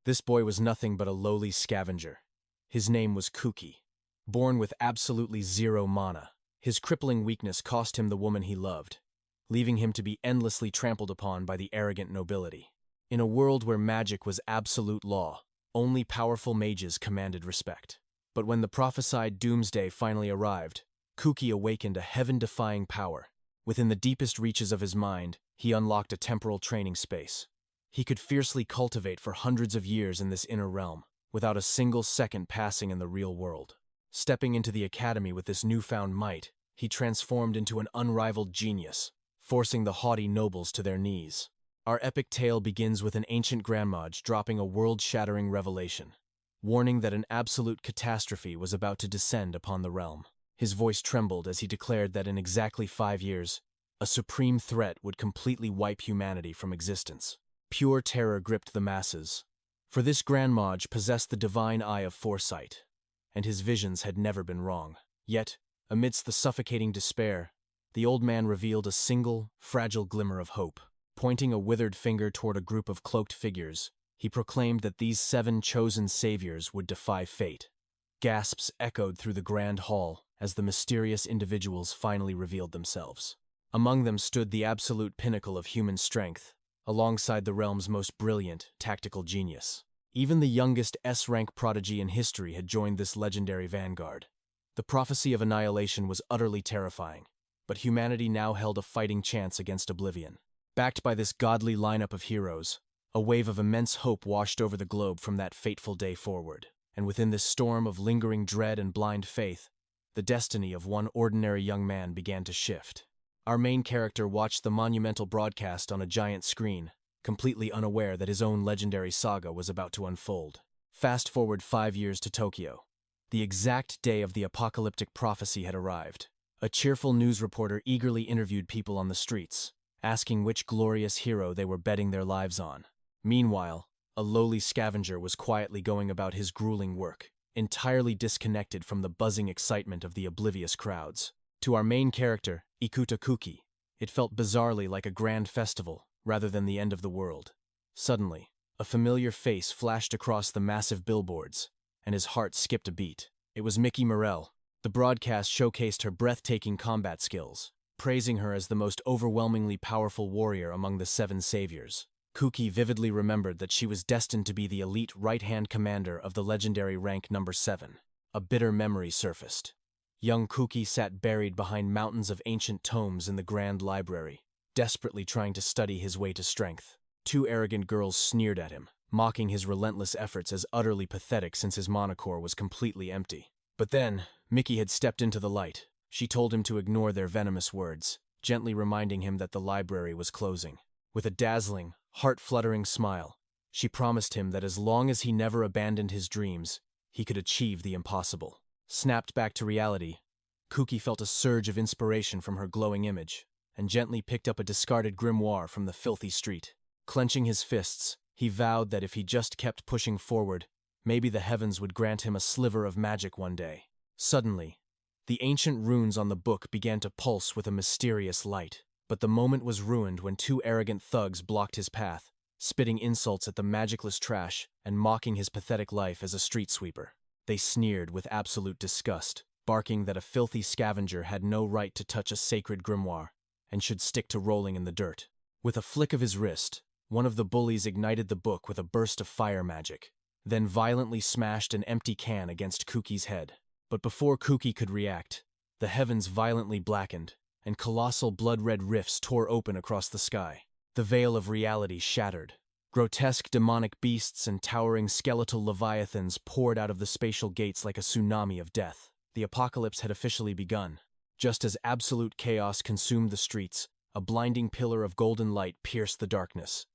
This boy was nothing but a lowly scavenger. His name was 𝗂𝗃. Born with absolutely zero mana, his crippling weakness cost him the woman he loved, leaving him to be endlessly trampled upon by the arrogant nobility. In a world where magic was absolute law, only powerful mages commanded respect. But when the prophesied doomsday finally arrived, 𝗂𝗃 awakened a heaven-defying power. Within the deepest reaches of his mind, he unlocked a temporal training space. He could fiercely cultivate for hundreds of years in this inner realm, without a single second passing in the real world. Stepping into the academy with this newfound might, he transformed into an unrivaled genius, forcing the haughty nobles to their knees. Our epic tale begins with an ancient grandmage dropping a world-shattering revelation, warning that an absolute catastrophe was about to descend upon the realm. His voice trembled as he declared that in exactly 5 years, a supreme threat would completely wipe humanity from existence. Pure terror gripped the masses, for this grandmage possessed the divine eye of foresight, and his visions had never been wrong. Yet, amidst the suffocating despair, the old man revealed a single, fragile glimmer of hope. Pointing a withered finger toward a group of cloaked figures, he proclaimed that these 7 chosen saviors would defy fate. Gasps echoed through the grand hall as the mysterious individuals finally revealed themselves. Among them stood the absolute pinnacle of human strength, alongside the realm's most brilliant tactical genius. Even the youngest S-rank prodigy in history had joined this legendary vanguard. The prophecy of annihilation was utterly terrifying, but humanity now held a fighting chance against oblivion. Backed by this godly lineup of heroes, a wave of immense hope washed over the globe from that fateful day forward. And within this storm of lingering dread and blind faith, the destiny of one ordinary young man began to shift. Our main character watched the monumental broadcast on a giant screen, completely unaware that his own legendary saga was about to unfold. Fast forward 5 years to Tokyo. The exact day of the apocalyptic prophecy had arrived. A cheerful news reporter eagerly interviewed people on the streets, asking which glorious hero they were betting their lives on. Meanwhile, a lowly scavenger was quietly going about his grueling work, entirely disconnected from the buzzing excitement of the oblivious crowds. To our main character, 𝗂𝗃, it felt bizarrely like a grand festival, rather than the end of the world. Suddenly, a familiar face flashed across the massive billboards, and his heart skipped a beat. It was 𝗜Ｈ𝗃𝗶𝗁. The broadcast showcased her breathtaking combat skills, praising her as the most overwhelmingly powerful warrior among the 7 saviors. 𝗂𝗃 vividly remembered that she was destined to be the elite right-hand commander of the legendary rank number 7. A bitter memory surfaced. Young 𝗂𝗃 sat buried behind mountains of ancient tomes in the Grand Library, desperately trying to study his way to strength. 2 arrogant girls sneered at him, mocking his relentless efforts as utterly pathetic since his monocore was completely empty. But then, 𝗜H𝗃 had stepped into the light. She told him to ignore their venomous words, gently reminding him that the library was closing. With a dazzling, heart-fluttering smile, she promised him that as long as he never abandoned his dreams, he could achieve the impossible. Snapped back to reality, 𝗂𝗃 felt a surge of inspiration from her glowing image, and gently picked up a discarded grimoire from the filthy street. Clenching his fists, he vowed that if he just kept pushing forward, maybe the heavens would grant him a sliver of magic one day. Suddenly, the ancient runes on the book began to pulse with a mysterious light. But the moment was ruined when 2 arrogant thugs blocked his path, spitting insults at the magicless trash and mocking his pathetic life as a street sweeper. They sneered with absolute disgust, barking that a filthy scavenger had no right to touch a sacred grimoire and should stick to rolling in the dirt. With a flick of his wrist, one of the bullies ignited the book with a burst of fire magic, then violently smashed an empty can against 𝗂𝗃's head. But before 𝗂𝗃 could react, the heavens violently blackened, and colossal blood-red rifts tore open across the sky. The veil of reality shattered. Grotesque demonic beasts and towering skeletal leviathans poured out of the spatial gates like a tsunami of death. The apocalypse had officially begun. Just as absolute chaos consumed the streets, a blinding pillar of golden light pierced the darkness.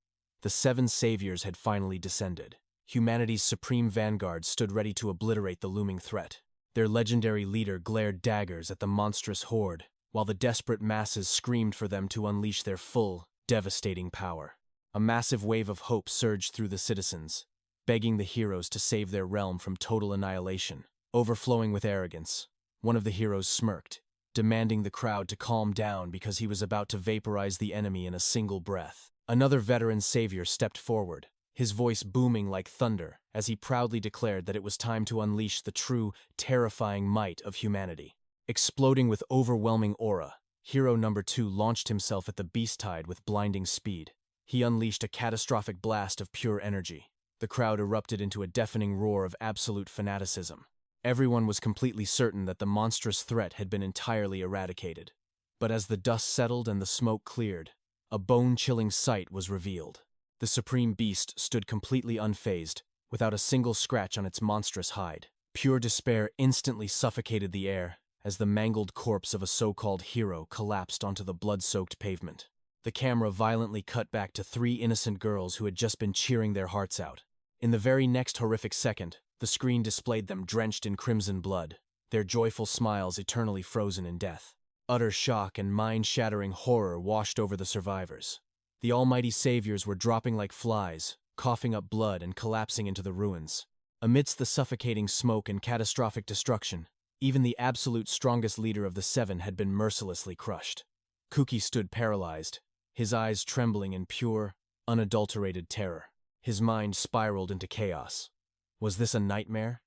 The 7 saviors had finally descended. Humanity's supreme vanguard stood ready to obliterate the looming threat. Their legendary leader glared daggers at the monstrous horde, while the desperate masses screamed for them to unleash their full, devastating power. A massive wave of hope surged through the citizens, begging the heroes to save their realm from total annihilation. Overflowing with arrogance, one of the heroes smirked, demanding the crowd to calm down because he was about to vaporize the enemy in a single breath. Another veteran savior stepped forward, his voice booming like thunder as he proudly declared that it was time to unleash the true, terrifying might of humanity. Exploding with overwhelming aura, Hero Number 2 launched himself at the beast tide with blinding speed. He unleashed a catastrophic blast of pure energy. The crowd erupted into a deafening roar of absolute fanaticism. Everyone was completely certain that the monstrous threat had been entirely eradicated. But as the dust settled and the smoke cleared, a bone-chilling sight was revealed. The supreme beast stood completely unfazed, without a single scratch on its monstrous hide. Pure despair instantly suffocated the air as the mangled corpse of a so-called hero collapsed onto the blood-soaked pavement. The camera violently cut back to 3 innocent girls who had just been cheering their hearts out. In the very next horrific second, the screen displayed them drenched in crimson blood, their joyful smiles eternally frozen in death. Utter shock and mind-shattering horror washed over the survivors. The almighty saviors were dropping like flies, coughing up blood and collapsing into the ruins. Amidst the suffocating smoke and catastrophic destruction, even the absolute strongest leader of the 7 had been mercilessly crushed. 𝗂𝗂 stood paralyzed, his eyes trembling in pure, unadulterated terror. His mind spiraled into chaos. Was this a nightmare?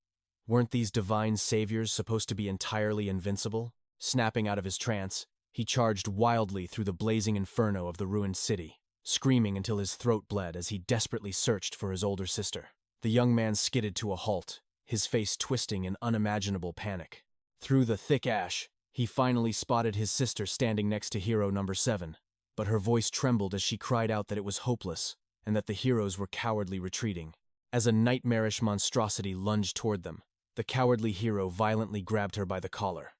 Weren't these divine saviors supposed to be entirely invincible? Snapping out of his trance, he charged wildly through the blazing inferno of the ruined city, screaming until his throat bled as he desperately searched for his older sister. The young man skidded to a halt, his face twisting in unimaginable panic. Through the thick ash, he finally spotted his sister standing next to Hero Number 7, but her voice trembled as she cried out that it was hopeless and that the heroes were cowardly retreating. As a nightmarish monstrosity lunged toward them, the cowardly hero violently grabbed her by the collar.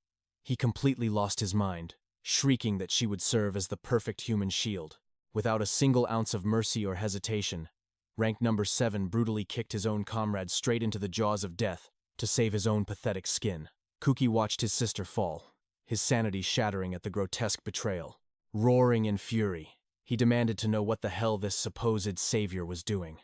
He completely lost his mind, shrieking that she would serve as the perfect human shield. Without a single ounce of mercy or hesitation, Rank Number 7 brutally kicked his own comrade straight into the jaws of death to save his own pathetic skin. 𝗂𝗂 watched his sister fall, his sanity shattering at the grotesque betrayal. Roaring in fury, he demanded to know what the hell this supposed savior was doing.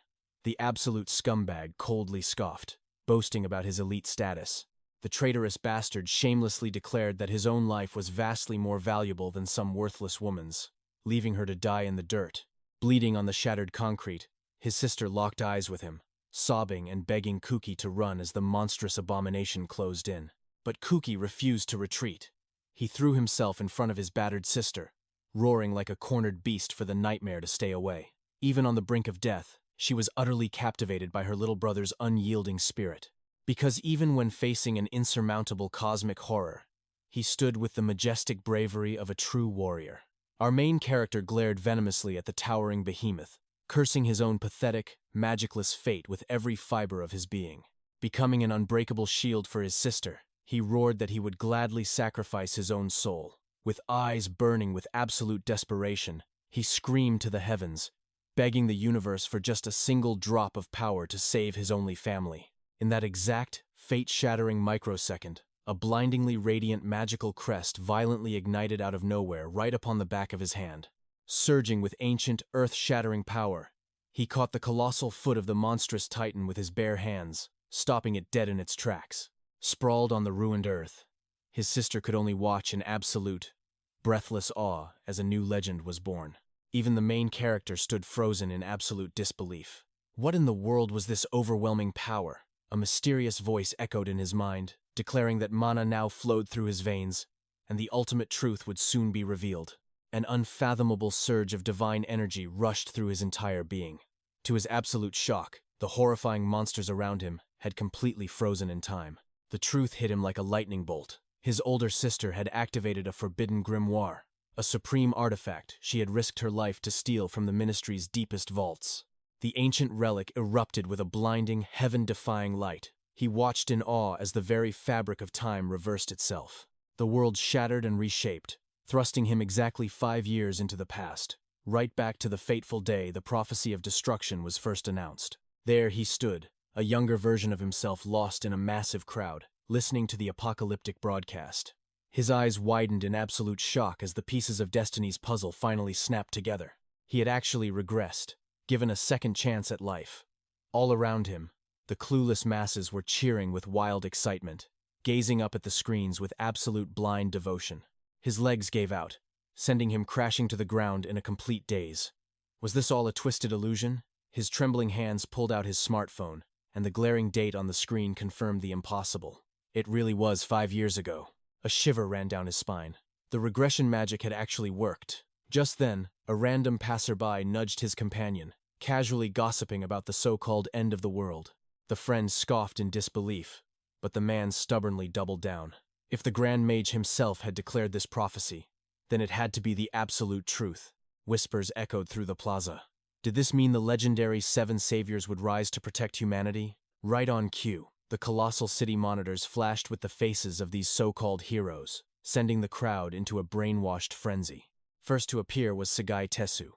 The absolute scumbag coldly scoffed, boasting about his elite status. The traitorous bastard shamelessly declared that his own life was vastly more valuable than some worthless woman's, leaving her to die in the dirt. Bleeding on the shattered concrete, his sister locked eyes with him, sobbing and begging 𝗂𝗂 to run as the monstrous abomination closed in. But 𝗂𝗂 refused to retreat. He threw himself in front of his battered sister, roaring like a cornered beast for the nightmare to stay away. Even on the brink of death, she was utterly captivated by her little brother's unyielding spirit. Because even when facing an insurmountable cosmic horror, he stood with the majestic bravery of a true warrior. Our main character glared venomously at the towering behemoth, cursing his own pathetic, magicless fate with every fiber of his being. Becoming an unbreakable shield for his sister, he roared that he would gladly sacrifice his own soul. With eyes burning with absolute desperation, he screamed to the heavens, begging the universe for just a single drop of power to save his only family. In that exact, fate-shattering microsecond, a blindingly radiant magical crest violently ignited out of nowhere right upon the back of his hand. Surging with ancient, earth-shattering power, he caught the colossal foot of the monstrous titan with his bare hands, stopping it dead in its tracks. Sprawled on the ruined earth, his sister could only watch in absolute, breathless awe as a new legend was born. Even the main character stood frozen in absolute disbelief. What in the world was this overwhelming power? A mysterious voice echoed in his mind, declaring that mana now flowed through his veins, and the ultimate truth would soon be revealed. An unfathomable surge of divine energy rushed through his entire being. To his absolute shock, the horrifying monsters around him had completely frozen in time. The truth hit him like a lightning bolt. His older sister had activated a forbidden grimoire, a supreme artifact she had risked her life to steal from the Ministry's deepest vaults. The ancient relic erupted with a blinding, heaven-defying light. He watched in awe as the very fabric of time reversed itself. The world shattered and reshaped, thrusting him exactly 5 years into the past, right back to the fateful day the prophecy of destruction was first announced. There he stood, a younger version of himself lost in a massive crowd, listening to the apocalyptic broadcast. His eyes widened in absolute shock as the pieces of Destiny's puzzle finally snapped together. He had actually regressed, given a second chance at life. All around him, the clueless masses were cheering with wild excitement, gazing up at the screens with absolute blind devotion. His legs gave out, sending him crashing to the ground in a complete daze. Was this all a twisted illusion? His trembling hands pulled out his smartphone, and the glaring date on the screen confirmed the impossible. It really was 5 years ago. A shiver ran down his spine. The regression magic had actually worked. Just then, a random passerby nudged his companion, casually gossiping about the so-called end of the world. The friend scoffed in disbelief, but the man stubbornly doubled down. If the Grand Mage himself had declared this prophecy, then it had to be the absolute truth. Whispers echoed through the plaza. Did this mean the legendary 7 saviors would rise to protect humanity? Right on cue, the colossal city monitors flashed with the faces of these so-called heroes, sending the crowd into a brainwashed frenzy. First to appear was 𝗬𝗓𝗍𝗬,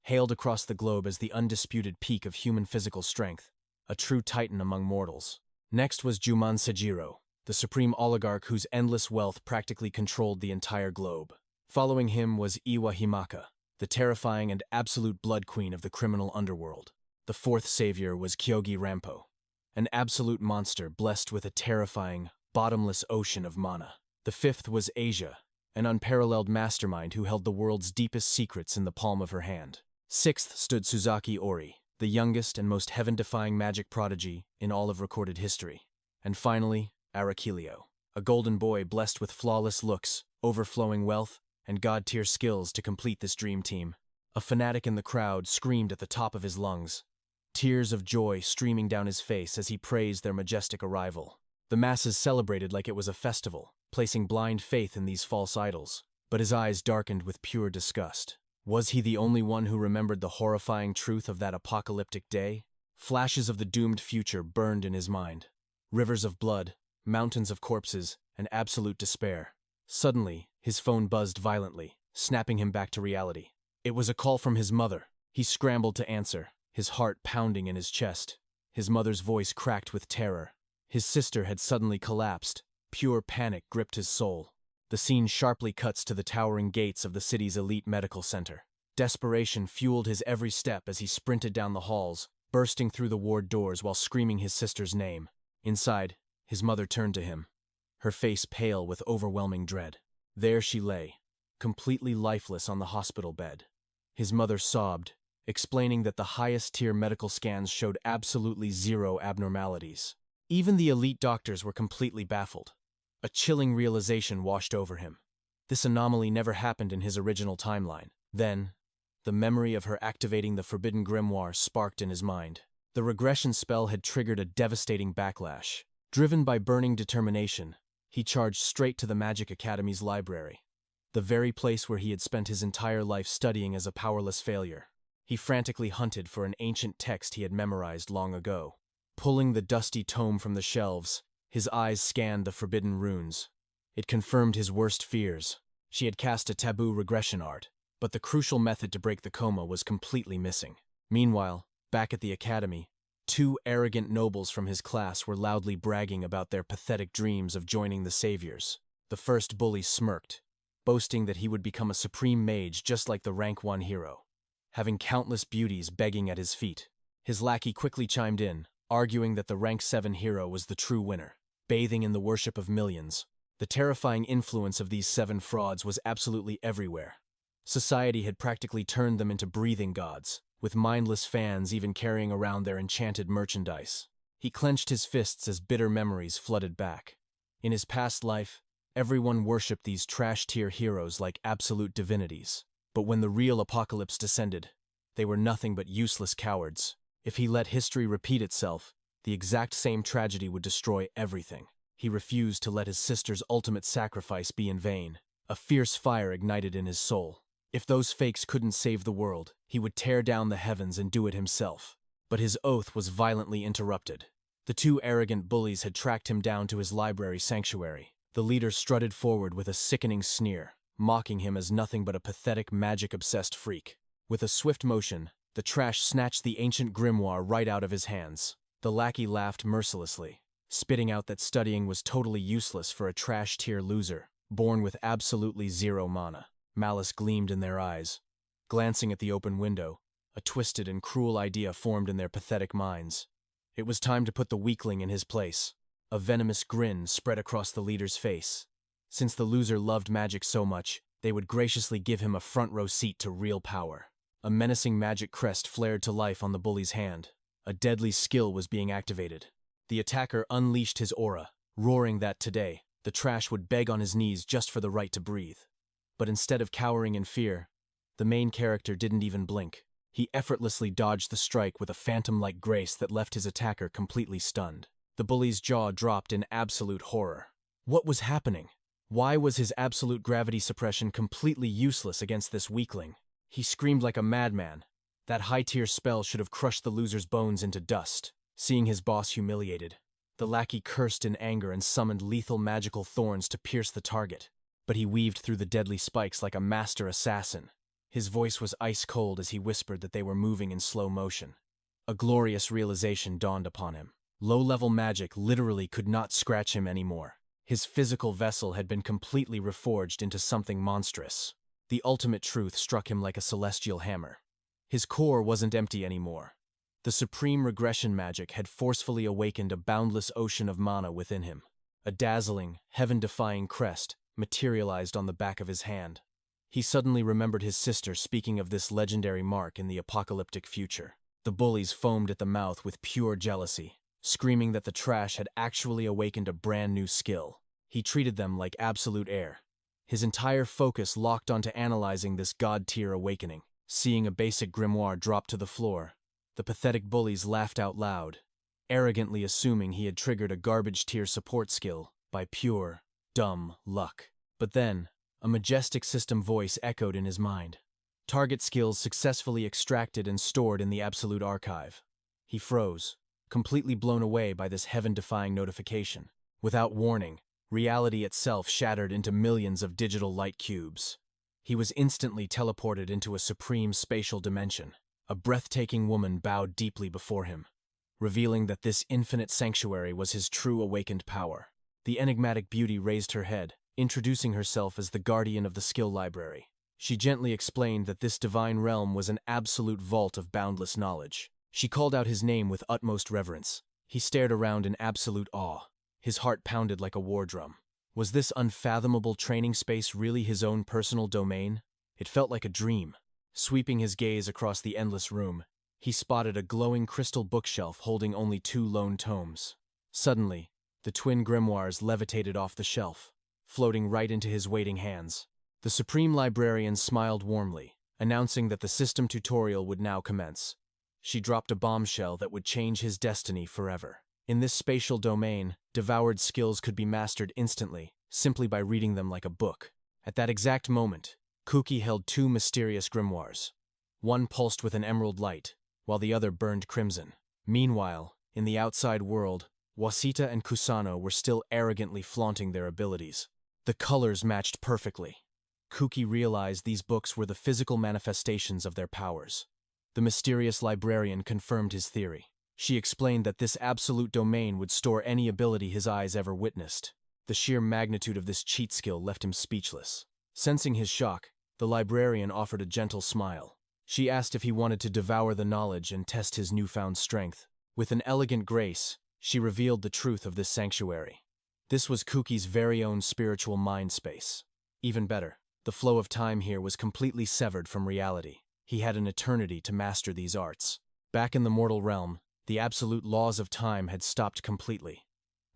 hailed across the globe as the undisputed peak of human physical strength, a true titan among mortals. Next was 𝗬𝗼𝗂, the supreme oligarch whose endless wealth practically controlled the entire globe. Following him was 𝗬𝗓𝗃𝗶𝗁, the terrifying and absolute blood queen of the criminal underworld. The fourth savior was 𝗬𝗓𝗃𝗶𝗁, an absolute monster blessed with a terrifying, bottomless ocean of mana. The fifth was 𝗬𝗃𝗃𝗏, an unparalleled mastermind who held the world's deepest secrets in the palm of her hand. Sixth stood Suzaki Ori, the youngest and most heaven-defying magic prodigy in all of recorded history. And finally, Arakilio, a golden boy blessed with flawless looks, overflowing wealth, and god-tier skills to complete this dream team. A fanatic in the crowd screamed at the top of his lungs, tears of joy streaming down his face as he praised their majestic arrival. The masses celebrated like it was a festival, placing blind faith in these false idols, but his eyes darkened with pure disgust. Was he the only one who remembered the horrifying truth of that apocalyptic day? Flashes of the doomed future burned in his mind. Rivers of blood, mountains of corpses, and absolute despair. Suddenly, his phone buzzed violently, snapping him back to reality. It was a call from his mother. He scrambled to answer, his heart pounding in his chest. His mother's voice cracked with terror. His sister had suddenly collapsed. Pure panic gripped his soul. The scene sharply cuts to the towering gates of the city's elite medical center. Desperation fueled his every step as he sprinted down the halls, bursting through the ward doors while screaming his sister's name. Inside, his mother turned to him, her face pale with overwhelming dread. There she lay, completely lifeless on the hospital bed. His mother sobbed, explaining that the highest-tier medical scans showed absolutely zero abnormalities. Even the elite doctors were completely baffled. A chilling realization washed over him. This anomaly never happened in his original timeline. Then, the memory of her activating the forbidden grimoire sparked in his mind. The regression spell had triggered a devastating backlash. Driven by burning determination, he charged straight to the Magic Academy's library, the very place where he had spent his entire life studying as a powerless failure. He frantically hunted for an ancient text he had memorized long ago. Pulling the dusty tome from the shelves, his eyes scanned the forbidden runes. It confirmed his worst fears. She had cast a taboo regression art, but the crucial method to break the coma was completely missing. Meanwhile, back at the academy, 2 arrogant nobles from his class were loudly bragging about their pathetic dreams of joining the saviors. The first bully smirked, boasting that he would become a supreme mage just like the rank 1 hero, having countless beauties begging at his feet. His lackey quickly chimed in, arguing that the rank 7 hero was the true winner, bathing in the worship of millions. The terrifying influence of these 7 frauds was absolutely everywhere. Society had practically turned them into breathing gods, with mindless fans even carrying around their enchanted merchandise. He clenched his fists as bitter memories flooded back. In his past life, everyone worshipped these trash-tier heroes like absolute divinities. But when the real apocalypse descended, they were nothing but useless cowards. If he let history repeat itself, the exact same tragedy would destroy everything. He refused to let his sister's ultimate sacrifice be in vain. A fierce fire ignited in his soul. If those fakes couldn't save the world, he would tear down the heavens and do it himself. But his oath was violently interrupted. The 2 arrogant bullies had tracked him down to his library sanctuary. The leader strutted forward with a sickening sneer, mocking him as nothing but a pathetic magic-obsessed freak. With a swift motion, the trash snatched the ancient grimoire right out of his hands. The lackey laughed mercilessly, spitting out that studying was totally useless for a trash-tier loser, born with absolutely zero mana. Malice gleamed in their eyes. Glancing at the open window, a twisted and cruel idea formed in their pathetic minds. It was time to put the weakling in his place. A venomous grin spread across the leader's face. Since the loser loved magic so much, they would graciously give him a front-row seat to real power. A menacing magic crest flared to life on the bully's hand. A deadly skill was being activated. The attacker unleashed his aura, roaring that today, the trash would beg on his knees just for the right to breathe. But instead of cowering in fear, the main character didn't even blink. He effortlessly dodged the strike with a phantom-like grace that left his attacker completely stunned. The bully's jaw dropped in absolute horror. What was happening? Why was his absolute gravity suppression completely useless against this weakling? He screamed like a madman. That high-tier spell should have crushed the loser's bones into dust. Seeing his boss humiliated, the lackey cursed in anger and summoned lethal magical thorns to pierce the target. But he weaved through the deadly spikes like a master assassin. His voice was ice-cold as he whispered that they were moving in slow motion. A glorious realization dawned upon him. Low-level magic literally could not scratch him anymore. His physical vessel had been completely reforged into something monstrous. The ultimate truth struck him like a celestial hammer. His core wasn't empty anymore. The supreme regression magic had forcefully awakened a boundless ocean of mana within him. A dazzling, heaven-defying crest materialized on the back of his hand. He suddenly remembered his sister speaking of this legendary mark in the apocalyptic future. The bullies foamed at the mouth with pure jealousy, screaming that the trash had actually awakened a brand new skill. He treated them like absolute air. His entire focus locked onto analyzing this god-tier awakening. Seeing a basic grimoire drop to the floor, the pathetic bullies laughed out loud, arrogantly assuming he had triggered a garbage-tier support skill by pure, dumb luck. But then, a majestic system voice echoed in his mind. Target skills successfully extracted and stored in the Absolute Archive. He froze, completely blown away by this heaven-defying notification. Without warning, reality itself shattered into millions of digital light cubes. He was instantly teleported into a supreme spatial dimension. A breathtaking woman bowed deeply before him, revealing that this infinite sanctuary was his true awakened power. The enigmatic beauty raised her head, introducing herself as the guardian of the skill library. She gently explained that this divine realm was an absolute vault of boundless knowledge. She called out his name with utmost reverence. He stared around in absolute awe. His heart pounded like a war drum. Was this unfathomable training space really his own personal domain? It felt like a dream. Sweeping his gaze across the endless room, he spotted a glowing crystal bookshelf holding only 2 lone tomes. Suddenly, the twin grimoires levitated off the shelf, floating right into his waiting hands. The Supreme Librarian smiled warmly, announcing that the system tutorial would now commence. She dropped a bombshell that would change his destiny forever. In this spatial domain, devoured skills could be mastered instantly, simply by reading them like a book. At that exact moment, 𝗂𝗃 held 2 mysterious grimoires. One pulsed with an emerald light, while the other burned crimson. Meanwhile, in the outside world, 𝗬𝗂𝗃𝗶 and Kusano were still arrogantly flaunting their abilities. The colors matched perfectly. 𝗂𝗃 realized these books were the physical manifestations of their powers. The mysterious librarian confirmed his theory. She explained that this absolute domain would store any ability his eyes ever witnessed. The sheer magnitude of this cheat skill left him speechless. Sensing his shock, the librarian offered a gentle smile. She asked if he wanted to devour the knowledge and test his newfound strength. With an elegant grace, she revealed the truth of this sanctuary. This was 𝗂𝗃's very own spiritual mind space. Even better, the flow of time here was completely severed from reality. He had an eternity to master these arts. Back in the mortal realm, the absolute laws of time had stopped completely.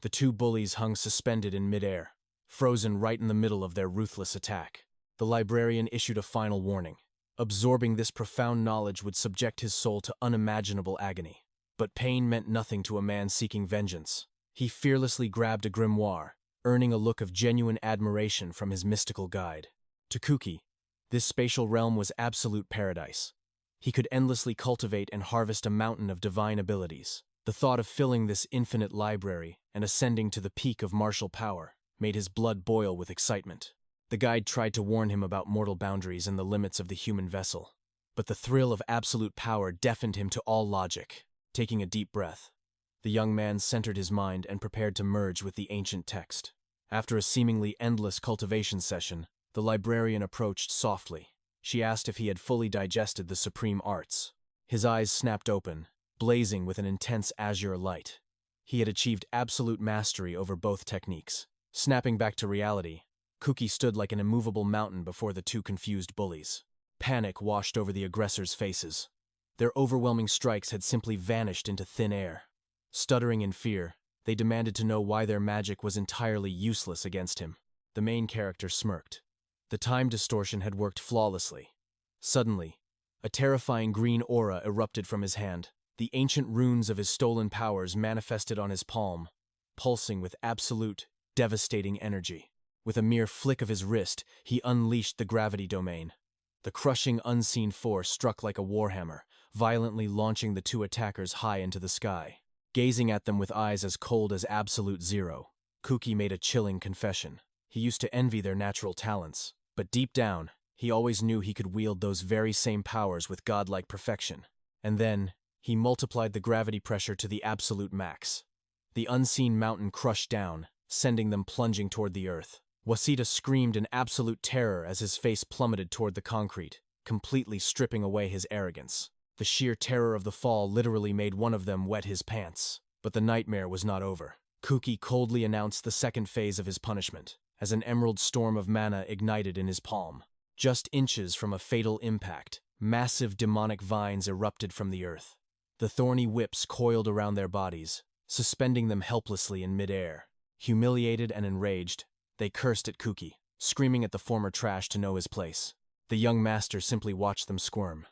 The 2 bullies hung suspended in midair, frozen right in the middle of their ruthless attack. The librarian issued a final warning. Absorbing this profound knowledge would subject his soul to unimaginable agony. But pain meant nothing to a man seeking vengeance. He fearlessly grabbed a grimoire, earning a look of genuine admiration from his mystical guide. To 𝗂𝗃, this spatial realm was absolute paradise. He could endlessly cultivate and harvest a mountain of divine abilities. The thought of filling this infinite library and ascending to the peak of martial power made his blood boil with excitement. The guide tried to warn him about mortal boundaries and the limits of the human vessel, but the thrill of absolute power deafened him to all logic. Taking a deep breath, the young man centered his mind and prepared to merge with the ancient text. After a seemingly endless cultivation session, the librarian approached softly. She asked if he had fully digested the supreme arts. His eyes snapped open, blazing with an intense azure light. He had achieved absolute mastery over both techniques. Snapping back to reality, 𝗂𝗃 stood like an immovable mountain before the 2 confused bullies. Panic washed over the aggressors' faces. Their overwhelming strikes had simply vanished into thin air. Stuttering in fear, they demanded to know why their magic was entirely useless against him. The main character smirked. The time distortion had worked flawlessly. Suddenly, a terrifying green aura erupted from his hand. The ancient runes of his stolen powers manifested on his palm, pulsing with absolute, devastating energy. With a mere flick of his wrist, he unleashed the gravity domain. The crushing, unseen force struck like a warhammer, violently launching the two attackers high into the sky. Gazing at them with eyes as cold as absolute zero, 𝗂𝗃 made a chilling confession. He used to envy their natural talents, but deep down, he always knew he could wield those very same powers with godlike perfection. And then, he multiplied the gravity pressure to the absolute max. The unseen mountain crushed down, sending them plunging toward the earth. 𝗬𝗓𝗃 screamed in absolute terror as his face plummeted toward the concrete, completely stripping away his arrogance. The sheer terror of the fall literally made one of them wet his pants. But the nightmare was not over. 𝗂𝗃 coldly announced the second phase of his punishment, as an emerald storm of mana ignited in his palm. Just inches from a fatal impact, massive demonic vines erupted from the earth. The thorny whips coiled around their bodies, suspending them helplessly in midair. Humiliated and enraged, they cursed at 𝗂𝗃, screaming at the former trash to know his place. The young master simply watched them squirm.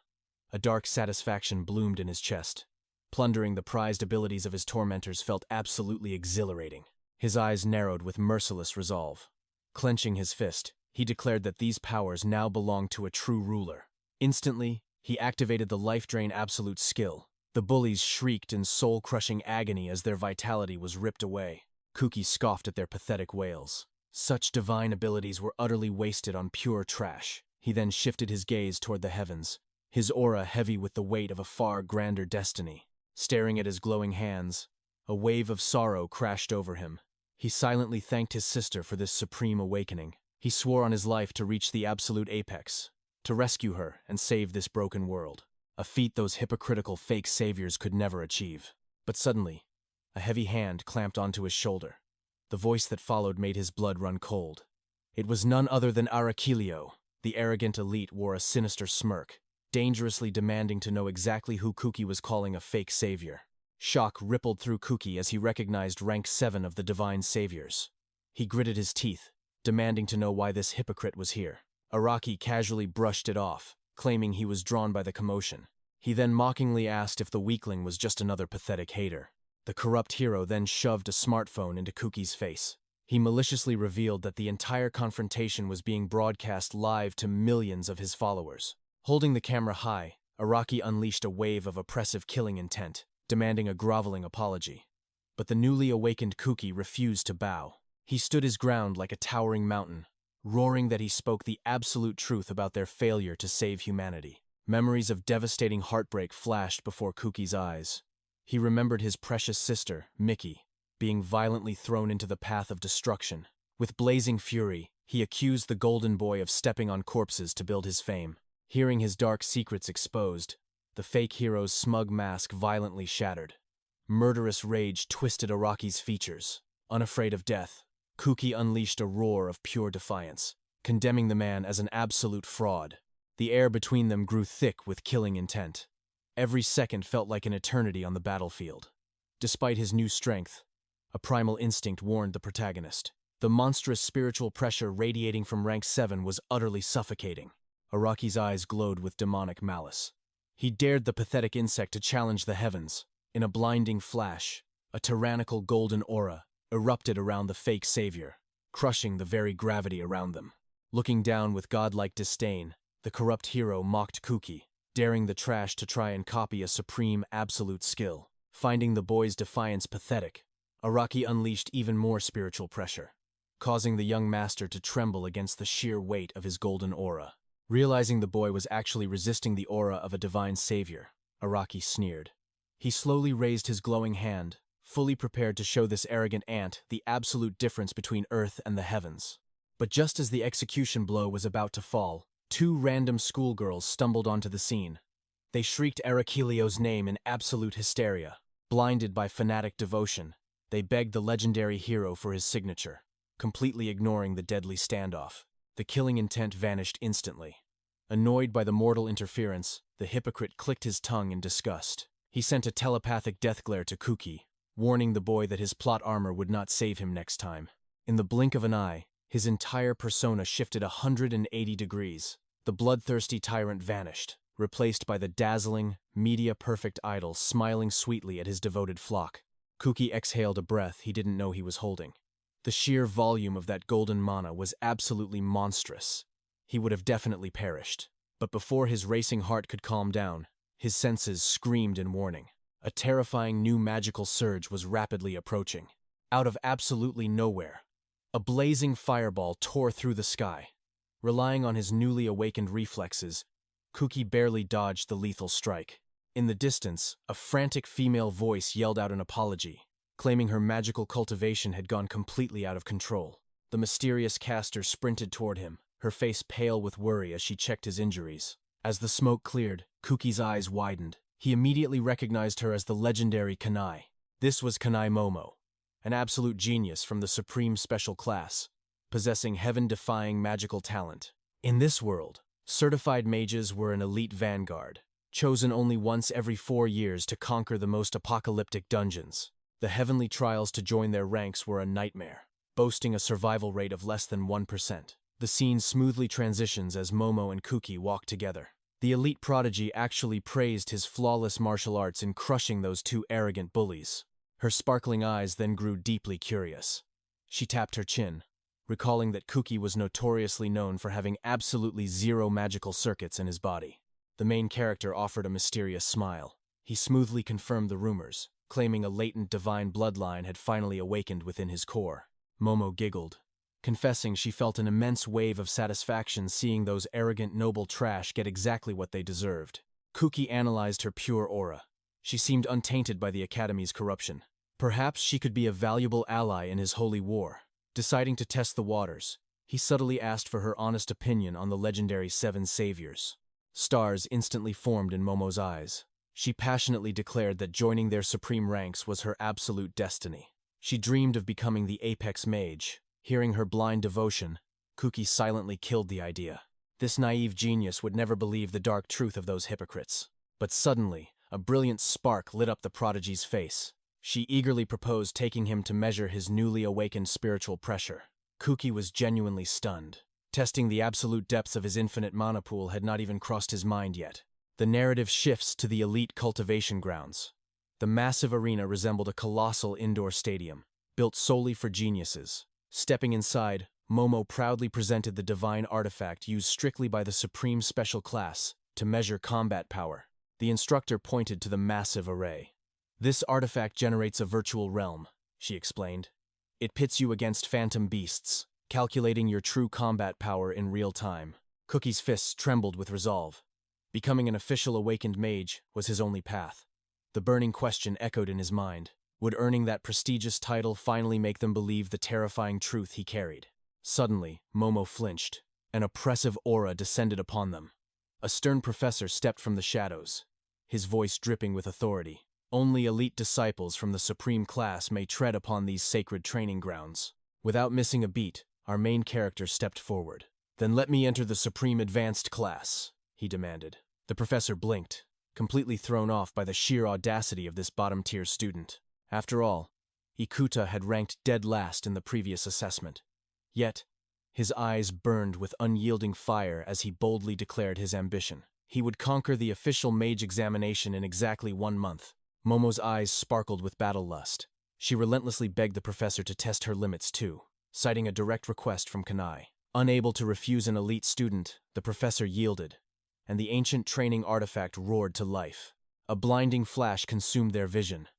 A dark satisfaction bloomed in his chest. Plundering the prized abilities of his tormentors felt absolutely exhilarating. His eyes narrowed with merciless resolve. Clenching his fist, he declared that these powers now belonged to a true ruler. Instantly, he activated the life drain absolute skill. The bullies shrieked in soul-crushing agony as their vitality was ripped away. 𝗂𝗃 scoffed at their pathetic wails. Such divine abilities were utterly wasted on pure trash. He then shifted his gaze toward the heavens, his aura heavy with the weight of a far grander destiny. Staring at his glowing hands, a wave of sorrow crashed over him. He silently thanked his sister for this supreme awakening. He swore on his life to reach the absolute apex, to rescue her and save this broken world, a feat those hypocritical fake saviors could never achieve. But suddenly, a heavy hand clamped onto his shoulder. The voice that followed made his blood run cold. It was none other than 𝗂𝗃. The arrogant elite wore a sinister smirk, dangerously demanding to know exactly who 𝗂𝗃 was calling a fake savior. Shock rippled through 𝗂𝗃 as he recognized rank 7 of the divine saviors. He gritted his teeth, demanding to know why this hypocrite was here. Araki casually brushed it off, claiming he was drawn by the commotion. He then mockingly asked if the weakling was just another pathetic hater. The corrupt hero then shoved a smartphone into 𝗂𝗃's face. He maliciously revealed that the entire confrontation was being broadcast live to millions of his followers. Holding the camera high, Araki unleashed a wave of oppressive killing intent, demanding a groveling apology. But the newly awakened 𝗂𝗃 refused to bow. He stood his ground like a towering mountain, roaring that he spoke the absolute truth about their failure to save humanity. Memories of devastating heartbreak flashed before 𝗂𝗃's eyes. He remembered his precious sister, Mickey, being violently thrown into the path of destruction. With blazing fury, he accused the golden boy of stepping on corpses to build his fame. Hearing his dark secrets exposed, the fake hero's smug mask violently shattered. Murderous rage twisted Araki's features. Unafraid of death, 𝗂𝗃 unleashed a roar of pure defiance, condemning the man as an absolute fraud. The air between them grew thick with killing intent. Every second felt like an eternity on the battlefield. Despite his new strength, a primal instinct warned the protagonist. The monstrous spiritual pressure radiating from rank 7 was utterly suffocating. Araki's eyes glowed with demonic malice. He dared the pathetic insect to challenge the heavens. In a blinding flash, a tyrannical golden aura erupted around the fake savior, crushing the very gravity around them. Looking down with godlike disdain, the corrupt hero mocked 𝗂𝗃, daring the trash to try and copy a supreme absolute skill. Finding the boy's defiance pathetic, Araki unleashed even more spiritual pressure, causing the young master to tremble against the sheer weight of his golden aura. Realizing the boy was actually resisting the aura of a divine savior, Araki sneered. He slowly raised his glowing hand, fully prepared to show this arrogant ant the absolute difference between earth and the heavens. But just as the execution blow was about to fall, 2 random schoolgirls stumbled onto the scene. They shrieked 𝗂𝗃's name in absolute hysteria. Blinded by fanatic devotion, they begged the legendary hero for his signature, completely ignoring the deadly standoff. The killing intent vanished instantly. Annoyed by the mortal interference, the hypocrite clicked his tongue in disgust. He sent a telepathic death glare to 𝗬𝗶𝗃, warning the boy that his plot armor would not save him next time. In the blink of an eye, his entire persona shifted 180 degrees. The bloodthirsty tyrant vanished, replaced by the dazzling, media-perfect idol smiling sweetly at his devoted flock. 𝗬𝗃 exhaled a breath he didn't know he was holding. The sheer volume of that golden mana was absolutely monstrous. He would have definitely perished. But before his racing heart could calm down, his senses screamed in warning. A terrifying new magical surge was rapidly approaching. Out of absolutely nowhere, a blazing fireball tore through the sky. Relying on his newly awakened reflexes, 𝗬𝗃 barely dodged the lethal strike. In the distance, a frantic female voice yelled out an apology, claiming her magical cultivation had gone completely out of control. The mysterious caster sprinted toward him, her face pale with worry as she checked his injuries. As the smoke cleared, 𝗬𝗃's eyes widened. He immediately recognized her as the legendary 𝗂𝗍. This was 𝗂𝗍 Momo, an absolute genius from the Supreme Special Class, possessing heaven-defying magical talent. In this world, certified mages were an elite vanguard, chosen only once every 4 years to conquer the most apocalyptic dungeons. The heavenly trials to join their ranks were a nightmare, boasting a survival rate of less than 1%. The scene smoothly transitions as Momo and 𝗬𝗃 walk together. The elite prodigy actually praised his flawless martial arts in crushing those two arrogant bullies. Her sparkling eyes then grew deeply curious. She tapped her chin, recalling that 𝗬𝗃 was notoriously known for having absolutely zero magical circuits in his body. The main character offered a mysterious smile. He smoothly confirmed the rumors, claiming a latent divine bloodline had finally awakened within his core. Momo giggled, confessing she felt an immense wave of satisfaction seeing those arrogant noble trash get exactly what they deserved. 𝗬𝗃 analyzed her pure aura. She seemed untainted by the Academy's corruption. Perhaps she could be a valuable ally in his holy war. Deciding to test the waters, he subtly asked for her honest opinion on the legendary 7 saviors. Stars instantly formed in Momo's eyes. She passionately declared that joining their supreme ranks was her absolute destiny. She dreamed of becoming the apex mage. Hearing her blind devotion, 𝗬𝗃 silently killed the idea. This naive genius would never believe the dark truth of those hypocrites. But suddenly, a brilliant spark lit up the prodigy's face. She eagerly proposed taking him to measure his newly awakened spiritual pressure. 𝗬𝗃 was genuinely stunned. Testing the absolute depths of his infinite mana pool had not even crossed his mind yet. The narrative shifts to the elite cultivation grounds. The massive arena resembled a colossal indoor stadium, built solely for geniuses. Stepping inside, Momo proudly presented the divine artifact used strictly by the Supreme Special Class to measure combat power. The instructor pointed to the massive array. "This artifact generates a virtual realm," she explained. "It pits you against phantom beasts, calculating your true combat power in real time." 𝗬𝗃's fists trembled with resolve. Becoming an official awakened mage was his only path. The burning question echoed in his mind. Would earning that prestigious title finally make them believe the terrifying truth he carried? Suddenly, Momo flinched. An oppressive aura descended upon them. A stern professor stepped from the shadows, his voice dripping with authority. "Only elite disciples from the Supreme Class may tread upon these sacred training grounds." Without missing a beat, our main character stepped forward. "Then let me enter the Supreme Advanced Class," he demanded. The professor blinked, completely thrown off by the sheer audacity of this bottom-tier student. After all, 𝗬𝗃 had ranked dead last in the previous assessment. Yet, his eyes burned with unyielding fire as he boldly declared his ambition. He would conquer the official mage examination in exactly 1 month. Momo's eyes sparkled with battle lust. She relentlessly begged the professor to test her limits too, citing a direct request from 𝗂𝗍. Unable to refuse an elite student, the professor yielded, and the ancient training artifact roared to life. A blinding flash consumed their vision.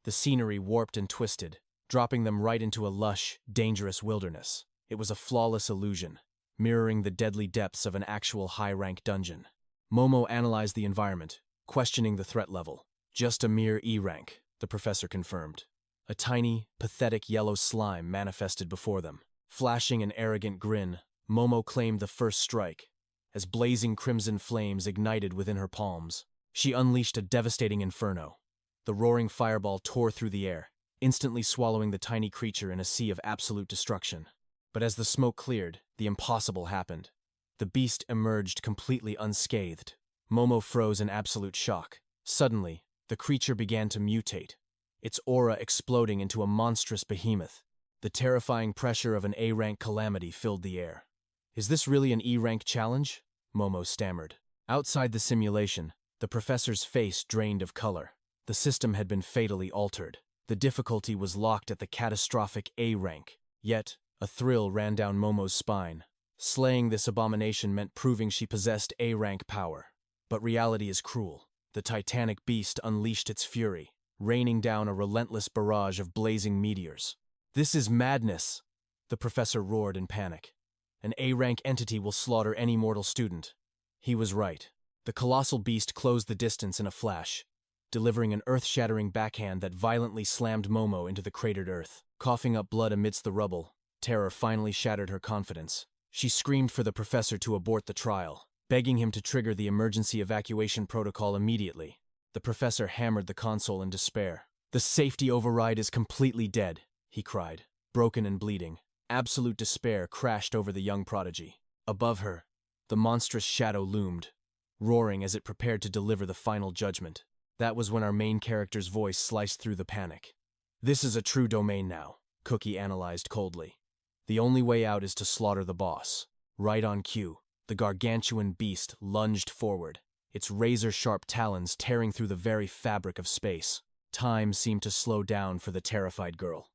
The scenery warped and twisted, dropping them right into a lush, dangerous wilderness. It was a flawless illusion, mirroring the deadly depths of an actual high-rank dungeon. Momo analyzed the environment, questioning the threat level. "Just a mere E rank," the professor confirmed. A tiny, pathetic yellow slime manifested before them. Flashing an arrogant grin, Momo claimed the first strike. As blazing crimson flames ignited within her palms, she unleashed a devastating inferno. The roaring fireball tore through the air, instantly swallowing the tiny creature in a sea of absolute destruction. But as the smoke cleared, the impossible happened. The beast emerged completely unscathed. Momo froze in absolute shock. Suddenly, the creature began to mutate, its aura exploding into a monstrous behemoth. The terrifying pressure of an A-rank calamity filled the air. "Is this really an E-rank challenge?" Momo stammered. Outside the simulation, the professor's face drained of color. The system had been fatally altered. The difficulty was locked at the catastrophic A rank. Yet, a thrill ran down Momo's spine. Slaying this abomination meant proving she possessed A rank power. But reality is cruel. The titanic beast unleashed its fury, raining down a relentless barrage of blazing meteors. "This is madness!" the professor roared in panic. "An A rank entity will slaughter any mortal student." He was right. The colossal beast closed the distance in a flash, delivering an earth-shattering backhand that violently slammed Momo into the cratered earth. Coughing up blood amidst the rubble, terror finally shattered her confidence. She screamed for the professor to abort the trial, begging him to trigger the emergency evacuation protocol immediately. The professor hammered the console in despair. "The safety override is completely dead," he cried, broken and bleeding. Absolute despair crashed over the young prodigy. Above her, the monstrous shadow loomed, roaring as it prepared to deliver the final judgment. That was when our main character's voice sliced through the panic. "This is a true domain now," Cookie analyzed coldly. "The only way out is to slaughter the boss." Right on cue, the gargantuan beast lunged forward, its razor-sharp talons tearing through the very fabric of space. Time seemed to slow down for the terrified girl.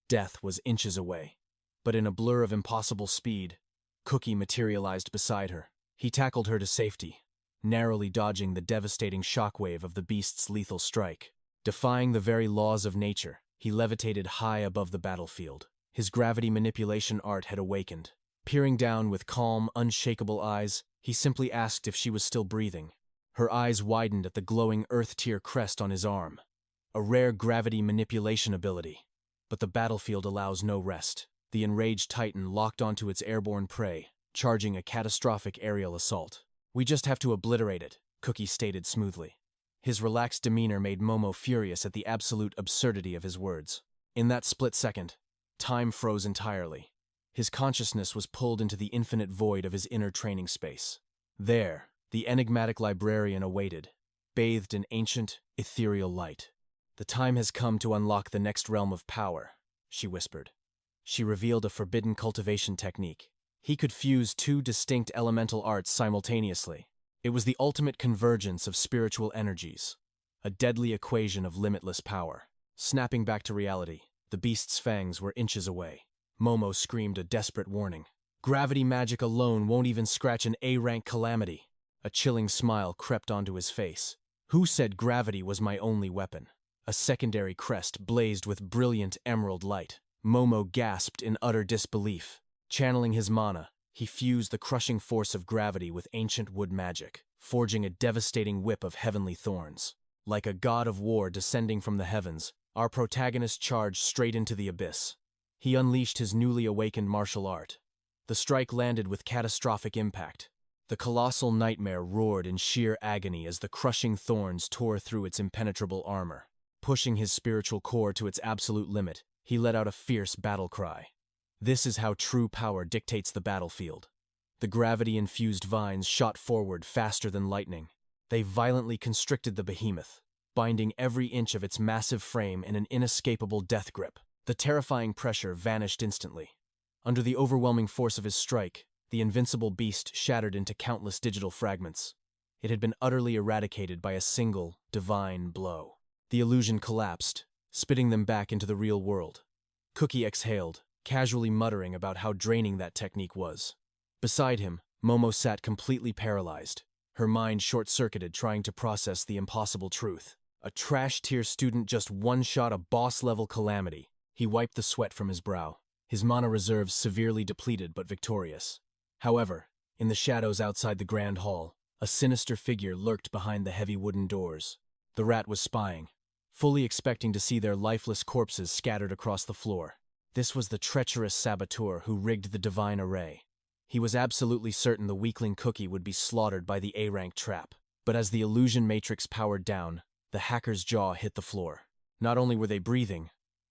Death was inches away. But in a blur of impossible speed, Cookie materialized beside her. He tackled her to safety, narrowly dodging the devastating shockwave of the beast's lethal strike. Defying the very laws of nature, he levitated high above the battlefield. His gravity manipulation art had awakened. Peering down with calm, unshakable eyes, he simply asked if she was still breathing. Her eyes widened at the glowing Earth-tier crest on his arm. A rare gravity manipulation ability. But the battlefield allows no rest. The enraged Titan locked onto its airborne prey, charging a catastrophic aerial assault. "We just have to obliterate it," Cookie stated smoothly. His relaxed demeanor made Momo furious at the absolute absurdity of his words. In that split second, time froze entirely. His consciousness was pulled into the infinite void of his inner training space. There, the enigmatic librarian awaited, bathed in ancient, ethereal light. "The time has come to unlock the next realm of power," she whispered. She revealed a forbidden cultivation technique. He could fuse two distinct elemental arts simultaneously. It was the ultimate convergence of spiritual energies, a deadly equation of limitless power. Snapping back to reality, the beast's fangs were inches away. Momo screamed a desperate warning. "Gravity magic alone won't even scratch an A-rank calamity." A chilling smile crept onto his face. "Who said gravity was my only weapon?" A secondary crest blazed with brilliant emerald light. Momo gasped in utter disbelief. Channeling his mana, he fused the crushing force of gravity with ancient wood magic, forging a devastating whip of heavenly thorns. Like a god of war descending from the heavens, our protagonist charged straight into the abyss. He unleashed his newly awakened martial art. The strike landed with catastrophic impact. The colossal nightmare roared in sheer agony as the crushing thorns tore through its impenetrable armor. Pushing his spiritual core to its absolute limit, he let out a fierce battle cry. This is how true power dictates the battlefield. The gravity-infused vines shot forward faster than lightning. They violently constricted the behemoth, binding every inch of its massive frame in an inescapable death grip. The terrifying pressure vanished instantly. Under the overwhelming force of his strike, the invincible beast shattered into countless digital fragments. It had been utterly eradicated by a single, divine blow. The illusion collapsed, spitting them back into the real world. Cookie exhaled, casually muttering about how draining that technique was. Beside him, Momo sat completely paralyzed, her mind short-circuited trying to process the impossible truth. A trash-tier student just one-shot a boss-level calamity. He wiped the sweat from his brow, his mana reserves severely depleted but victorious. However, in the shadows outside the grand hall, a sinister figure lurked behind the heavy wooden doors. The rat was spying, fully expecting to see their lifeless corpses scattered across the floor. This was the treacherous saboteur who rigged the divine array. He was absolutely certain the weakling Cookie would be slaughtered by the A-rank trap. But as the illusion matrix powered down, the hacker's jaw hit the floor. Not only were they breathing,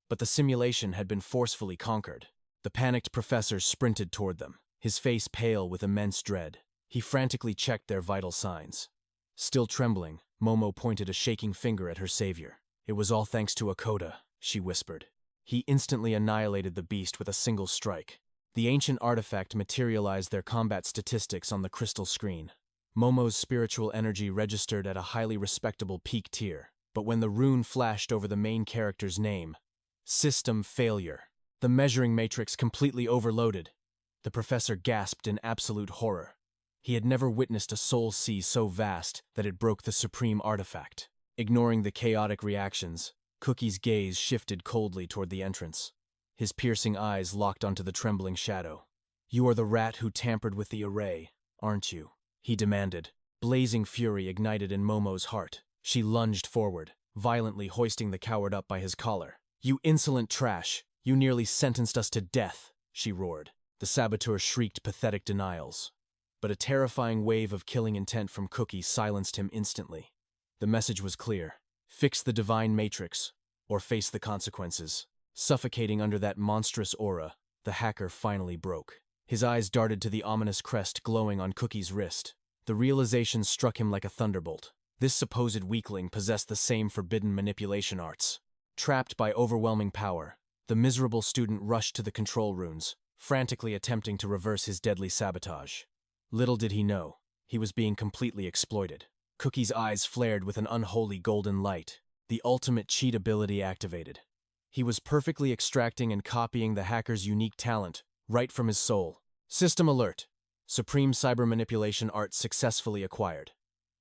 but the simulation had been forcefully conquered. The panicked professor sprinted toward them, his face pale with immense dread. He frantically checked their vital signs. Still trembling, Momo pointed a shaking finger at her savior. "It was all thanks to 𝗂𝗃," she whispered. He instantly annihilated the beast with a single strike. The ancient artifact materialized their combat statistics on the crystal screen. Momo's spiritual energy registered at a highly respectable peak tier, but when the rune flashed over the main character's name, system failure, the measuring matrix completely overloaded. The professor gasped in absolute horror. He had never witnessed a soul sea so vast that it broke the supreme artifact. Ignoring the chaotic reactions, Cookie's gaze shifted coldly toward the entrance. His piercing eyes locked onto the trembling shadow. "You are the rat who tampered with the array, aren't you?" he demanded. Blazing fury ignited in Momo's heart. She lunged forward, violently hoisting the coward up by his collar. "You insolent trash! You nearly sentenced us to death!" she roared. The saboteur shrieked pathetic denials. But a terrifying wave of killing intent from Cookie silenced him instantly. The message was clear. Fix the divine matrix, or face the consequences. Suffocating under that monstrous aura, the hacker finally broke. His eyes darted to the ominous crest glowing on Cookie's wrist. The realization struck him like a thunderbolt. This supposed weakling possessed the same forbidden manipulation arts. Trapped by overwhelming power, the miserable student rushed to the control runes, frantically attempting to reverse his deadly sabotage. Little did he know, he was being completely exploited. Cookie's eyes flared with an unholy golden light. The ultimate cheat ability activated. He was perfectly extracting and copying the hacker's unique talent, right from his soul. System alert. Supreme cyber manipulation art successfully acquired.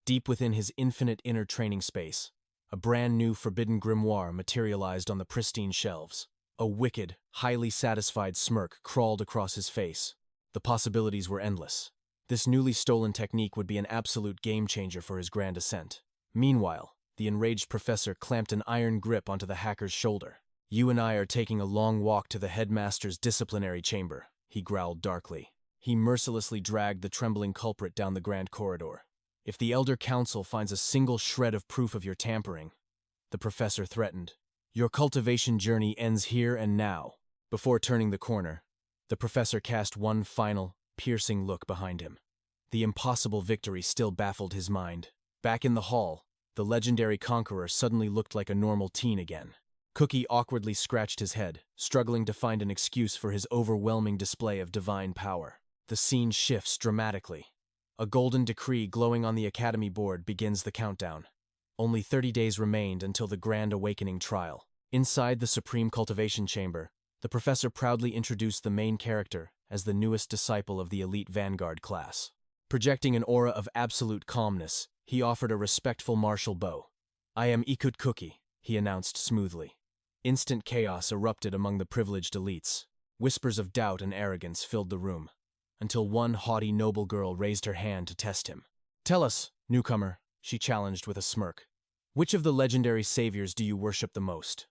Deep within his infinite inner training space, a brand new forbidden grimoire materialized on the pristine shelves. A wicked, highly satisfied smirk crawled across his face. The possibilities were endless. This newly stolen technique would be an absolute game-changer for his grand ascent. Meanwhile, the enraged professor clamped an iron grip onto the hacker's shoulder. "You and I are taking a long walk to the headmaster's disciplinary chamber," he growled darkly. He mercilessly dragged the trembling culprit down the grand corridor. "If the Elder Council finds a single shred of proof of your tampering," the professor threatened, "your cultivation journey ends here and now." Before turning the corner, the professor cast one final, piercing look behind him. The impossible victory still baffled his mind. Back in the hall, the legendary conqueror suddenly looked like a normal teen again. Cookie awkwardly scratched his head, struggling to find an excuse for his overwhelming display of divine power. The scene shifts dramatically. A golden decree glowing on the academy board begins the countdown. Only 30 days remained until the Grand Awakening trial. Inside the Supreme Cultivation Chamber, the professor proudly introduced the main character as the newest disciple of the elite Vanguard class. Projecting an aura of absolute calmness, he offered a respectful martial bow. "I am 𝗂𝗃𝗶𝗁, he announced smoothly. Instant chaos erupted among the privileged elites. Whispers of doubt and arrogance filled the room, until one haughty noble girl raised her hand to test him. "Tell us, newcomer," she challenged with a smirk. "Which of the legendary saviors do you worship the most?"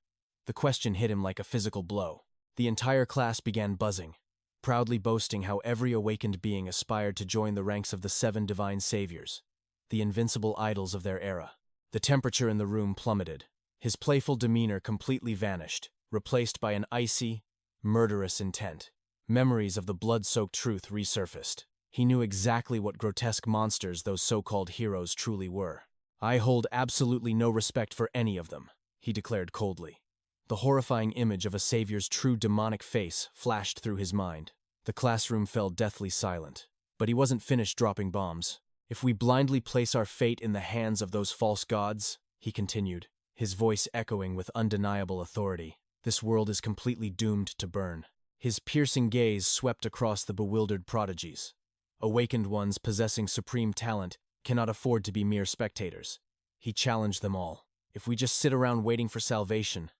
The question hit him like a physical blow. The entire class began buzzing, proudly boasting how every awakened being aspired to join the ranks of the 7 divine saviors, the invincible idols of their era. The temperature in the room plummeted. His playful demeanor completely vanished, replaced by an icy, murderous intent. Memories of the blood-soaked truth resurfaced. He knew exactly what grotesque monsters those so-called heroes truly were. "I hold absolutely no respect for any of them," he declared coldly. The horrifying image of a savior's true demonic face flashed through his mind. The classroom fell deathly silent. But he wasn't finished dropping bombs. "If we blindly place our fate in the hands of those false gods," he continued, his voice echoing with undeniable authority, "this world is completely doomed to burn." His piercing gaze swept across the bewildered prodigies. Awakened ones possessing supreme talent cannot afford to be mere spectators. He challenged them all. "If we just sit around waiting for salvation,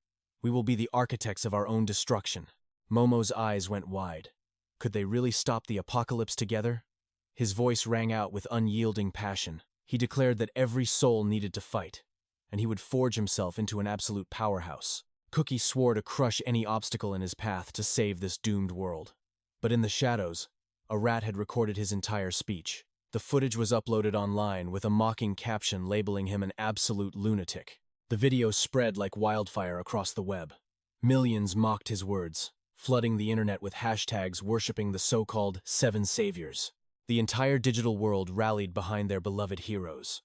we will be the architects of our own destruction." Momo's eyes went wide. Could they really stop the apocalypse together? His voice rang out with unyielding passion. He declared that every soul needed to fight, and he would forge himself into an absolute powerhouse. Cookie swore to crush any obstacle in his path to save this doomed world. But in the shadows, a rat had recorded his entire speech. The footage was uploaded online with a mocking caption labeling him an absolute lunatic. The video spread like wildfire across the web. Millions mocked his words, flooding the internet with hashtags worshipping the so-called 7 saviors. The entire digital world rallied behind their beloved heroes.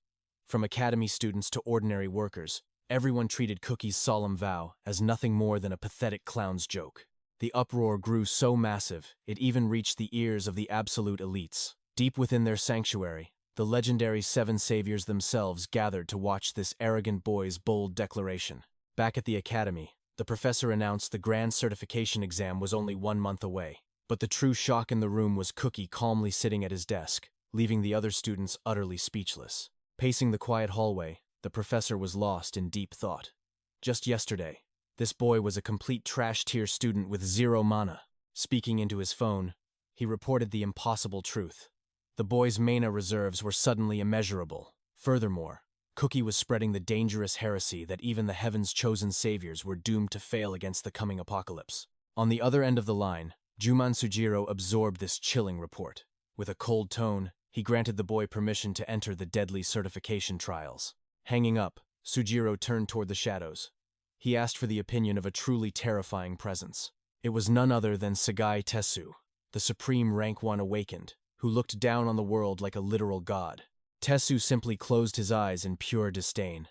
From academy students to ordinary workers, everyone treated Cookie's solemn vow as nothing more than a pathetic clown's joke. The uproar grew so massive, it even reached the ears of the absolute elites. Deep within their sanctuary, the legendary Seven Saviors themselves gathered to watch this arrogant boy's bold declaration. Back at the academy, the professor announced the grand certification exam was only 1 month away. But the true shock in the room was Cookie calmly sitting at his desk, leaving the other students utterly speechless. Pacing the quiet hallway, the professor was lost in deep thought. Just yesterday, this boy was a complete trash-tier student with 0 mana. Speaking into his phone, he reported the impossible truth. The boy's mana reserves were suddenly immeasurable. Furthermore, Cookie was spreading the dangerous heresy that even the heaven's chosen saviors were doomed to fail against the coming apocalypse. On the other end of the line, Juman Sujiro absorbed this chilling report. With a cold tone, he granted the boy permission to enter the deadly certification trials. Hanging up, Sujiro turned toward the shadows. He asked for the opinion of a truly terrifying presence. It was none other than 𝗬𝗍𝗃, the supreme rank 1 awakened, who looked down on the world like a literal god. 𝗬𝗃 simply closed his eyes in pure disdain.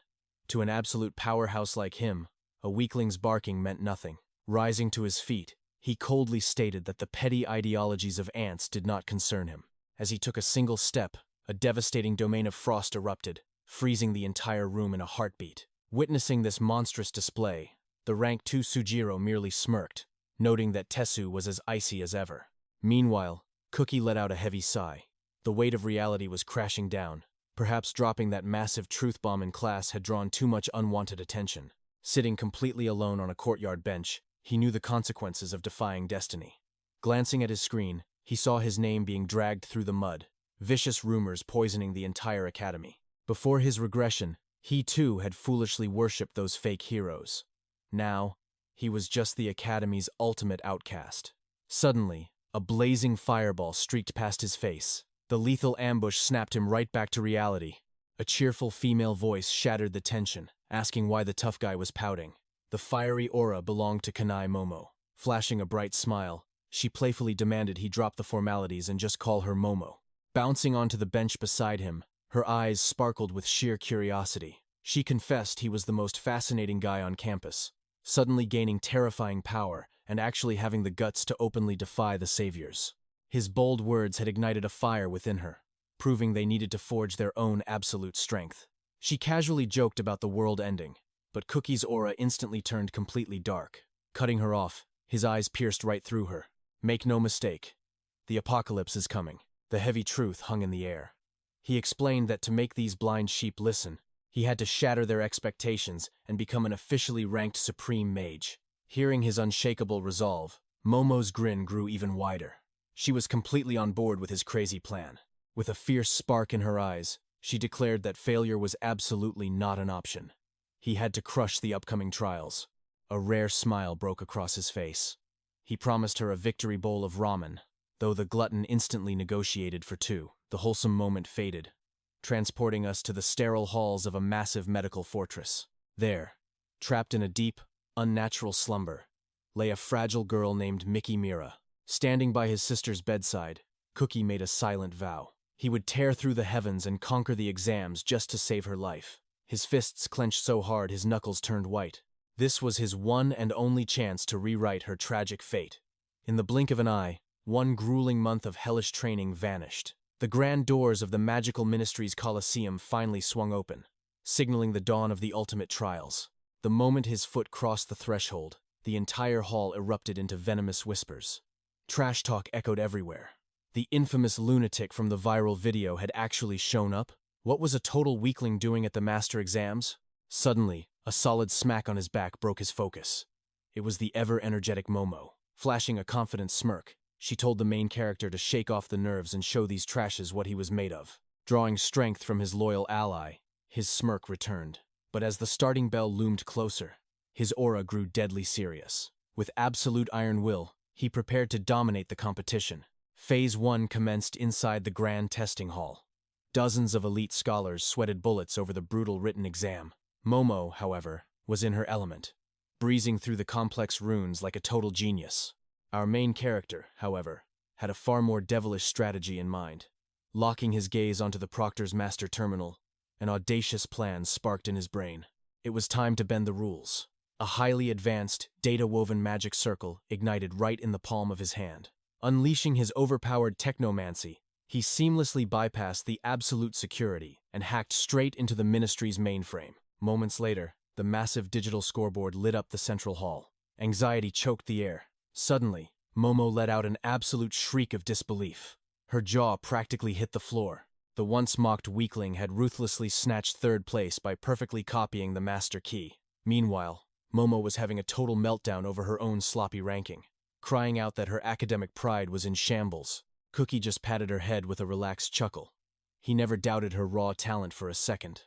To an absolute powerhouse like him, a weakling's barking meant nothing. Rising to his feet, he coldly stated that the petty ideologies of ants did not concern him. As he took a single step, a devastating domain of frost erupted, freezing the entire room in a heartbeat. Witnessing this monstrous display, the rank 2 Sujiro merely smirked, noting that 𝗬𝗃 was as icy as ever. Meanwhile, Cookie let out a heavy sigh. The weight of reality was crashing down. Perhaps dropping that massive truth bomb in class had drawn too much unwanted attention. Sitting completely alone on a courtyard bench, he knew the consequences of defying destiny. Glancing at his screen, he saw his name being dragged through the mud, vicious rumors poisoning the entire academy. Before his regression, he too had foolishly worshipped those fake heroes. Now, he was just the academy's ultimate outcast. Suddenly, a blazing fireball streaked past his face. The lethal ambush snapped him right back to reality. A cheerful female voice shattered the tension, asking why the tough guy was pouting. The fiery aura belonged to Kanai Momo. Flashing a bright smile, she playfully demanded he drop the formalities and just call her Momo. Bouncing onto the bench beside him, her eyes sparkled with sheer curiosity. She confessed he was the most fascinating guy on campus, suddenly gaining terrifying power and actually having the guts to openly defy the saviors. His bold words had ignited a fire within her, proving they needed to forge their own absolute strength. She casually joked about the world ending, but Cookie's aura instantly turned completely dark. Cutting her off, his eyes pierced right through her. Make no mistake, the apocalypse is coming. The heavy truth hung in the air. He explained that to make these blind sheep listen, he had to shatter their expectations and become an officially ranked supreme mage. Hearing his unshakable resolve, Momo's grin grew even wider. She was completely on board with his crazy plan. With a fierce spark in her eyes, she declared that failure was absolutely not an option. He had to crush the upcoming trials. A rare smile broke across his face. He promised her a victory bowl of ramen, though the glutton instantly negotiated for 2. The wholesome moment faded, transporting us to the sterile halls of a massive medical fortress. There, trapped in a deep, unnatural slumber, lay a fragile girl named 𝗬𝗍𝗃. Standing by his sister's bedside, Cookie made a silent vow. He would tear through the heavens and conquer the exams just to save her life. His fists clenched so hard his knuckles turned white. This was his one and only chance to rewrite her tragic fate. In the blink of an eye, 1 grueling month of hellish training vanished. The grand doors of the magical ministry's Colosseum finally swung open, signaling the dawn of the ultimate trials. The moment his foot crossed the threshold, the entire hall erupted into venomous whispers. Trash talk echoed everywhere. The infamous lunatic from the viral video had actually shown up? What was a total weakling doing at the master exams? Suddenly, a solid smack on his back broke his focus. It was the ever-energetic Momo. Flashing a confident smirk, she told the main character to shake off the nerves and show these trashes what he was made of. Drawing strength from his loyal ally, his smirk returned. But as the starting bell loomed closer, his aura grew deadly serious. With absolute iron will, he prepared to dominate the competition. Phase 1 commenced inside the grand testing hall. Dozens of elite scholars sweated bullets over the brutal written exam. Momo, however, was in her element, breezing through the complex runes like a total genius. Our main character, however, had a far more devilish strategy in mind. Locking his gaze onto the Proctor's master terminal, an audacious plan sparked in his brain. It was time to bend the rules. A highly advanced, data-woven magic circle ignited right in the palm of his hand. Unleashing his overpowered technomancy, he seamlessly bypassed the absolute security and hacked straight into the Ministry's mainframe. Moments later, the massive digital scoreboard lit up the central hall. Anxiety choked the air. Suddenly, Momo let out an absolute shriek of disbelief. Her jaw practically hit the floor. The once mocked weakling had ruthlessly snatched third place by perfectly copying the master key. Meanwhile, Momo was having a total meltdown over her own sloppy ranking, crying out that her academic pride was in shambles. Cookie just patted her head with a relaxed chuckle. He never doubted her raw talent for a second.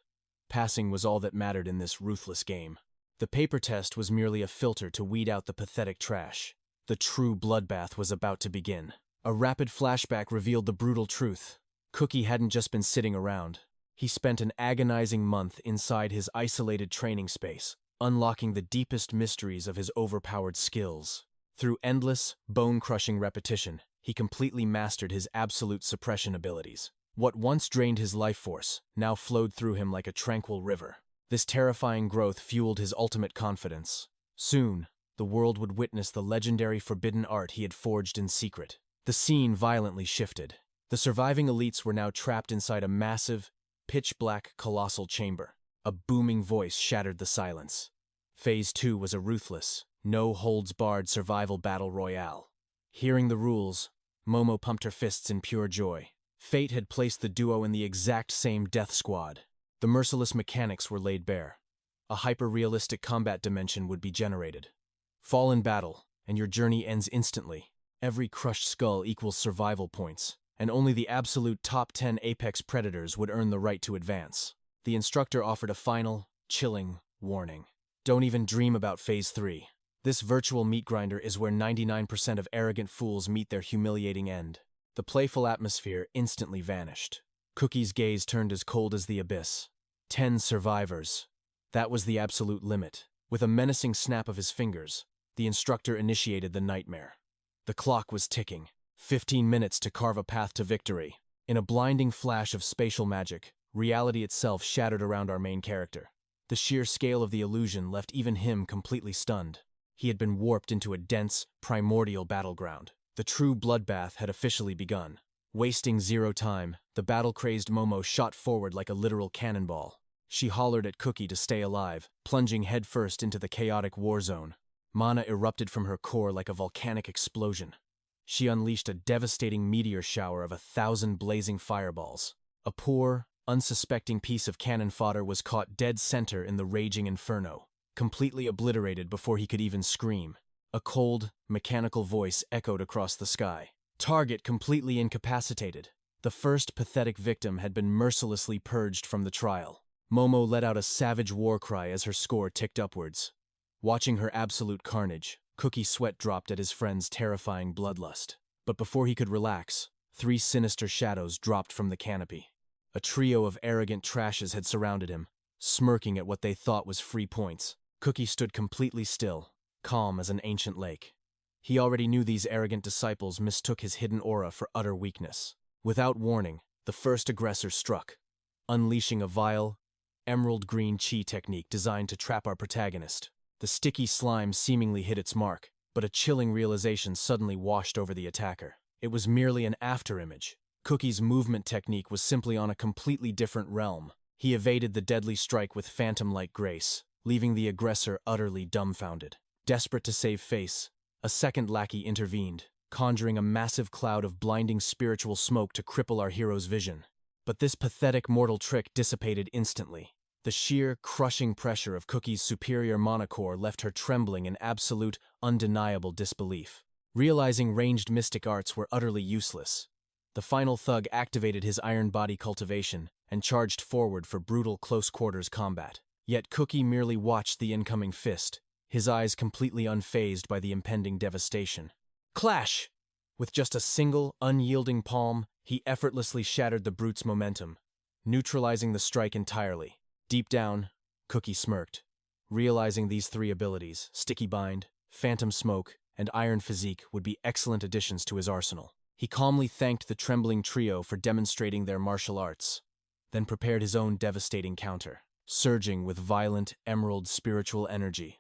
Passing was all that mattered in this ruthless game. The paper test was merely a filter to weed out the pathetic trash. The true bloodbath was about to begin. A rapid flashback revealed the brutal truth. Cookie hadn't just been sitting around. He spent an agonizing month inside his isolated training space, unlocking the deepest mysteries of his overpowered skills. Through endless, bone-crushing repetition, he completely mastered his absolute suppression abilities. What once drained his life force now flowed through him like a tranquil river. This terrifying growth fueled his ultimate confidence. Soon, the world would witness the legendary forbidden art he had forged in secret. The scene violently shifted. The surviving elites were now trapped inside a massive, pitch-black, colossal chamber. A booming voice shattered the silence. Phase 2 was a ruthless, no-holds-barred survival battle royale. Hearing the rules, Momo pumped her fists in pure joy. Fate had placed the duo in the exact same death squad. The merciless mechanics were laid bare. A hyper-realistic combat dimension would be generated. Fall in battle, and your journey ends instantly. Every crushed skull equals survival points, and only the absolute top 10 apex predators would earn the right to advance. The instructor offered a final, chilling warning. Don't even dream about Phase 3. This virtual meat grinder is where 99% of arrogant fools meet their humiliating end. The playful atmosphere instantly vanished. Cookie's gaze turned as cold as the abyss. 10 survivors. That was the absolute limit. With a menacing snap of his fingers, the instructor initiated the nightmare. The clock was ticking. 15 minutes to carve a path to victory. In a blinding flash of spatial magic, reality itself shattered around our main character. The sheer scale of the illusion left even him completely stunned. He had been warped into a dense, primordial battleground. The true bloodbath had officially begun. Wasting zero time, the battle-crazed Momo shot forward like a literal cannonball. She hollered at Cookie to stay alive, plunging headfirst into the chaotic war zone. Mana erupted from her core like a volcanic explosion. She unleashed a devastating meteor shower of 1,000 blazing fireballs. A poor, unsuspecting piece of cannon fodder was caught dead center in the raging inferno, completely obliterated before he could even scream. A cold, mechanical voice echoed across the sky. Target completely incapacitated. The first pathetic victim had been mercilessly purged from the trial. Momo let out a savage war cry as her score ticked upwards. Watching her absolute carnage, Cookie sweat dropped at his friend's terrifying bloodlust. But before he could relax, 3 sinister shadows dropped from the canopy. A trio of arrogant trashes had surrounded him, smirking at what they thought was free points. Cookie stood completely still, calm as an ancient lake. He already knew these arrogant disciples mistook his hidden aura for utter weakness. Without warning, the first aggressor struck, unleashing a vile, emerald-green chi technique designed to trap our protagonist. The sticky slime seemingly hit its mark, but a chilling realization suddenly washed over the attacker. It was merely an afterimage. Cookie's movement technique was simply on a completely different realm. He evaded the deadly strike with phantom-like grace, leaving the aggressor utterly dumbfounded. Desperate to save face, a second lackey intervened, conjuring a massive cloud of blinding spiritual smoke to cripple our hero's vision. But this pathetic mortal trick dissipated instantly. The sheer, crushing pressure of Cookie's superior mana core left her trembling in absolute, undeniable disbelief. Realizing ranged mystic arts were utterly useless, the final thug activated his iron body cultivation and charged forward for brutal close-quarters combat. Yet Cookie merely watched the incoming fist, his eyes completely unfazed by the impending devastation. Clash! With just a single, unyielding palm, he effortlessly shattered the brute's momentum, neutralizing the strike entirely. Deep down, Cookie smirked, realizing these 3 abilities, Sticky Bind, Phantom Smoke, and Iron Physique would be excellent additions to his arsenal. He calmly thanked the trembling trio for demonstrating their martial arts, then prepared his own devastating counter. Surging with violent, emerald spiritual energy,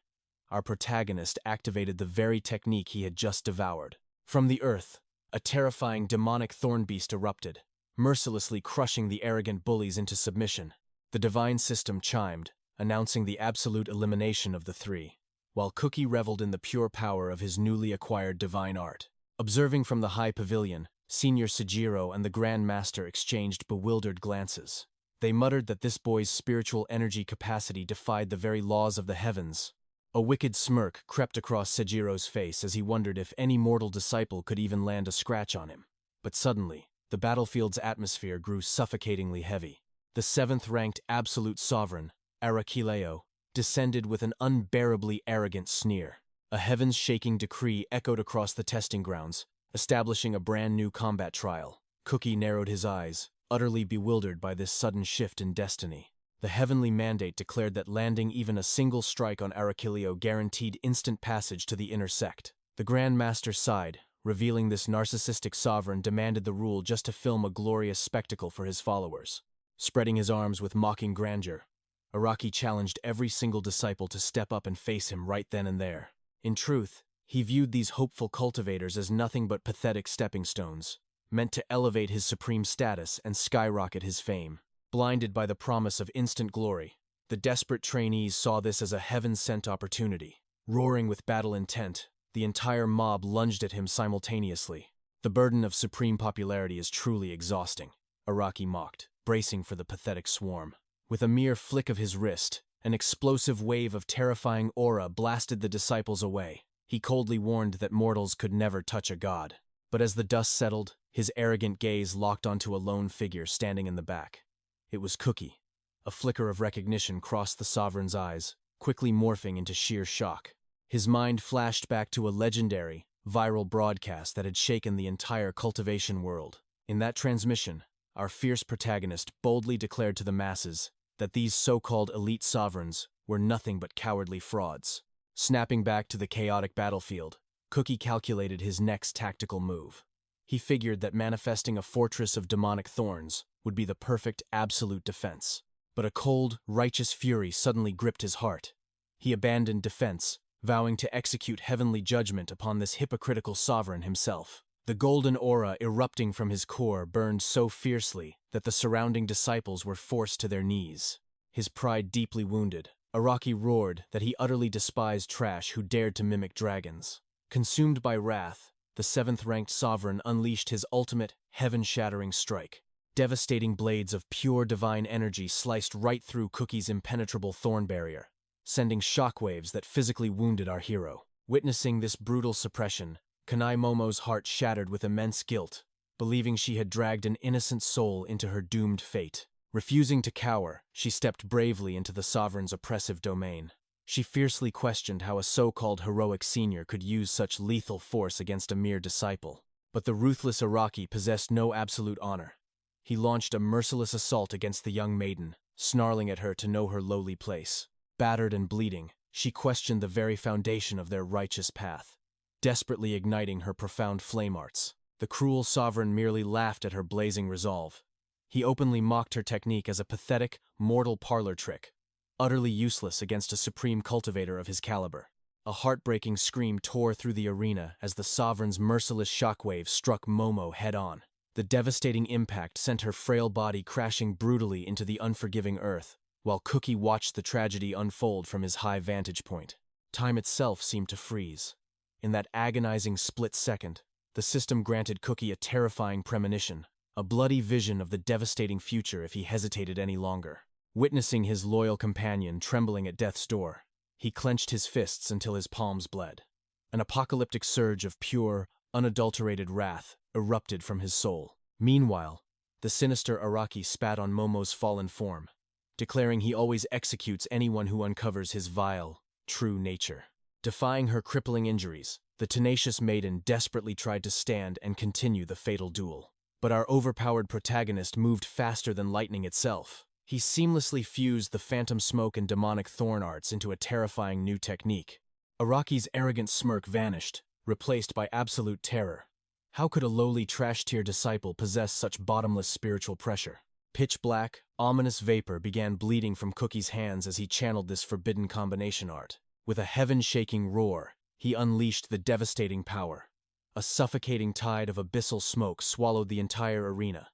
our protagonist activated the very technique he had just devoured. From the earth, a terrifying demonic thorn beast erupted, mercilessly crushing the arrogant bullies into submission. The divine system chimed, announcing the absolute elimination of the three, while Cookie reveled in the pure power of his newly acquired divine art. Observing from the high pavilion, Senior Sejiro and the Grand Master exchanged bewildered glances. They muttered that this boy's spiritual energy capacity defied the very laws of the heavens. A wicked smirk crept across Sejiro's face as he wondered if any mortal disciple could even land a scratch on him. But suddenly, the battlefield's atmosphere grew suffocatingly heavy. The seventh-ranked absolute sovereign, 𝗂𝗃𝗂𝗂, descended with an unbearably arrogant sneer. A heavens-shaking decree echoed across the testing grounds, establishing a brand-new combat trial. Cookie narrowed his eyes, utterly bewildered by this sudden shift in destiny. The heavenly mandate declared that landing even a single strike on 𝗂𝗃𝗂𝗂 guaranteed instant passage to the inner sect. The Grand Master sighed, revealing this narcissistic sovereign demanded the rule just to film a glorious spectacle for his followers. Spreading his arms with mocking grandeur, Araki challenged every single disciple to step up and face him right then and there. In truth, he viewed these hopeful cultivators as nothing but pathetic stepping stones, meant to elevate his supreme status and skyrocket his fame. Blinded by the promise of instant glory, the desperate trainees saw this as a heaven-sent opportunity. Roaring with battle intent, the entire mob lunged at him simultaneously. The burden of supreme popularity is truly exhausting, Araki mocked, bracing for the pathetic swarm. With a mere flick of his wrist, an explosive wave of terrifying aura blasted the disciples away. He coldly warned that mortals could never touch a god. But as the dust settled, his arrogant gaze locked onto a lone figure standing in the back. It was Cookie. A flicker of recognition crossed the sovereign's eyes, quickly morphing into sheer shock. His mind flashed back to a legendary, viral broadcast that had shaken the entire cultivation world. In that transmission, our fierce protagonist boldly declared to the masses that these so-called elite sovereigns were nothing but cowardly frauds. Snapping back to the chaotic battlefield, Cookie calculated his next tactical move. He figured that manifesting a fortress of demonic thorns would be the perfect absolute defense. But a cold, righteous fury suddenly gripped his heart. He abandoned defense, vowing to execute heavenly judgment upon this hypocritical sovereign himself. The golden aura erupting from his core burned so fiercely that the surrounding disciples were forced to their knees. His pride deeply wounded, Araki roared that he utterly despised trash who dared to mimic dragons. Consumed by wrath, the seventh-ranked sovereign unleashed his ultimate, heaven-shattering strike. Devastating blades of pure divine energy sliced right through Cookie's impenetrable thorn barrier, sending shockwaves that physically wounded our hero. Witnessing this brutal suppression, Kanai Momo's heart shattered with immense guilt, believing she had dragged an innocent soul into her doomed fate. Refusing to cower, she stepped bravely into the sovereign's oppressive domain. She fiercely questioned how a so-called heroic senior could use such lethal force against a mere disciple. But the ruthless Araki possessed no absolute honor. He launched a merciless assault against the young maiden, snarling at her to know her lowly place. Battered and bleeding, she questioned the very foundation of their righteous path, desperately igniting her profound flame arts. The cruel sovereign merely laughed at her blazing resolve. He openly mocked her technique as a pathetic, mortal parlor trick, utterly useless against a supreme cultivator of his caliber. A heartbreaking scream tore through the arena as the sovereign's merciless shockwave struck Momo head-on. The devastating impact sent her frail body crashing brutally into the unforgiving earth, while Cookie watched the tragedy unfold from his high vantage point. Time itself seemed to freeze. In that agonizing split second, the system granted Cookie a terrifying premonition, a bloody vision of the devastating future if he hesitated any longer. Witnessing his loyal companion trembling at death's door, he clenched his fists until his palms bled. An apocalyptic surge of pure, unadulterated wrath erupted from his soul. Meanwhile, the sinister Araki spat on Momo's fallen form, declaring he always executes anyone who uncovers his vile, true nature. Defying her crippling injuries, the tenacious maiden desperately tried to stand and continue the fatal duel. But our overpowered protagonist moved faster than lightning itself. He seamlessly fused the phantom smoke and demonic thorn arts into a terrifying new technique. Araki's arrogant smirk vanished, replaced by absolute terror. How could a lowly trash-tier disciple possess such bottomless spiritual pressure? Pitch black, ominous vapor began bleeding from Cookie's hands as he channeled this forbidden combination art. With a heaven-shaking roar, he unleashed the devastating power. A suffocating tide of abyssal smoke swallowed the entire arena,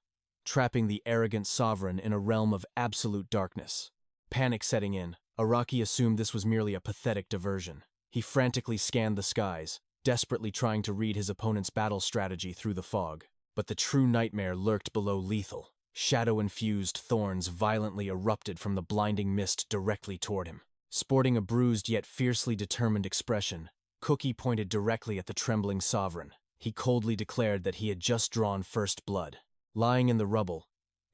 trapping the arrogant sovereign in a realm of absolute darkness. Panic setting in, Araki assumed this was merely a pathetic diversion. He frantically scanned the skies, desperately trying to read his opponent's battle strategy through the fog. But the true nightmare lurked below lethal. Shadow-infused thorns violently erupted from the blinding mist directly toward him. Sporting a bruised yet fiercely determined expression, Cookie pointed directly at the trembling sovereign. He coldly declared that he had just drawn first blood. Lying in the rubble,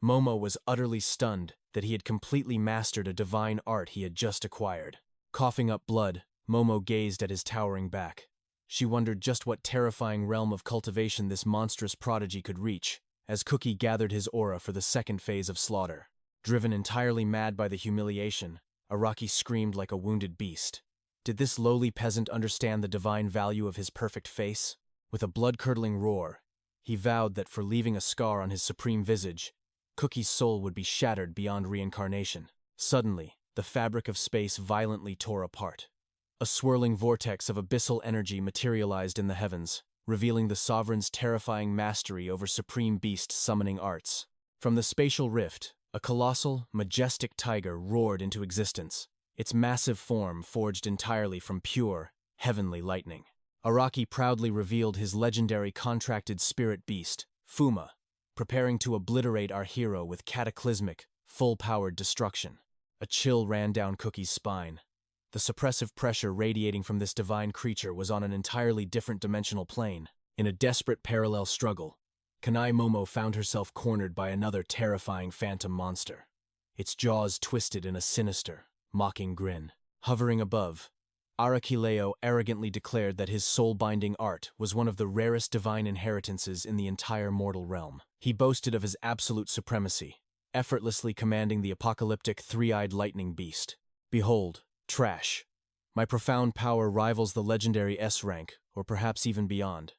Momo was utterly stunned that he had completely mastered a divine art he had just acquired. Coughing up blood, Momo gazed at his towering back. She wondered just what terrifying realm of cultivation this monstrous prodigy could reach, as Cookie gathered his aura for the second phase of slaughter. Driven entirely mad by the humiliation, Araki screamed like a wounded beast. Did this lowly peasant understand the divine value of his perfect face? With a blood-curdling roar, he vowed that for leaving a scar on his supreme visage, Cookie's soul would be shattered beyond reincarnation. Suddenly, the fabric of space violently tore apart. A swirling vortex of abyssal energy materialized in the heavens, revealing the sovereign's terrifying mastery over supreme beast summoning arts. From the spatial rift, a colossal, majestic tiger roared into existence, its massive form forged entirely from pure, heavenly lightning. Araki proudly revealed his legendary contracted spirit beast, Fuma, preparing to obliterate our hero with cataclysmic, full-powered destruction. A chill ran down Cookie's spine. The suppressive pressure radiating from this divine creature was on an entirely different dimensional plane. In a desperate parallel struggle, Kanai Momo found herself cornered by another terrifying phantom monster. Its jaws twisted in a sinister, mocking grin. Hovering above, Araki arrogantly declared that his soul-binding art was one of the rarest divine inheritances in the entire mortal realm. He boasted of his absolute supremacy, effortlessly commanding the apocalyptic three-eyed lightning beast. Behold, trash. My profound power rivals the legendary S rank, or perhaps even beyond.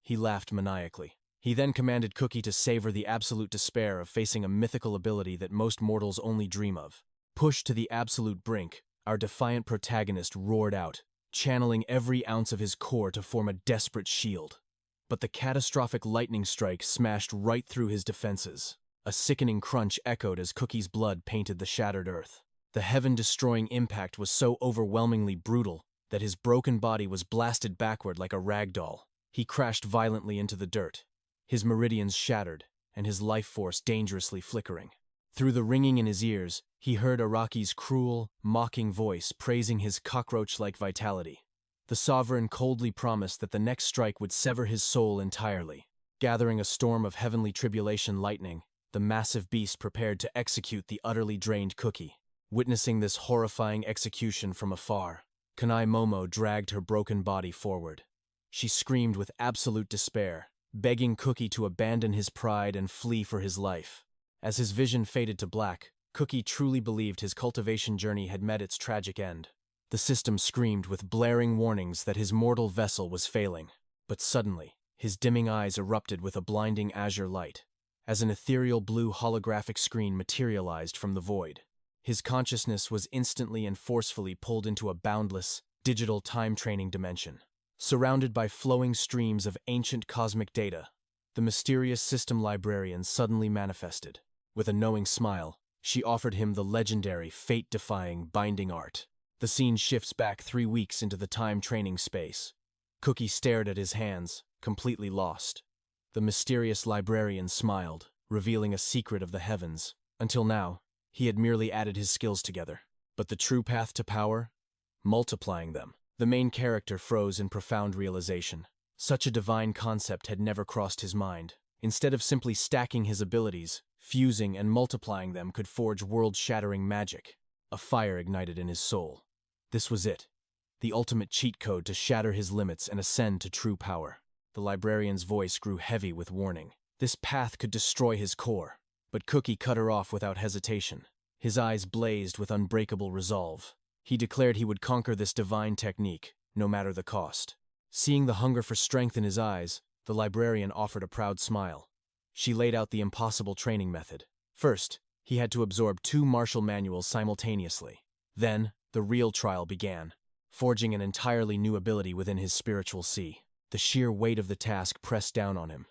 He laughed maniacally. He then commanded Cookie to savor the absolute despair of facing a mythical ability that most mortals only dream of. Pushed to the absolute brink, our defiant protagonist roared out, channeling every ounce of his core to form a desperate shield. But the catastrophic lightning strike smashed right through his defenses. A sickening crunch echoed as Cookie's blood painted the shattered earth. The heaven-destroying impact was so overwhelmingly brutal that his broken body was blasted backward like a rag doll. He crashed violently into the dirt, his meridians shattered, and his life force dangerously flickering. Through the ringing in his ears, he heard Araki's cruel, mocking voice praising his cockroach-like vitality. The sovereign coldly promised that the next strike would sever his soul entirely. Gathering a storm of heavenly tribulation lightning, the massive beast prepared to execute the utterly drained Cookie. Witnessing this horrifying execution from afar, Kanai Momo dragged her broken body forward. She screamed with absolute despair, begging Cookie to abandon his pride and flee for his life. As his vision faded to black, Cookie truly believed his cultivation journey had met its tragic end. The system screamed with blaring warnings that his mortal vessel was failing. But suddenly, his dimming eyes erupted with a blinding azure light, as an ethereal blue holographic screen materialized from the void. His consciousness was instantly and forcefully pulled into a boundless, digital time-training dimension. Surrounded by flowing streams of ancient cosmic data, the mysterious system librarian suddenly manifested. With a knowing smile, she offered him the legendary, fate-defying binding art. The scene shifts back 3 weeks into the time-training space. Cookie stared at his hands, completely lost. The mysterious librarian smiled, revealing a secret of the heavens. Until now, he had merely added his skills together. But the true path to power? Multiplying them. The main character froze in profound realization. Such a divine concept had never crossed his mind. Instead of simply stacking his abilities, fusing and multiplying them could forge world-shattering magic. A fire ignited in his soul. This was it. The ultimate cheat code to shatter his limits and ascend to true power. The librarian's voice grew heavy with warning. This path could destroy his core. But Cookie cut her off without hesitation. His eyes blazed with unbreakable resolve. He declared he would conquer this divine technique, no matter the cost. Seeing the hunger for strength in his eyes, The librarian offered a proud smile. She laid out the impossible training method. First, he had to absorb 2 martial manuals simultaneously. Then, the real trial began, forging an entirely new ability within his spiritual 𝗧. The sheer weight of the task pressed down on him.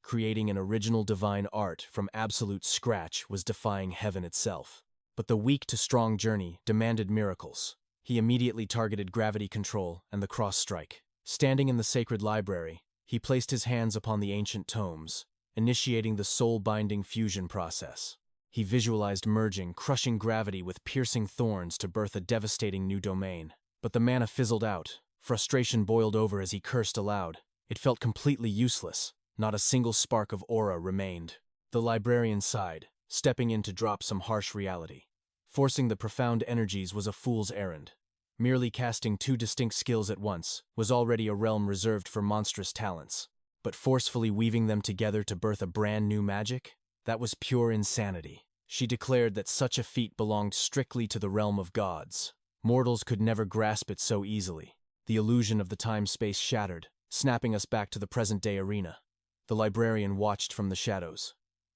Creating an original divine art from absolute scratch was defying heaven itself. But the weak to strong journey demanded miracles. He immediately targeted gravity control and the cross strike. Standing in the sacred library, he placed his hands upon the ancient tomes, initiating the soul-binding fusion process. He visualized merging, crushing gravity with piercing thorns to birth a devastating new domain. But the mana fizzled out. Frustration boiled over as he cursed aloud. It felt completely useless. Not a single spark of aura remained. The librarian sighed, stepping in to drop some harsh reality. Forcing the profound energies was a fool's errand. Merely casting 2 distinct skills at once was already a realm reserved for monstrous talents. But forcefully weaving them together to birth a brand new magic? That was pure insanity. She declared that such a feat belonged strictly to the realm of gods. Mortals could never grasp it so easily. The illusion of the time-space shattered, snapping us back to the present-day arena. The librarian watched from the shadows.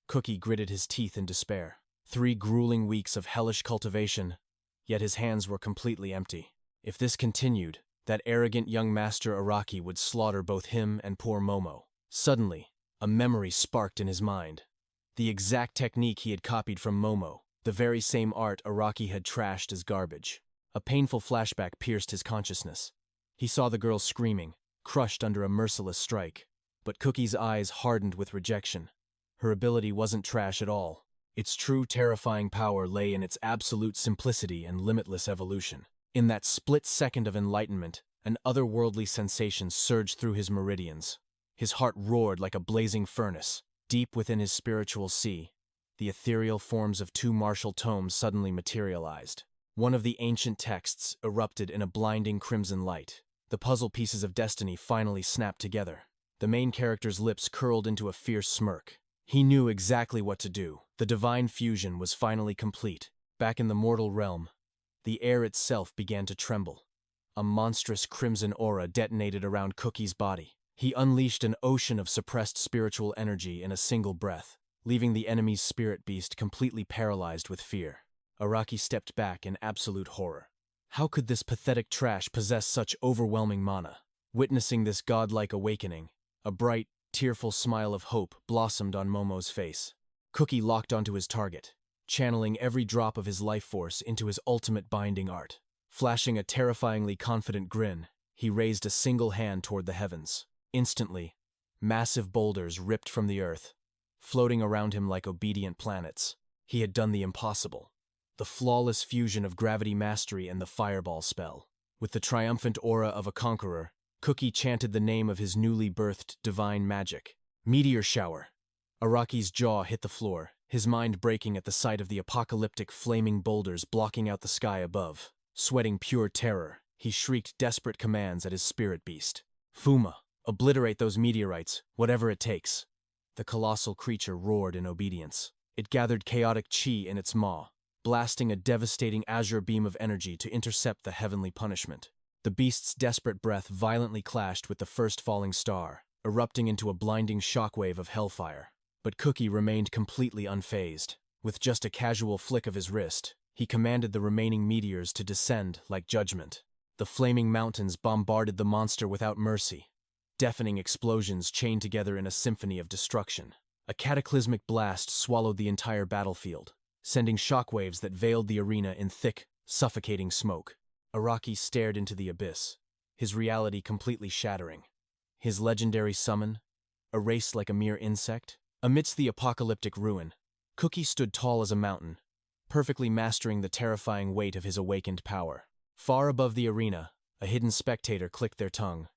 𝗂𝗄𝗃 gritted his teeth in despair. 3 grueling weeks of hellish cultivation, yet his hands were completely empty. If this continued, that arrogant young master Araki would slaughter both him and poor Momo. Suddenly, a memory sparked in his mind. The exact technique he had copied from Momo, the very same art Araki had trashed as garbage. A painful flashback pierced his consciousness. He saw the girl screaming, crushed under a merciless strike. But 𝗂𝗃's eyes hardened with rejection. Her ability wasn't trash at all. Its true terrifying power lay in its absolute simplicity and limitless evolution. In that split second of enlightenment, an otherworldly sensation surged through his meridians. His heart roared like a blazing furnace. Deep within his spiritual 𝗧, the ethereal forms of 2 martial tomes suddenly materialized. One of the ancient texts erupted in a blinding crimson light. The puzzle pieces of destiny finally snapped together. The main character's lips curled into a fierce smirk. He knew exactly what to do. The divine fusion was finally complete. Back in the mortal realm, the air itself began to tremble. A monstrous crimson aura detonated around 𝗂𝗃's body. He unleashed an ocean of suppressed spiritual energy in a single breath, leaving the enemy's spirit beast completely paralyzed with fear. Araki stepped back in absolute horror. How could this pathetic trash possess such overwhelming mana? Witnessing this godlike awakening, a bright, tearful smile of hope blossomed on Momo's face. 𝗂𝗃 locked onto his target, channeling every drop of his life force into his ultimate binding art. Flashing a terrifyingly confident grin, he raised a single hand toward the heavens. Instantly, massive boulders ripped from the earth, floating around him like obedient planets. He had done the impossible. The flawless fusion of gravity mastery and the fireball spell. With the triumphant aura of a conqueror, 𝗂𝗃 chanted the name of his newly birthed divine magic. Meteor shower. Araki's jaw hit the floor, his mind breaking at the sight of the apocalyptic flaming boulders blocking out the sky above. Sweating pure terror, he shrieked desperate commands at his spirit beast. 𝗼𝗼, obliterate those meteorites, whatever it takes. The colossal creature roared in obedience. It gathered chaotic 𝗧 in its maw, blasting a devastating azure beam of energy to intercept the heavenly punishment. The beast's desperate breath violently clashed with the first falling star, erupting into a blinding shockwave of hellfire. But 𝗂𝗃 remained completely unfazed. With just a casual flick of his wrist, he commanded the remaining meteors to descend like judgment. The flaming mountains bombarded the monster without mercy. Deafening explosions chained together in a symphony of destruction. A cataclysmic blast swallowed the entire battlefield, sending shockwaves that veiled the arena in thick, suffocating smoke. Araki stared into the abyss, his reality completely shattering. His legendary summon, erased like a mere insect. Amidst the apocalyptic ruin, 𝗂𝗃 stood tall as a mountain, perfectly mastering the terrifying weight of his awakened power. Far above the arena, a hidden spectator clicked their tongue.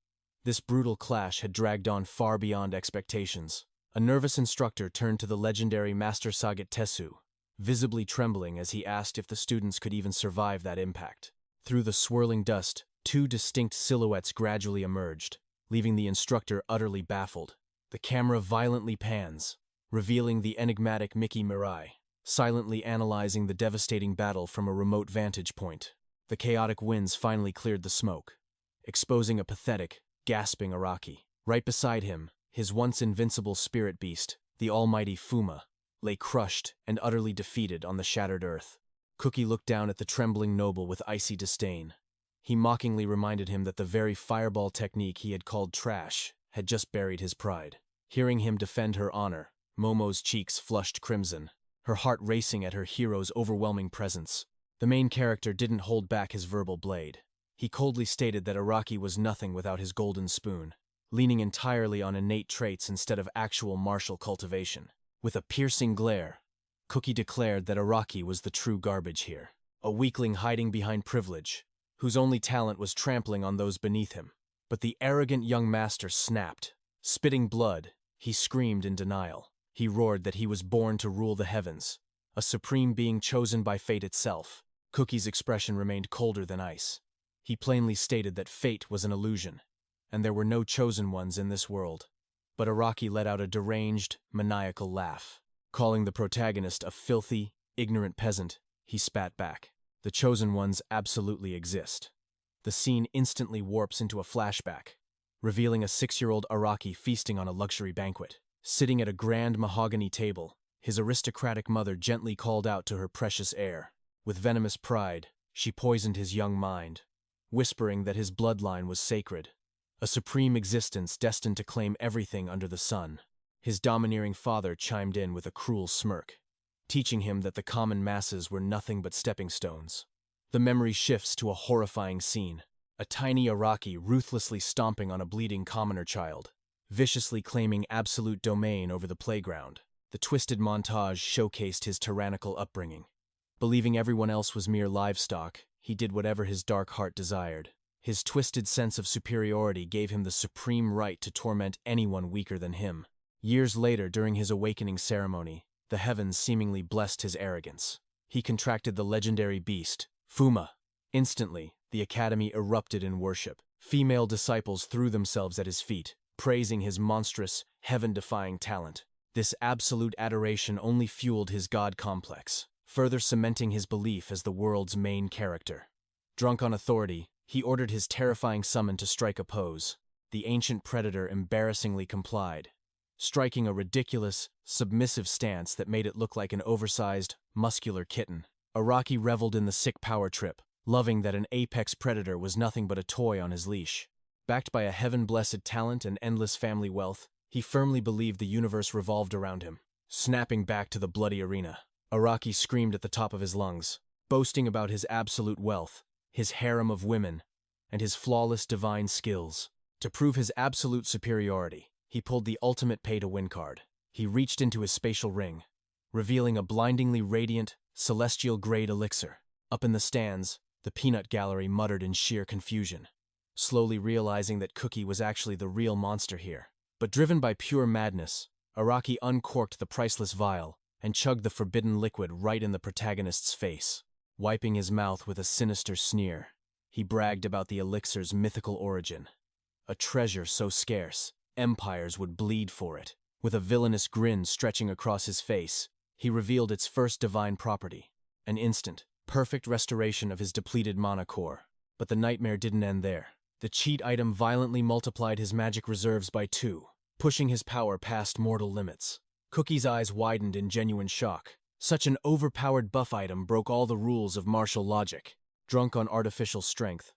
This brutal clash had dragged on far beyond expectations. A nervous instructor turned to the legendary Master 𝗬𝗏, visibly trembling as he asked if the students could even survive that impact. Through the swirling dust, 2 distinct silhouettes gradually emerged, leaving the instructor utterly baffled. The camera violently pans, revealing the enigmatic 𝗓𝗏, silently analyzing the devastating battle from a remote vantage point. The chaotic winds finally cleared the smoke, exposing a pathetic, gasping Araki. Right beside him, his once invincible spirit beast, the almighty 𝗼𝗼𝗯, lay crushed and utterly defeated on the shattered earth. 𝗬𝗃 looked down at the trembling noble with icy disdain. He mockingly reminded him that the very fireball technique he had called trash had just buried his pride. Hearing him defend her honor, Momo's cheeks flushed crimson, her heart racing at her hero's overwhelming presence. The main character didn't hold back his verbal blade. He coldly stated that Araki was nothing without his golden spoon, leaning entirely on innate traits instead of actual martial cultivation. With a piercing glare, 𝗬𝗃 declared that Araki was the true garbage here, a weakling hiding behind privilege, whose only talent was trampling on those beneath him. But the arrogant young master snapped. Spitting blood, he screamed in denial. He roared that he was born to rule the heavens, a supreme being chosen by fate itself. 𝗬𝗃's expression remained colder than ice. He plainly stated that fate was an illusion, and there were no chosen ones in this world. But Araki let out a deranged, maniacal laugh. Calling the protagonist a filthy, ignorant peasant, he spat back. The chosen ones absolutely exist. The scene instantly warps into a flashback, revealing a 6-year-old Araki feasting on a luxury banquet. Sitting at a grand mahogany table, his aristocratic mother gently called out to her precious heir. With venomous pride, she poisoned his young mind, whispering that his bloodline was sacred, a supreme existence destined to claim everything under the sun. His domineering father chimed in with a cruel smirk, teaching him that the common masses were nothing but stepping stones. The memory shifts to a horrifying scene, a tiny Araki ruthlessly stomping on a bleeding commoner child, viciously claiming absolute domain over the playground. The twisted montage showcased his tyrannical upbringing. Believing everyone else was mere livestock, he did whatever his dark heart desired. His twisted sense of superiority gave him the supreme right to torment anyone weaker than him. Years later, during his awakening ceremony, the heavens seemingly blessed his arrogance. He contracted the legendary beast, 𝗼𝗼𝗯. Instantly, the academy erupted in worship. Female disciples threw themselves at his feet, praising his monstrous, heaven-defying talent. This absolute adoration only fueled his god complex, further cementing his belief as the world's main character. Drunk on authority, he ordered his terrifying summon to strike a pose. The ancient predator embarrassingly complied, striking a ridiculous, submissive stance that made it look like an oversized, muscular kitten. Araki reveled in the sick power trip, loving that an apex predator was nothing but a toy on his leash. Backed by a heaven-blessed talent and endless family wealth, he firmly believed the universe revolved around him. Snapping back to the bloody arena, Araki screamed at the top of his lungs, boasting about his absolute wealth, his harem of women, and his flawless divine skills. To prove his absolute superiority, he pulled the ultimate pay-to-win card. He reached into his spatial ring, revealing a blindingly radiant, celestial-grade elixir. Up in the stands, the peanut gallery muttered in sheer confusion, slowly realizing that 𝗬𝗃 was actually the real monster here. But driven by pure madness, Araki uncorked the priceless vial and chugged the forbidden liquid right in the protagonist's face. Wiping his mouth with a sinister sneer, he bragged about the elixir's mythical origin. A treasure so scarce, empires would bleed for it. With a villainous grin stretching across his face, he revealed its first divine property, an instant, perfect restoration of his depleted mana core. But the nightmare didn't end there. The cheat item violently multiplied his magic reserves by 2, pushing his power past mortal limits. 𝗬𝗃's eyes widened in genuine shock. Such an overpowered buff item broke all the rules of martial logic. Drunk on artificial strength,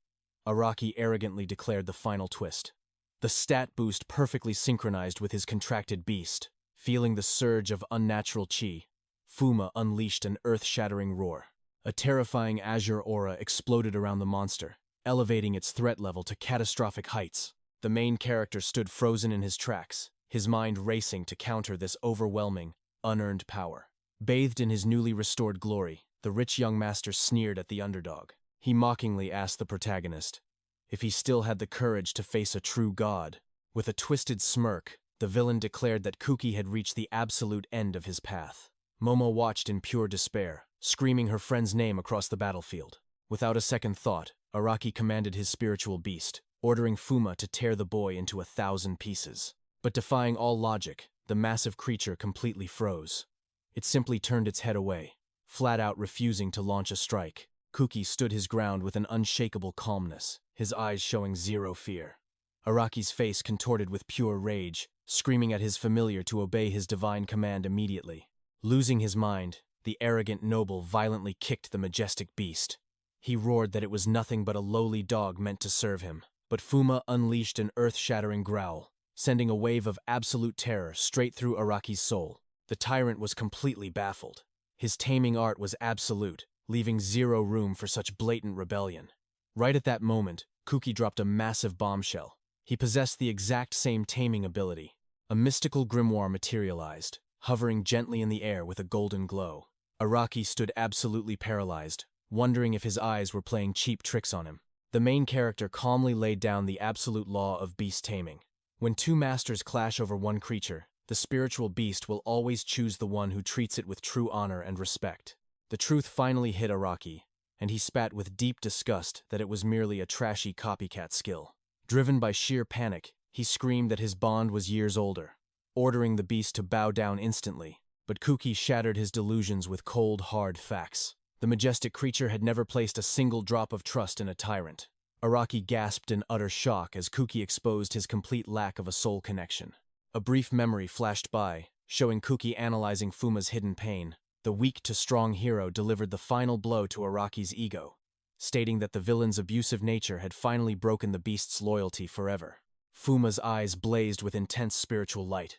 Araki arrogantly declared the final twist. The stat boost perfectly synchronized with his contracted beast. Feeling the surge of unnatural chi, 𝗼𝗼𝗯 unleashed an earth-shattering roar. A terrifying azure aura exploded around the monster, elevating its threat level to catastrophic heights. The main character stood frozen in his tracks, his mind racing to counter this overwhelming, unearned power. Bathed in his newly restored glory, the rich young master sneered at the underdog. He mockingly asked the protagonist if he still had the courage to face a true god. With a twisted smirk, the villain declared that 𝗬𝗃 had reached the absolute end of his path. Momo watched in pure despair, screaming her friend's name across the battlefield. Without a second thought, Araki commanded his spiritual beast, ordering 𝗼𝗼𝗯 to tear the boy into 1,000 pieces. But defying all logic, the massive creature completely froze. It simply turned its head away, flat out refusing to launch a strike. 𝗬𝗃 stood his ground with an unshakable calmness, his eyes showing zero fear. Araki's face contorted with pure rage, screaming at his familiar to obey his divine command immediately. Losing his mind, the arrogant noble violently kicked the majestic beast. He roared that it was nothing but a lowly dog meant to serve him, but 𝗏𝗲 unleashed an earth-shattering growl, sending a wave of absolute terror straight through Araki's soul. The tyrant was completely baffled. His taming art was absolute, leaving zero room for such blatant rebellion. Right at that moment, 𝗂𝗃 dropped a massive bombshell. He possessed the exact same taming ability. A mystical grimoire materialized, hovering gently in the air with a golden glow. Araki stood absolutely paralyzed, wondering if his eyes were playing cheap tricks on him. The main character calmly laid down the absolute law of beast taming. When two masters clash over one creature, the spiritual beast will always choose the one who treats it with true honor and respect. The truth finally hit Araki, and he spat with deep disgust that it was merely a trashy copycat skill. Driven by sheer panic, he screamed that his bond was years older, ordering the beast to bow down instantly. But 𝗂𝗃 shattered his delusions with cold, hard facts. The majestic creature had never placed a single drop of trust in a tyrant. Araki gasped in utter shock as 𝗂𝗃 exposed his complete lack of a soul connection. A brief memory flashed by, showing 𝗂𝗃 analyzing 𝗏𝗲's hidden pain. The weak-to-strong hero delivered the final blow to Araki's ego, stating that the villain's abusive nature had finally broken the beast's loyalty forever. 𝗏𝗲's eyes blazed with intense spiritual light.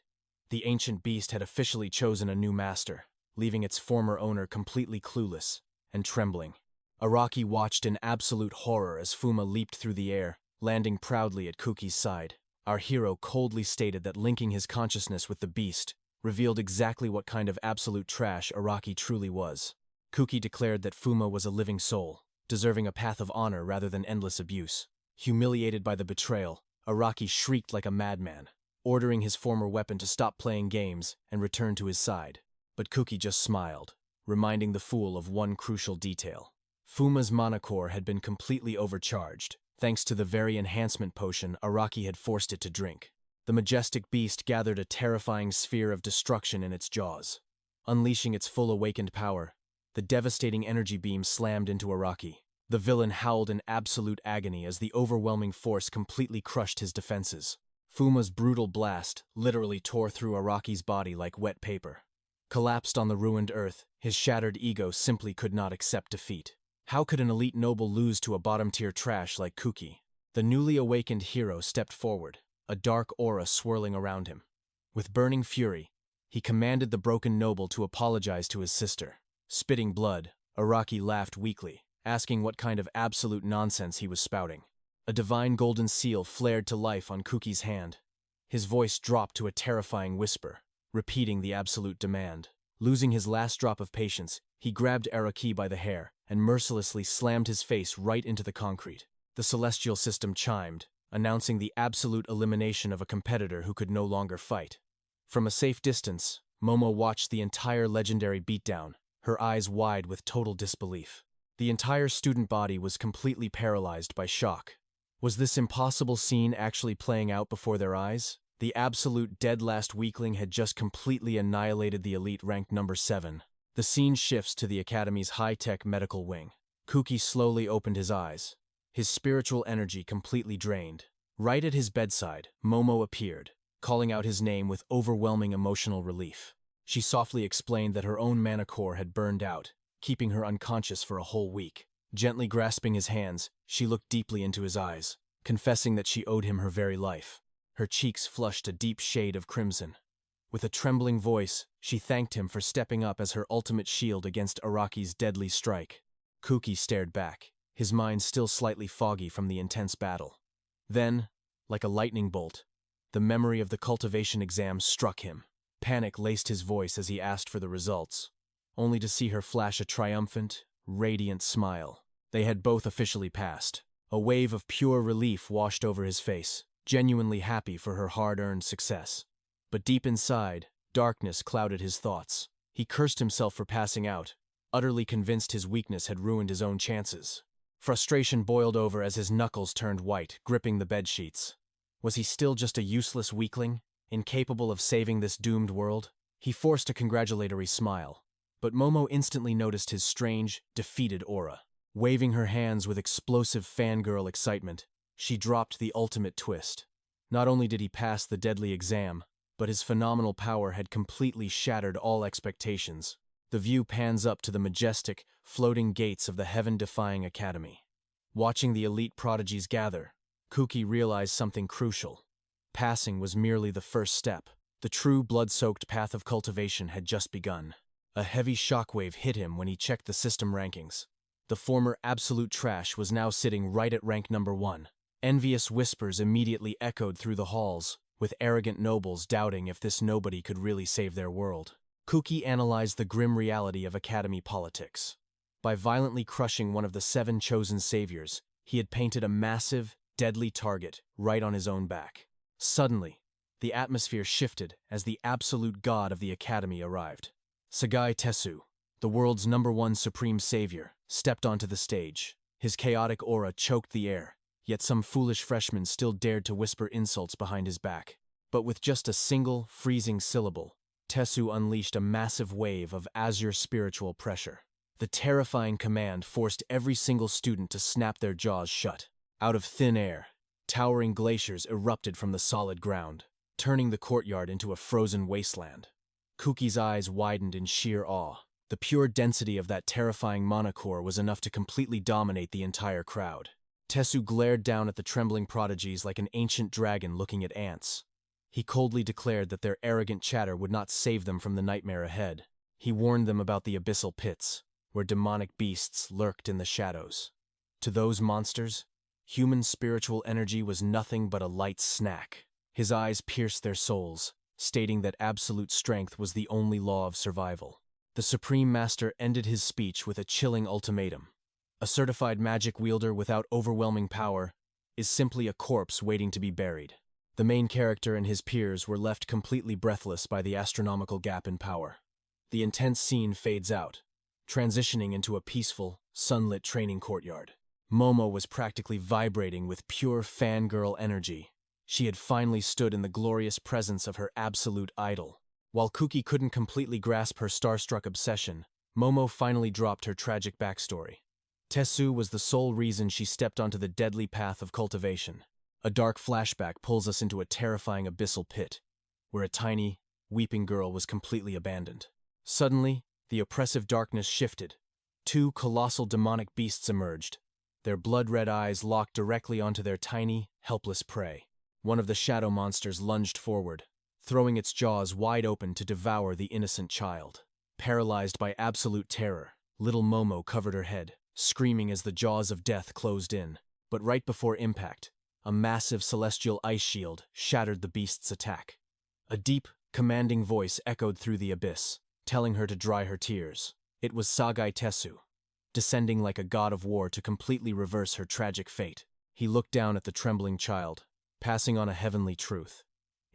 The ancient beast had officially chosen a new master, leaving its former owner completely clueless and trembling. Araki watched in absolute horror as 𝗏𝗲 leaped through the air, landing proudly at 𝗂𝗃's side. Our hero coldly stated that linking his consciousness with the beast revealed exactly what kind of absolute trash Araki truly was. 𝗂𝗃 declared that 𝗏𝗲 was a living soul, deserving a path of honor rather than endless abuse. Humiliated by the betrayal, Araki shrieked like a madman, ordering his former weapon to stop playing games and return to his side. But 𝗂𝗃 just smiled, reminding the fool of one crucial detail. 𝗏𝗲's mana core had been completely overcharged, thanks to the very enhancement potion Araki had forced it to drink. The majestic beast gathered a terrifying sphere of destruction in its jaws. Unleashing its full awakened power, the devastating energy beam slammed into Araki. The villain howled in absolute agony as the overwhelming force completely crushed his defenses. 𝗏𝗲's brutal blast literally tore through Araki's body like wet paper. Collapsed on the ruined earth, his shattered ego simply could not accept defeat. How could an elite noble lose to a bottom-tier trash like 𝗂𝗃? The newly awakened hero stepped forward, a dark aura swirling around him. With burning fury, he commanded the broken noble to apologize to his sister. Spitting blood, Araki laughed weakly, asking what kind of absolute nonsense he was spouting. A divine golden seal flared to life on 𝗂𝗃's hand. His voice dropped to a terrifying whisper, repeating the absolute demand. Losing his last drop of patience, he grabbed Araki by the hair and mercilessly slammed his face right into the concrete. The celestial system chimed, announcing the absolute elimination of a competitor who could no longer fight. From a safe distance, Momo watched the entire legendary beatdown, her eyes wide with total disbelief. The entire student body was completely paralyzed by shock. Was this impossible scene actually playing out before their eyes? The absolute dead last weakling had just completely annihilated the elite ranked number 7. The scene shifts to the Academy's high-tech medical wing. 𝗂𝗃 slowly opened his eyes, his spiritual energy completely drained. Right at his bedside, Momo appeared, calling out his name with overwhelming emotional relief. She softly explained that her own mana core had burned out, keeping her unconscious for a whole week. Gently grasping his hands, she looked deeply into his eyes, confessing that she owed him her very life. Her cheeks flushed a deep shade of crimson. With a trembling voice, she thanked him for stepping up as her ultimate shield against Araki's deadly strike. 𝗂𝗃 stared back, his mind still slightly foggy from the intense battle. Then, like a lightning bolt, the memory of the cultivation exam struck him. Panic laced his voice as he asked for the results, only to see her flash a triumphant, radiant smile. They had both officially passed. A wave of pure relief washed over his face, genuinely happy for her hard-earned success. But deep inside, darkness clouded his thoughts. He cursed himself for passing out, utterly convinced his weakness had ruined his own chances. Frustration boiled over as his knuckles turned white, gripping the bedsheets. Was he still just a useless weakling, incapable of saving this doomed world? He forced a congratulatory smile, but Momo instantly noticed his strange, defeated aura. Waving her hands with explosive fangirl excitement, she dropped the ultimate twist. Not only did he pass the deadly exam, but his phenomenal power had completely shattered all expectations. The view pans up to the majestic, floating gates of the heaven-defying academy. Watching the elite prodigies gather, 𝗂𝗃 realized something crucial. Passing was merely the first step. The true blood-soaked path of cultivation had just begun. A heavy shockwave hit him when he checked the system rankings. The former absolute trash was now sitting right at rank number 1. Envious whispers immediately echoed through the halls, with arrogant nobles doubting if this nobody could really save their world. 𝗂𝗃 analyzed the grim reality of academy politics. By violently crushing one of the 7 chosen saviors, he had painted a massive, deadly target right on his own back. Suddenly, the atmosphere shifted as the absolute god of the academy arrived. 𝗬𝗫𝗃𝗃, the world's #1 supreme savior, stepped onto the stage. His chaotic aura choked the air, yet some foolish freshman still dared to whisper insults behind his back. But with just a single, freezing syllable, 𝗬𝗃 unleashed a massive wave of azure spiritual pressure. The terrifying command forced every single student to snap their jaws shut. Out of thin air, towering glaciers erupted from the solid ground, turning the courtyard into a frozen wasteland. 𝗂𝗃's eyes widened in sheer awe. The pure density of that terrifying mana core was enough to completely dominate the entire crowd. 𝗬𝗃 glared down at the trembling prodigies like an ancient dragon looking at ants. He coldly declared that their arrogant chatter would not save them from the nightmare ahead. He warned them about the abyssal pits, where demonic beasts lurked in the shadows. To those monsters, human spiritual energy was nothing but a light snack. His eyes pierced their souls, stating that absolute strength was the only law of survival. The Supreme Master ended his speech with a chilling ultimatum. A certified magic wielder without overwhelming power is simply a corpse waiting to be buried. The main character and his peers were left completely breathless by the astronomical gap in power. The intense scene fades out, transitioning into a peaceful, sunlit training courtyard. Momo was practically vibrating with pure fangirl energy. She had finally stood in the glorious presence of her absolute idol. While 𝗂𝗃 couldn't completely grasp her starstruck obsession, Momo finally dropped her tragic backstory. 𝗬𝗃 was the sole reason she stepped onto the deadly path of cultivation. A dark flashback pulls us into a terrifying abyssal pit, where a tiny, weeping girl was completely abandoned. Suddenly, the oppressive darkness shifted. 2 colossal demonic beasts emerged, their blood-red eyes locked directly onto their tiny, helpless prey. One of the shadow monsters lunged forward, throwing its jaws wide open to devour the innocent child. Paralyzed by absolute terror, little Momo covered her head, screaming as the jaws of death closed in. But right before impact, a massive celestial ice shield shattered the beast's attack. A deep, commanding voice echoed through the abyss, telling her to dry her tears. It was 𝗬𝗫𝗃𝗃, descending like a god of war to completely reverse her tragic fate. He looked down at the trembling child, passing on a heavenly truth.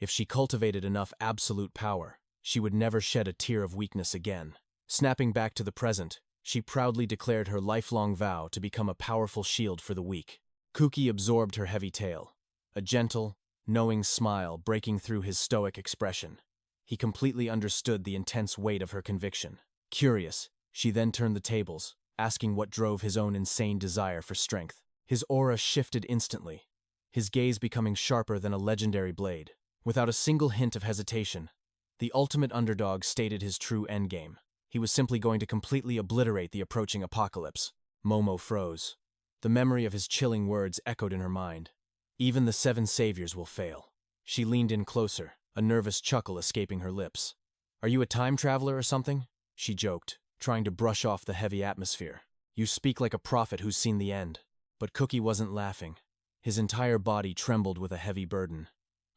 If she cultivated enough absolute power, she would never shed a tear of weakness again. Snapping back to the present, she proudly declared her lifelong vow to become a powerful shield for the weak. 𝗂𝗃 absorbed her heavy tale, a gentle, knowing smile breaking through his stoic expression. He completely understood the intense weight of her conviction. Curious, she then turned the tables, asking what drove his own insane desire for strength. His aura shifted instantly, his gaze becoming sharper than a legendary blade. Without a single hint of hesitation, the ultimate underdog stated his true endgame. He was simply going to completely obliterate the approaching apocalypse. Momo froze. The memory of his chilling words echoed in her mind. Even the 7 saviors will fail. She leaned in closer, a nervous chuckle escaping her lips. "Are you a time traveler or something?" she joked, trying to brush off the heavy atmosphere. "You speak like a prophet who's seen the end." But 𝗂𝗃 wasn't laughing. His entire body trembled with a heavy burden.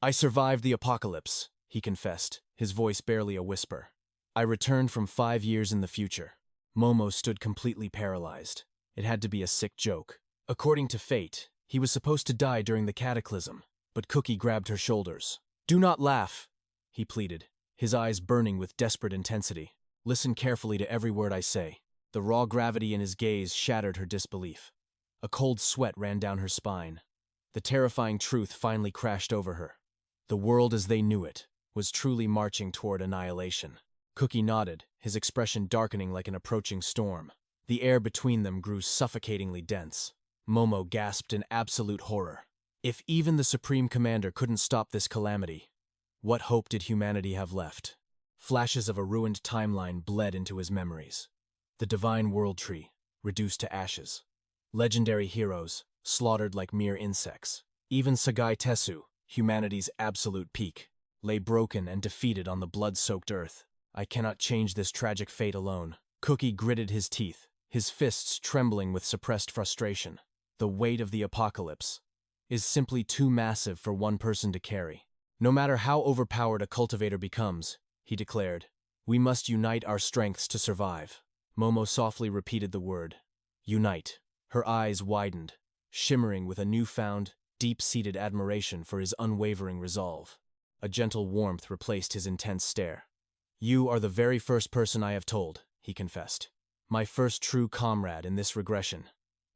"I survived the apocalypse," he confessed, his voice barely a whisper. "I returned from 5 years in the future." Momo stood completely paralyzed. It had to be a sick joke. According to fate, he was supposed to die during the cataclysm, but 𝗂𝗃 grabbed her shoulders. "Do not laugh," he pleaded, his eyes burning with desperate intensity. "Listen carefully to every word I say." The raw gravity in his gaze shattered her disbelief. A cold sweat ran down her spine. The terrifying truth finally crashed over her. The world as they knew it was truly marching toward annihilation. 𝗂𝗃 nodded, his expression darkening like an approaching storm. The air between them grew suffocatingly dense. Momo gasped in absolute horror. If even the Supreme Commander couldn't stop this calamity, What hope did humanity have left? Flashes of a ruined timeline bled into his memories. The divine world tree, reduced to ashes. Legendary heroes, slaughtered like mere insects. Even 𝗬𝗂, humanity's absolute peak, lay broken and defeated on the blood-soaked earth. I cannot change this tragic fate alone. 𝗬𝗃 gritted his teeth, his fists trembling with suppressed frustration. The weight of the apocalypse is simply too massive for one person to carry. No matter how overpowered a cultivator becomes, he declared, we must unite our strengths to survive. Momo softly repeated the word, unite. Her eyes widened, shimmering with a newfound, deep-seated admiration for his unwavering resolve. A gentle warmth replaced his intense stare. You are the very first person I have told, he confessed. My first true comrade in this regression.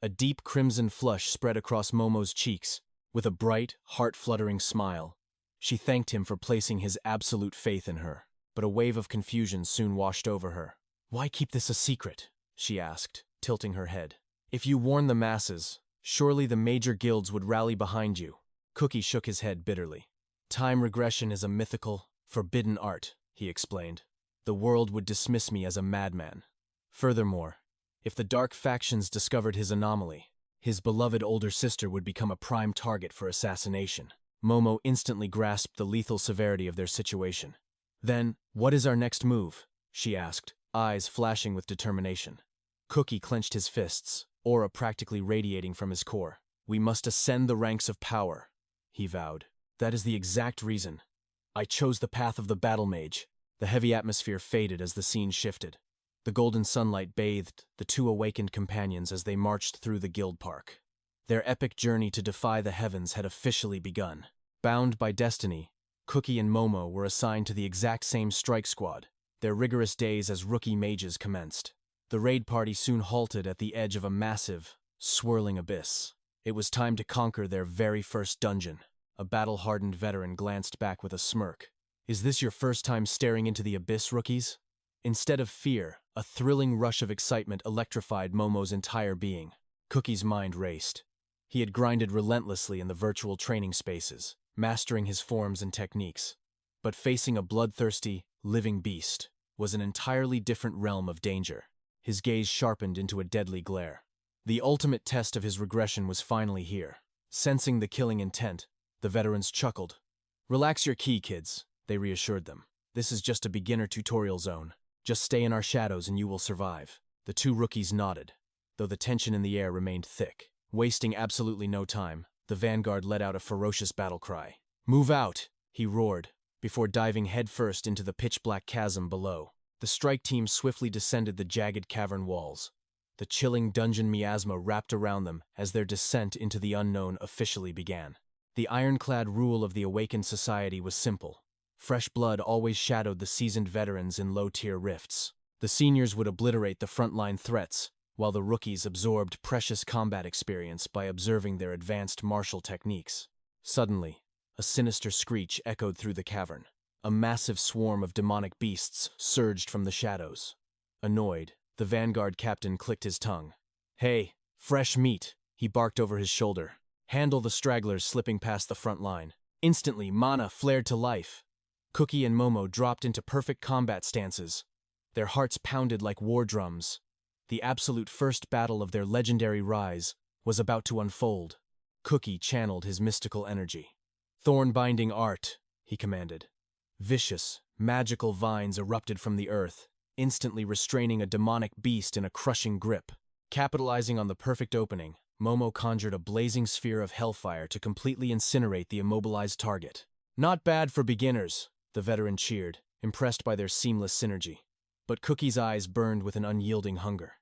A deep crimson flush spread across Momo's cheeks. With a bright, heart-fluttering smile, she thanked him for placing his absolute faith in her. But a wave of confusion soon washed over her. Why keep this a secret? She asked, tilting her head. If you warn the masses, surely the major guilds would rally behind you. 𝗬𝗃 shook his head bitterly. Time regression is a mythical, forbidden art, he explained. The world would dismiss me as a madman. Furthermore, if the dark factions discovered his anomaly, his beloved older sister would become a prime target for assassination. Momo instantly grasped the lethal severity of their situation. Then, what is our next move? She asked, eyes flashing with determination. 𝗬𝗃 clenched his fists, aura practically radiating from his core. We must ascend the ranks of power, he vowed. That is the exact reason. I chose the path of the battle mage. The heavy atmosphere faded as the scene shifted. The golden sunlight bathed the two awakened companions as they marched through the guild park. Their epic journey to defy the heavens had officially begun. Bound by destiny, 𝗬𝗃 and Momo were assigned to the exact same strike squad. Their rigorous days as rookie mages commenced. The raid party soon halted at the edge of a massive, swirling abyss. It was time to conquer their very first dungeon. A battle-hardened veteran glanced back with a smirk. Is this your first time staring into the abyss, rookies? Instead of fear, a thrilling rush of excitement electrified Momo's entire being. 𝗬𝗃's mind raced. He had grinded relentlessly in the virtual training spaces, mastering his forms and techniques. But facing a bloodthirsty, living beast was an entirely different realm of danger. His gaze sharpened into a deadly glare. The ultimate test of his regression was finally here. Sensing the killing intent, the veterans chuckled. Relax your ki, kids, they reassured them. This is just a beginner tutorial zone. Just stay in our shadows and you will survive. The two rookies nodded, though the tension in the air remained thick. Wasting absolutely no time, the vanguard let out a ferocious battle cry. Move out, he roared, before diving headfirst into the pitch-black chasm below. The strike team swiftly descended the jagged cavern walls. The chilling dungeon miasma wrapped around them as their descent into the unknown officially began. The ironclad rule of the awakened society was simple. Fresh blood always shadowed the seasoned veterans in low-tier rifts. The seniors would obliterate the frontline threats, while the rookies absorbed precious combat experience by observing their advanced martial techniques. Suddenly, a sinister screech echoed through the cavern. A massive swarm of demonic beasts surged from the shadows. Annoyed, the vanguard captain clicked his tongue. Hey, fresh meat, he barked over his shoulder. Handle the stragglers slipping past the front line. Instantly, mana flared to life. 𝗬𝗃 and Momo dropped into perfect combat stances. Their hearts pounded like war drums. The absolute first battle of their legendary rise was about to unfold. 𝗬𝗃 channeled his mystical energy. Thorn-binding art, he commanded. Vicious, magical vines erupted from the earth, instantly restraining a demonic beast in a crushing grip. Capitalizing on the perfect opening, Momo conjured a blazing sphere of hellfire to completely incinerate the immobilized target. Not bad for beginners, the veteran cheered, impressed by their seamless synergy. But 𝗬𝗃's eyes burned with an unyielding hunger.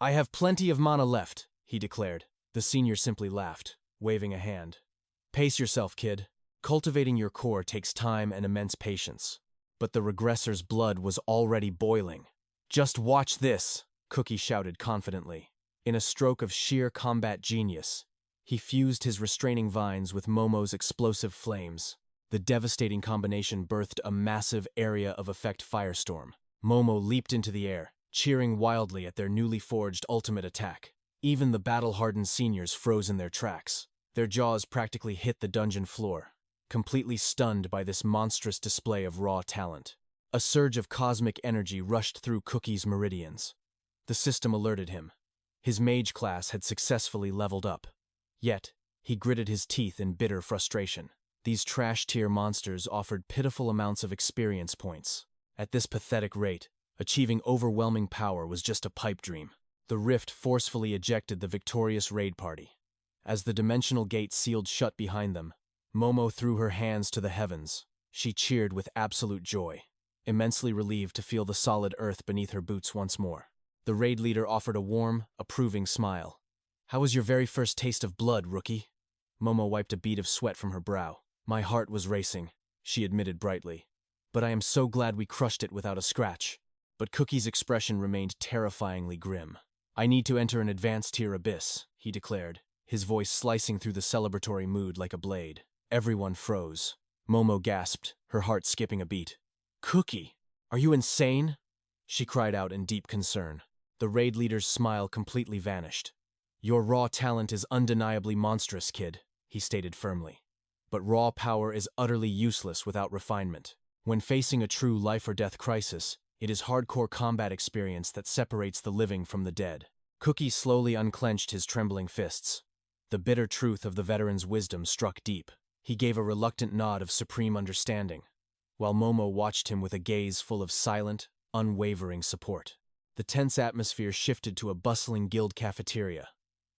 I have plenty of mana left, he declared. The senior simply laughed, waving a hand. Pace yourself, kid. Cultivating your core takes time and immense patience. But the regressor's blood was already boiling. Just watch this, 𝗬𝗃 shouted confidently. In a stroke of sheer combat genius, he fused his restraining vines with Momo's explosive flames. The devastating combination birthed a massive area of effect firestorm. Momo leaped into the air, cheering wildly at their newly forged ultimate attack. Even the battle-hardened seniors froze in their tracks. Their jaws practically hit the dungeon floor. completely stunned by this monstrous display of raw talent. A surge of cosmic energy rushed through Cookie's meridians. The system alerted him. His mage class had successfully leveled up. Yet, he gritted his teeth in bitter frustration. These trash-tier monsters offered pitiful amounts of experience points. At this pathetic rate, achieving overwhelming power was just a pipe dream. The rift forcefully ejected the victorious raid party. As the dimensional gate sealed shut behind them, Momo threw her hands to the heavens. She cheered with absolute joy, immensely relieved to feel the solid earth beneath her boots once more. The raid leader offered a warm, approving smile. "How was your very first taste of blood, rookie?" Momo wiped a bead of sweat from her brow. "My heart was racing," she admitted brightly. "But I am so glad we crushed it without a scratch." But Cookie's expression remained terrifyingly grim. "I need to enter an advanced tier abyss," he declared, his voice slicing through the celebratory mood like a blade. Everyone froze. Momo gasped, her heart skipping a beat. "Cookie, are you insane?" she cried out in deep concern. The raid leader's smile completely vanished. "Your raw talent is undeniably monstrous, kid," he stated firmly. "But raw power is utterly useless without refinement. When facing a true life-or-death crisis, it is hardcore combat experience that separates the living from the dead." Cookie slowly unclenched his trembling fists. The bitter truth of the veteran's wisdom struck deep. He gave a reluctant nod of supreme understanding, while Momo watched him with a gaze full of silent, unwavering support. The tense atmosphere shifted to a bustling guild cafeteria.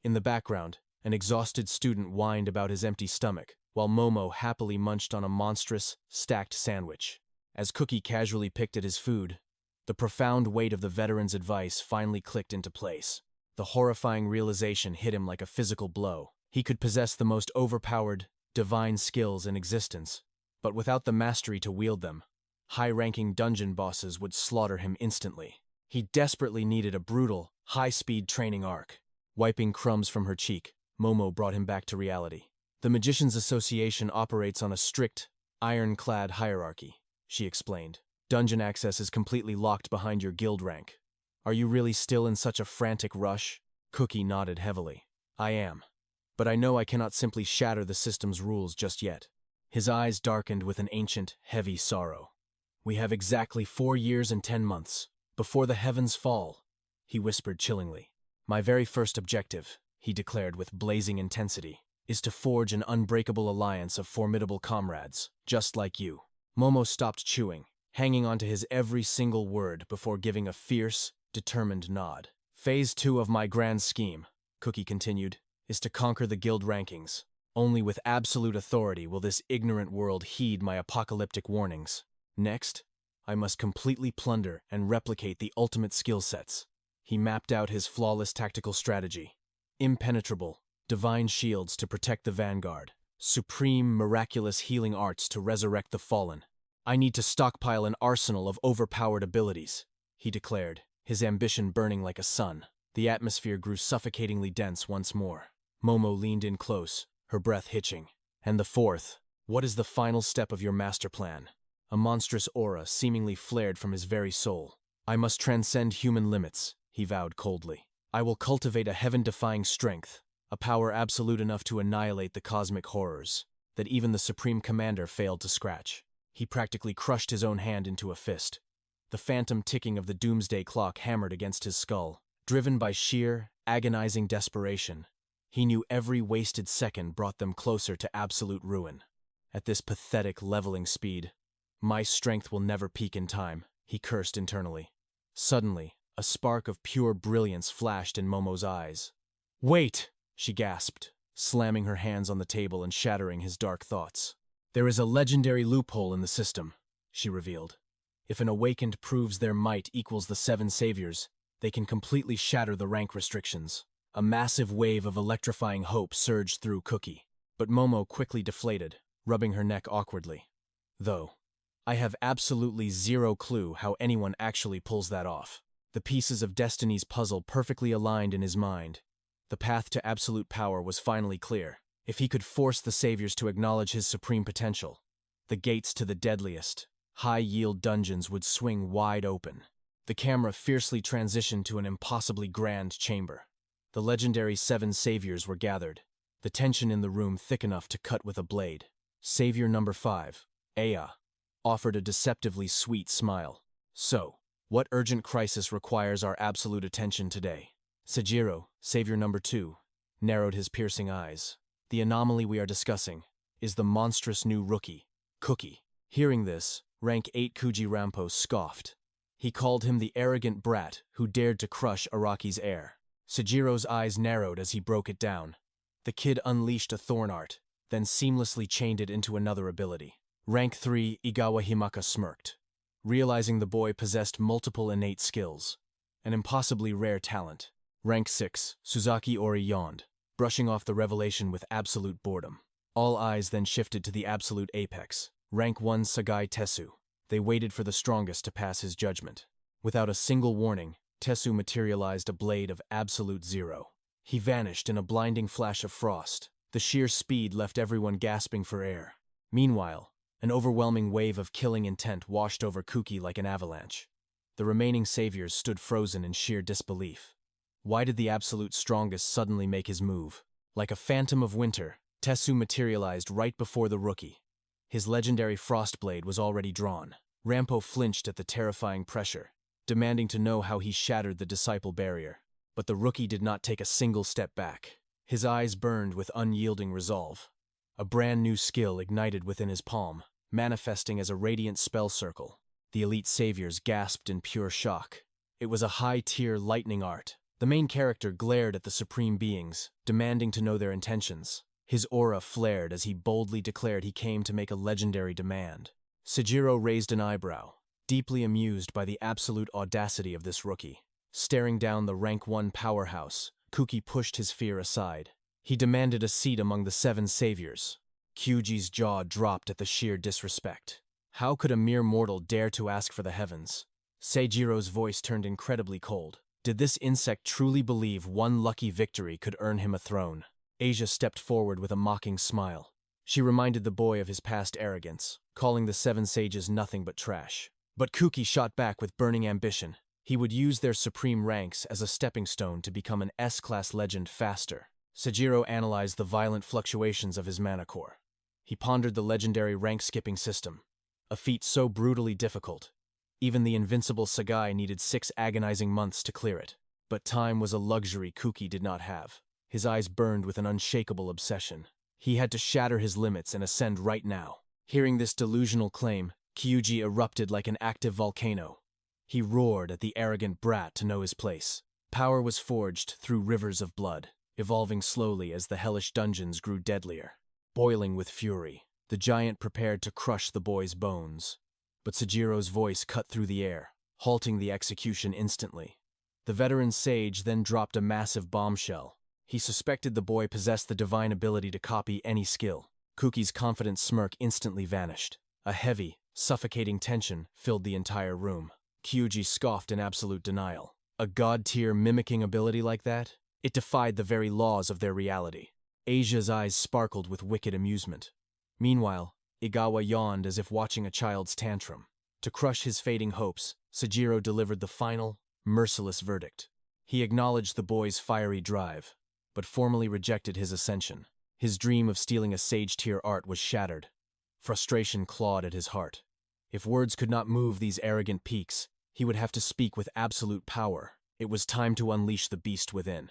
In the background, an exhausted student whined about his empty stomach, while Momo happily munched on a monstrous, stacked sandwich. As Cookie casually picked at his food, the profound weight of the veteran's advice finally clicked into place. The horrifying realization hit him like a physical blow. He could possess the most overpowered, divine skills in existence, but without the mastery to wield them, high-ranking dungeon bosses would slaughter him instantly. He desperately needed a brutal, high-speed training arc. Wiping crumbs from her cheek, Momo brought him back to reality. "The Magicians Association operates on a strict, ironclad hierarchy," she explained. "Dungeon access is completely locked behind your guild rank." "Are you really still in such a frantic rush?" Cookie nodded heavily. "I am. But I know I cannot simply shatter the system's rules just yet." His eyes darkened with an ancient, heavy sorrow. "We have exactly 4 years and 10 months, before the heavens fall," he whispered chillingly. "My very first objective," he declared with blazing intensity, "is to forge an unbreakable alliance of formidable comrades, just like you." Momo stopped chewing, hanging on to his every single word before giving a fierce, determined nod. "Phase 2 of my grand scheme," Cookie continued, "is to conquer the guild rankings. Only with absolute authority will this ignorant world heed my apocalyptic warnings. Next, I must completely plunder and replicate the ultimate skill sets." He mapped out his flawless tactical strategy. Impenetrable, divine shields to protect the vanguard. Supreme, miraculous healing arts to resurrect the fallen. "I need to stockpile an arsenal of overpowered abilities," he declared, his ambition burning like a sun. The atmosphere grew suffocatingly dense once more. Momo leaned in close, her breath hitching. "And the fourth, what is the final step of your master plan?" A monstrous aura seemingly flared from his very soul. "I must transcend human limits," he vowed coldly. "I will cultivate a heaven-defying strength, a power absolute enough to annihilate the cosmic horrors that even the Supreme Commander failed to scratch." He practically crushed his own hand into a fist. The phantom ticking of the doomsday clock hammered against his skull. Driven by sheer, agonizing desperation, he knew every wasted second brought them closer to absolute ruin. At this pathetic leveling speed, "My strength will never peak in time," he cursed internally. Suddenly, a spark of pure brilliance flashed in Momo's eyes. "Wait!" she gasped, slamming her hands on the table and shattering his dark thoughts. "There is a legendary loophole in the system," she revealed. "If an awakened proves their might equals the 7 saviors, they can completely shatter the rank restrictions." A massive wave of electrifying hope surged through Cookie, but Momo quickly deflated, rubbing her neck awkwardly. "Though, I have absolutely zero clue how anyone actually pulls that off." The pieces of Destiny's puzzle perfectly aligned in his mind. The path to absolute power was finally clear. If he could force the saviors to acknowledge his supreme potential, the gates to the deadliest, high-yield dungeons would swing wide open. The camera fiercely transitioned to an impossibly grand chamber. The legendary 7 saviors were gathered, the tension in the room thick enough to cut with a blade. Savior number 5, 𝗂𝗂, offered a deceptively sweet smile. So, what urgent crisis requires our absolute attention today? Sejiro, Savior number 2, narrowed his piercing eyes. The anomaly we are discussing is the monstrous new rookie, Cookie. Hearing this, rank 8 𝗂𝗍𝗄𝗯 scoffed. He called him the arrogant brat who dared to crush Araki's heir. Sejiro's eyes narrowed as he broke it down. The kid unleashed a thorn art, then seamlessly chained it into another ability. Rank 3 𝗂𝗂𝗃𝗶𝗁𝗲 smirked, realizing the boy possessed multiple innate skills, an impossibly rare talent. Rank 6 Suzaki Ori yawned, brushing off the revelation with absolute boredom. All eyes then shifted to the absolute apex, rank 1 Sagai Tessu. They waited for the strongest to pass his judgment. Without a single warning, Tessu materialized a blade of absolute zero. He vanished in a blinding flash of frost. The sheer speed left everyone gasping for air. Meanwhile, an overwhelming wave of killing intent washed over Cookie like an avalanche. The remaining saviors stood frozen in sheer disbelief. Why did the absolute strongest suddenly make his move? Like a phantom of winter, Tessu materialized right before the rookie. His legendary frost blade was already drawn. Rampo flinched at the terrifying pressure, demanding to know how he shattered the disciple barrier. But the rookie did not take a single step back. His eyes burned with unyielding resolve. A brand new skill ignited within his palm, manifesting as a radiant spell circle. The elite saviors gasped in pure shock. It was a high-tier lightning art. The main character glared at the supreme beings, demanding to know their intentions. His aura flared as he boldly declared he came to make a legendary demand. Sejiro raised an eyebrow, deeply amused by the absolute audacity of this rookie. Staring down the rank 1 powerhouse, Cookie pushed his fear aside. He demanded a seat among the 7 saviors. Kyuji's jaw dropped at the sheer disrespect. How could a mere mortal dare to ask for the heavens? Seijiro's voice turned incredibly cold. Did this insect truly believe one lucky victory could earn him a throne? 𝗂𝗂 stepped forward with a mocking smile. She reminded the boy of his past arrogance, calling the 7 sages nothing but trash. But Cookie shot back with burning ambition. He would use their supreme ranks as a stepping stone to become an S-class legend faster. Sejiro analyzed the violent fluctuations of his mana core. He pondered the legendary rank-skipping system, a feat so brutally difficult. Even the invincible Sagai needed 6 agonizing months to clear it. But time was a luxury Cookie did not have. His eyes burned with an unshakable obsession. He had to shatter his limits and ascend right now. Hearing this delusional claim, Kyuji erupted like an active volcano. He roared at the arrogant brat to know his place. Power was forged through rivers of blood, evolving slowly as the hellish dungeons grew deadlier. Boiling with fury, the giant prepared to crush the boy's bones. But Sejiro's voice cut through the air, halting the execution instantly. The veteran sage then dropped a massive bombshell. He suspected the boy possessed the divine ability to copy any skill. Cookie's confident smirk instantly vanished. A heavy, suffocating tension filled the entire room. Kyuji scoffed in absolute denial. A god-tier mimicking ability like that? It defied the very laws of their reality. 𝗂𝗂's eyes sparkled with wicked amusement. Meanwhile, Egawa yawned as if watching a child's tantrum. To crush his fading hopes, Sejiro delivered the final, merciless verdict. He acknowledged the boy's fiery drive, but formally rejected his ascension. His dream of stealing a sage-tier art was shattered. Frustration clawed at his heart. If words could not move these arrogant peaks, he would have to speak with absolute power. It was time to unleash the beast within.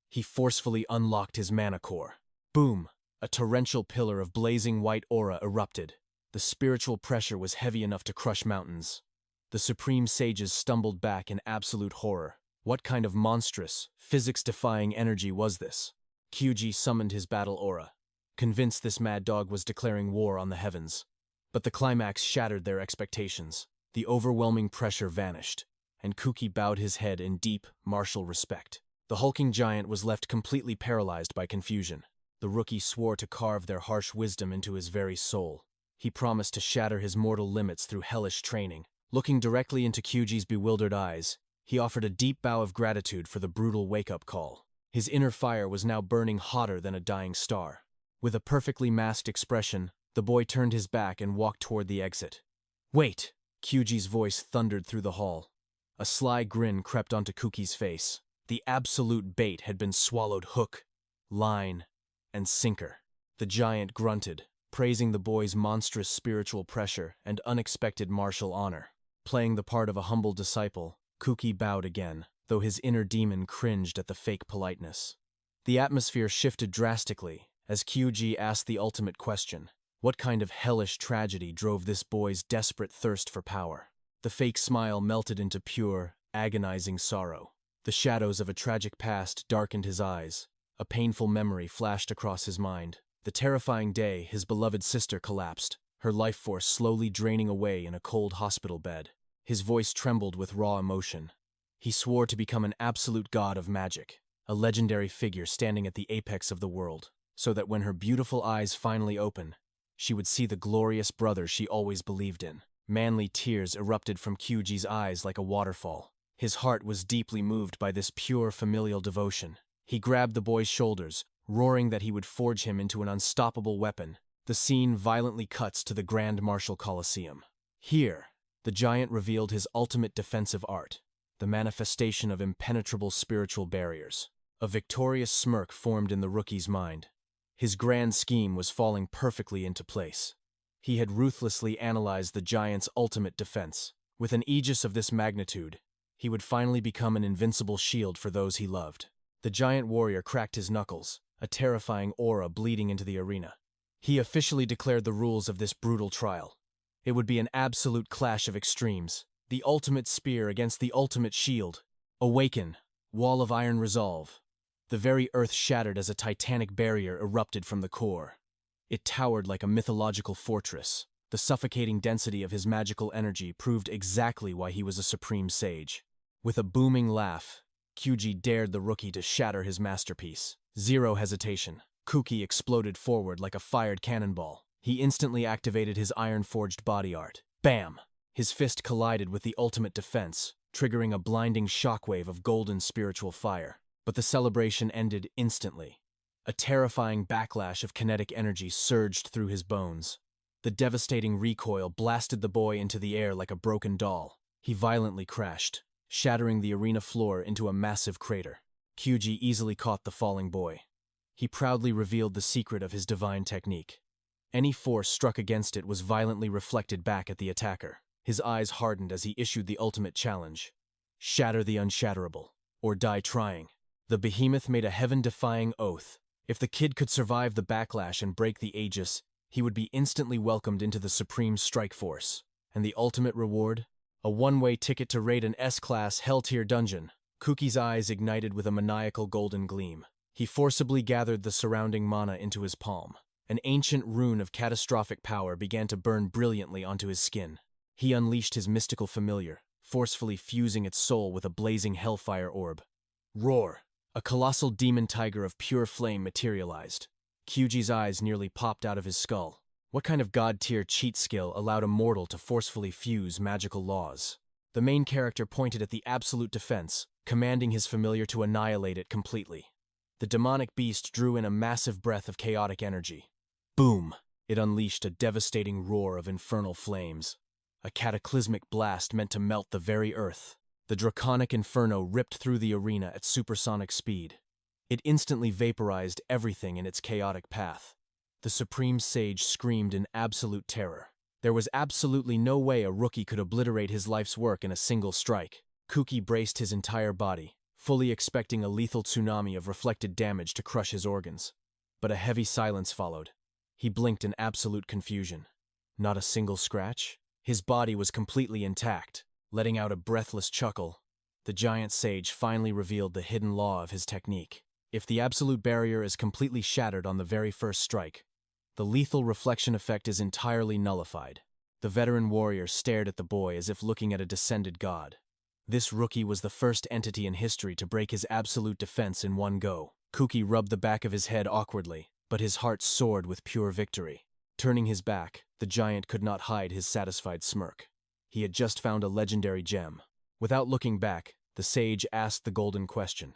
He forcefully unlocked his mana core. Boom! A torrential pillar of blazing white aura erupted. The spiritual pressure was heavy enough to crush mountains. The supreme sages stumbled back in absolute horror. What kind of monstrous, physics-defying energy was this? Kyuji summoned his battle aura, convinced this mad dog was declaring war on the heavens. But the climax shattered their expectations. The overwhelming pressure vanished, and Cookie bowed his head in deep, martial respect. The hulking giant was left completely paralyzed by confusion. The rookie swore to carve their harsh wisdom into his very soul. He promised to shatter his mortal limits through hellish training. Looking directly into Kyuji's bewildered eyes, he offered a deep bow of gratitude for the brutal wake-up call. His inner fire was now burning hotter than a dying star. With a perfectly masked expression, the boy turned his back and walked toward the exit. "Wait!" Kyuji's voice thundered through the hall. A sly grin crept onto Cookie's face. The absolute bait had been swallowed hook, line, and sinker. The giant grunted, praising the boy's monstrous spiritual pressure and unexpected martial honor. Playing the part of a humble disciple, 𝗂𝗃 bowed again, though his inner demon cringed at the fake politeness. The atmosphere shifted drastically as 𝗂𝗃 asked the ultimate question. What kind of hellish tragedy drove this boy's desperate thirst for power? The fake smile melted into pure, agonizing sorrow. The shadows of a tragic past darkened his eyes. A painful memory flashed across his mind. The terrifying day his beloved sister collapsed, her life force slowly draining away in a cold hospital bed. His voice trembled with raw emotion. He swore to become an absolute god of magic, a legendary figure standing at the apex of the world, so that when her beautiful eyes finally opened, she would see the glorious brother she always believed in. Manly tears erupted from 𝗂𝗃's eyes like a waterfall. His heart was deeply moved by this pure familial devotion. He grabbed the boy's shoulders, roaring that he would forge him into an unstoppable weapon. The scene violently cuts to the Grand Martial Coliseum. Here, the giant revealed his ultimate defensive art, the manifestation of impenetrable spiritual barriers. A victorious smirk formed in the rookie's mind. His grand scheme was falling perfectly into place. He had ruthlessly analyzed the giant's ultimate defense. With an aegis of this magnitude, he would finally become an invincible shield for those he loved. The giant warrior cracked his knuckles, a terrifying aura bleeding into the arena. He officially declared the rules of this brutal trial. It would be an absolute clash of extremes, the ultimate spear against the ultimate shield. Awaken, wall of iron resolve. The very earth shattered as a titanic barrier erupted from the core. It towered like a mythological fortress. The suffocating density of his magical energy proved exactly why he was a supreme sage. With a booming laugh, 𝗂𝗃 dared the rookie to shatter his masterpiece. Zero hesitation, 𝗂𝗃 exploded forward like a fired cannonball. He instantly activated his iron-forged body art. Bam! His fist collided with the ultimate defense, triggering a blinding shockwave of golden spiritual fire. But the celebration ended instantly. A terrifying backlash of kinetic energy surged through his bones. The devastating recoil blasted the boy into the air like a broken doll. He violently crashed, shattering the arena floor into a massive crater. 𝗂𝗃 easily caught the falling boy. He proudly revealed the secret of his divine technique. Any force struck against it was violently reflected back at the attacker. His eyes hardened as he issued the ultimate challenge. Shatter the unshatterable, or die trying. The behemoth made a heaven-defying oath. If the kid could survive the backlash and break the aegis, he would be instantly welcomed into the Supreme Strike Force. And the ultimate reward? A one-way ticket to raid an S-class Hell-tier dungeon. 𝗂𝗃's eyes ignited with a maniacal golden gleam. He forcibly gathered the surrounding mana into his palm. An ancient rune of catastrophic power began to burn brilliantly onto his skin. He unleashed his mystical familiar, forcefully fusing its soul with a blazing hellfire orb. Roar! A colossal demon tiger of pure flame materialized. 𝗂𝗃's eyes nearly popped out of his skull. What kind of god-tier cheat skill allowed a mortal to forcefully fuse magical laws? The main character pointed at the absolute defense, commanding his familiar to annihilate it completely. The demonic beast drew in a massive breath of chaotic energy. Boom! It unleashed a devastating roar of infernal flames. A cataclysmic blast meant to melt the very earth. The draconic inferno ripped through the arena at supersonic speed. It instantly vaporized everything in its chaotic path. The supreme sage screamed in absolute terror. There was absolutely no way a rookie could obliterate his life's work in a single strike. 𝗂𝗃 braced his entire body, fully expecting a lethal tsunami of reflected damage to crush his organs. But a heavy silence followed. He blinked in absolute confusion. Not a single scratch? His body was completely intact. Letting out a breathless chuckle, the giant sage finally revealed the hidden law of his technique. If the absolute barrier is completely shattered on the very first strike, the lethal reflection effect is entirely nullified. The veteran warrior stared at the boy as if looking at a descended god. This rookie was the first entity in history to break his absolute defense in one go. 𝗂𝗃 rubbed the back of his head awkwardly, but his heart soared with pure victory. Turning his back, the giant could not hide his satisfied smirk. He had just found a legendary gem. Without looking back, the sage asked the golden question.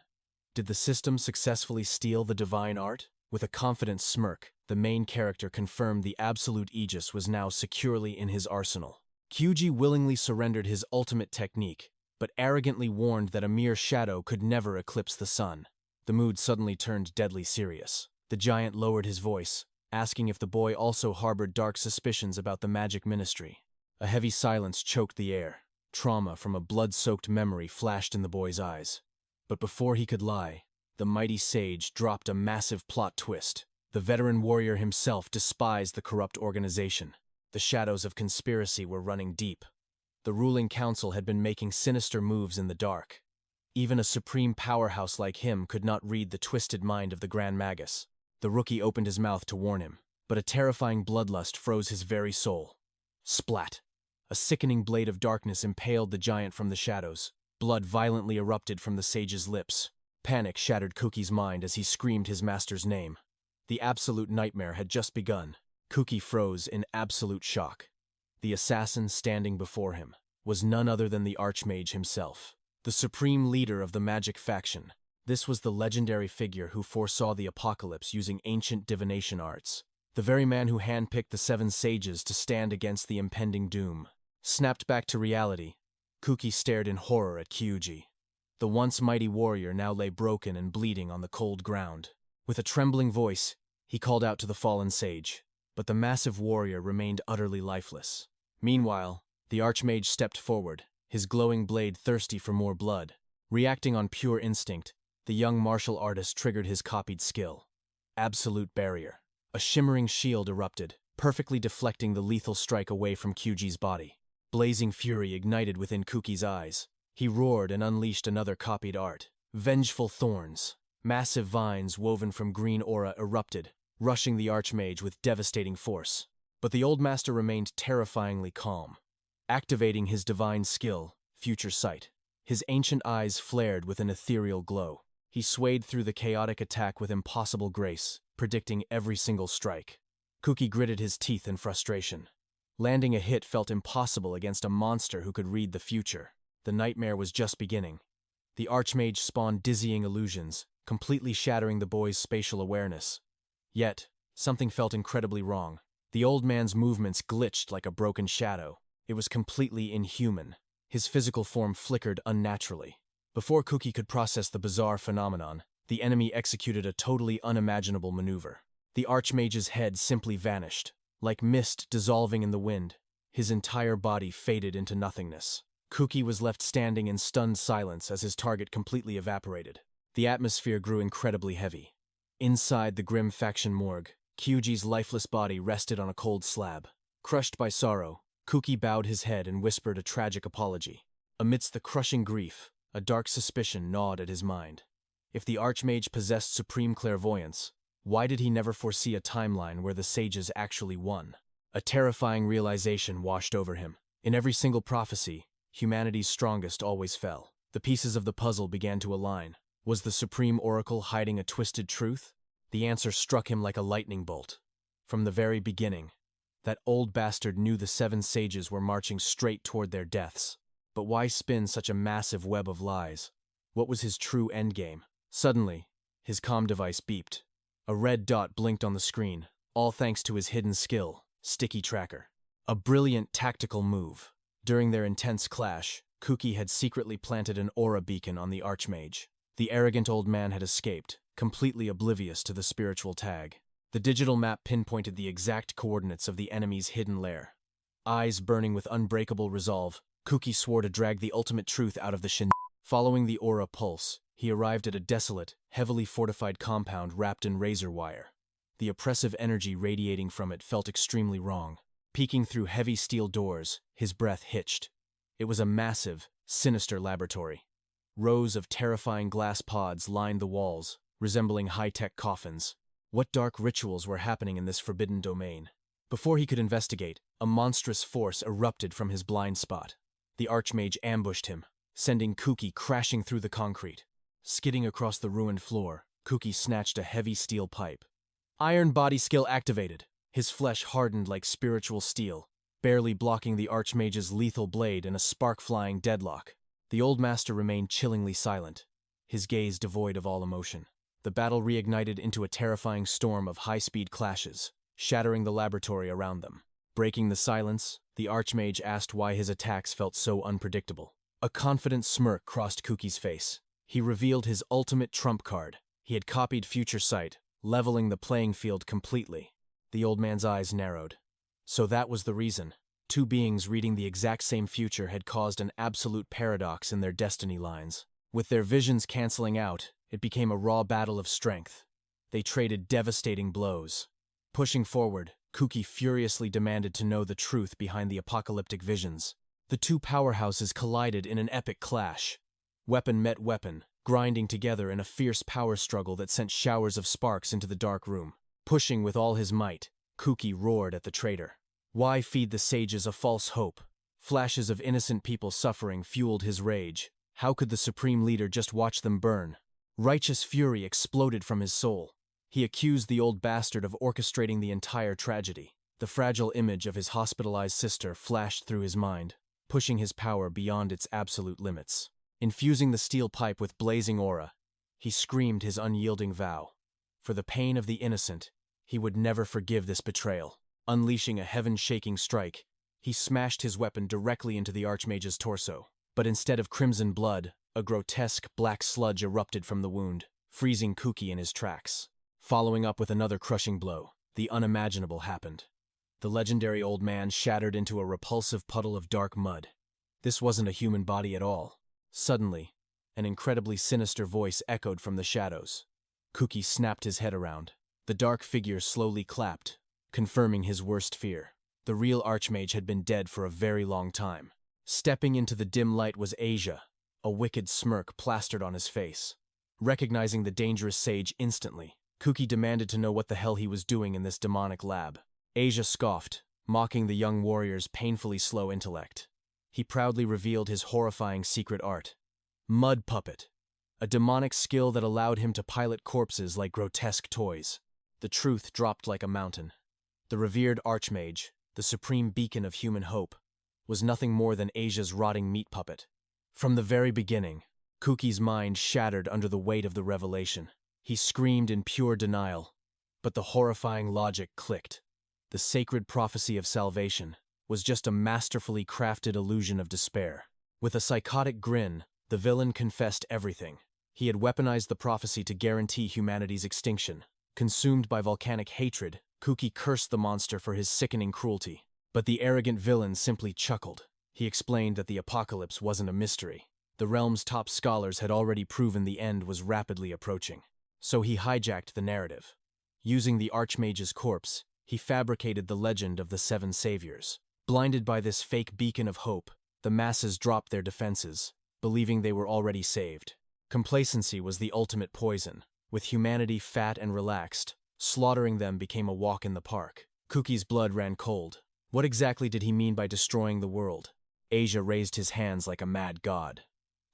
Did the system successfully steal the divine art? With a confident smirk, the main character confirmed the absolute aegis was now securely in his arsenal. 𝗂𝗃 willingly surrendered his ultimate technique, but arrogantly warned that a mere shadow could never eclipse the sun. The mood suddenly turned deadly serious. The giant lowered his voice, asking if the boy also harbored dark suspicions about the magic ministry. A heavy silence choked the air. Trauma from a blood-soaked memory flashed in the boy's eyes. But before he could lie, the mighty sage dropped a massive plot twist. The veteran warrior himself despised the corrupt organization. The shadows of conspiracy were running deep. The ruling council had been making sinister moves in the dark. Even a supreme powerhouse like him could not read the twisted mind of the Grand Magus. The rookie opened his mouth to warn him, but a terrifying bloodlust froze his very soul. Splat! A sickening blade of darkness impaled the giant from the shadows. Blood violently erupted from the sage's lips. Panic shattered 𝗬𝗃's mind as he screamed his master's name. The absolute nightmare had just begun. 𝗬𝗃 froze in absolute shock. The assassin standing before him was none other than the Archmage himself, the supreme leader of the magic faction. This was the legendary figure who foresaw the apocalypse using ancient divination arts, the very man who handpicked the 7 sages to stand against the impending doom. Snapped back to reality, 𝗬𝗃 stared in horror at 𝗬𝗃. The once mighty warrior now lay broken and bleeding on the cold ground. With a trembling voice, he called out to the fallen sage, but the massive warrior remained utterly lifeless. Meanwhile, the Archmage stepped forward, his glowing blade thirsty for more blood. Reacting on pure instinct, the young martial artist triggered his copied skill. Absolute Barrier. A shimmering shield erupted, perfectly deflecting the lethal strike away from 𝗬𝗃's body. Blazing fury ignited within 𝗬𝗃's eyes. He roared and unleashed another copied art. Vengeful thorns. Massive vines woven from green aura erupted, rushing the Archmage with devastating force. But the old master remained terrifyingly calm. Activating his divine skill, Future Sight, his ancient eyes flared with an ethereal glow. He swayed through the chaotic attack with impossible grace, predicting every single strike. 𝗬𝗃 gritted his teeth in frustration. Landing a hit felt impossible against a monster who could read the future. The nightmare was just beginning. The Archmage spawned dizzying illusions, completely shattering the boy's spatial awareness. Yet, something felt incredibly wrong. The old man's movements glitched like a broken shadow. It was completely inhuman. His physical form flickered unnaturally. Before 𝗬𝗃 could process the bizarre phenomenon, the enemy executed a totally unimaginable maneuver. The Archmage's head simply vanished, like mist dissolving in the wind. His entire body faded into nothingness. 𝗬𝗃 was left standing in stunned silence as his target completely evaporated. The atmosphere grew incredibly heavy. Inside the grim faction morgue, 𝗬𝗃's lifeless body rested on a cold slab. Crushed by sorrow, 𝗬𝗃 bowed his head and whispered a tragic apology. Amidst the crushing grief, a dark suspicion gnawed at his mind. If the Archmage possessed supreme clairvoyance, why did he never foresee a timeline where the sages actually won? A terrifying realization washed over him. In every single prophecy, humanity's strongest always fell. The pieces of the puzzle began to align. Was the Supreme Oracle hiding a twisted truth? The answer struck him like a lightning bolt. From the very beginning, that old bastard knew the 7 sages were marching straight toward their deaths. But why spin such a massive web of lies? What was his true endgame? Suddenly, his comm device beeped. A red dot blinked on the screen, all thanks to his hidden skill, Sticky Tracker. A brilliant tactical move. During their intense clash, 𝗬𝗃 had secretly planted an aura beacon on the Archmage. The arrogant old man had escaped, completely oblivious to the spiritual tag. The digital map pinpointed the exact coordinates of the enemy's hidden lair. Eyes burning with unbreakable resolve, 𝗬𝗃 swore to drag the ultimate truth out of the shin. Following the aura pulse, he arrived at a desolate, heavily fortified compound wrapped in razor wire. The oppressive energy radiating from it felt extremely wrong. Peeking through heavy steel doors, his breath hitched. It was a massive, sinister laboratory. Rows of terrifying glass pods lined the walls, resembling high-tech coffins. What dark rituals were happening in this forbidden domain? Before he could investigate, a monstrous force erupted from his blind spot. The Archmage ambushed him, sending 𝗬𝗃 crashing through the concrete. Skidding across the ruined floor, 𝗬𝗃 snatched a heavy steel pipe. Iron body skill activated. His flesh hardened like spiritual steel, barely blocking the Archmage's lethal blade in a spark-flying deadlock. The old master remained chillingly silent, his gaze devoid of all emotion. The battle reignited into a terrifying storm of high-speed clashes, shattering the laboratory around them. Breaking the silence, the Archmage asked why his attacks felt so unpredictable. A confident smirk crossed 𝗬𝗃's face. He revealed his ultimate trump card. He had copied Future Sight, leveling the playing field completely. The old man's eyes narrowed. So that was the reason. Two beings reading the exact same future had caused an absolute paradox in their destiny lines. With their visions canceling out, it became a raw battle of strength. They traded devastating blows. Pushing forward, 𝗂𝗃 furiously demanded to know the truth behind the apocalyptic visions. The two powerhouses collided in an epic clash. Weapon met weapon, grinding together in a fierce power struggle that sent showers of sparks into the dark room. Pushing with all his might, 𝗂𝗃 roared at the traitor. Why feed the sages a false hope? Flashes of innocent people suffering fueled his rage. How could the supreme leader just watch them burn? Righteous fury exploded from his soul. He accused the old bastard of orchestrating the entire tragedy. The fragile image of his hospitalized sister flashed through his mind, pushing his power beyond its absolute limits. Infusing the steel pipe with blazing aura, he screamed his unyielding vow. For the pain of the innocent, he would never forgive this betrayal. Unleashing a heaven-shaking strike, he smashed his weapon directly into the Archmage's torso. But instead of crimson blood, a grotesque black sludge erupted from the wound, freezing 𝗂𝗃 in his tracks. Following up with another crushing blow, the unimaginable happened. The legendary old man shattered into a repulsive puddle of dark mud. This wasn't a human body at all. Suddenly, an incredibly sinister voice echoed from the shadows. 𝗂𝗃 snapped his head around. The dark figure slowly clapped, confirming his worst fear. The real Archmage had been dead for a very long time. Stepping into the dim light was 𝗜h𝗃𝗶𝗁𝗹𝗲, a wicked smirk plastered on his face. Recognizing the dangerous sage instantly, 𝗂𝗃 demanded to know what the hell he was doing in this demonic lab. 𝗜h𝗃𝗶𝗁𝗹𝗲 scoffed, mocking the young warrior's painfully slow intellect. He proudly revealed his horrifying secret art. Mud puppet, a demonic skill that allowed him to pilot corpses like grotesque toys. The truth dropped like a mountain. The revered Archmage, the supreme beacon of human hope, was nothing more than 𝗜h𝗃𝗶𝗁𝗹𝗃's rotting meat puppet. From the very beginning, 𝗂𝗃's mind shattered under the weight of the revelation. He screamed in pure denial, but the horrifying logic clicked. The sacred prophecy of salvation was just a masterfully crafted illusion of despair. With a psychotic grin, the villain confessed everything. He had weaponized the prophecy to guarantee humanity's extinction. Consumed by volcanic hatred, 𝗂𝗃 cursed the monster for his sickening cruelty. But the arrogant villain simply chuckled. He explained that the apocalypse wasn't a mystery. The realm's top scholars had already proven the end was rapidly approaching. So he hijacked the narrative. Using the Archmage's corpse, he fabricated the legend of the seven saviors. Blinded by this fake beacon of hope, the masses dropped their defenses, believing they were already saved. Complacency was the ultimate poison. With humanity fat and relaxed, slaughtering them became a walk in the park. 𝗂𝗃's blood ran cold. What exactly did he mean by destroying the world? 𝗜h𝗃𝗶𝗁𝗹𝗃 raised his hands like a mad god.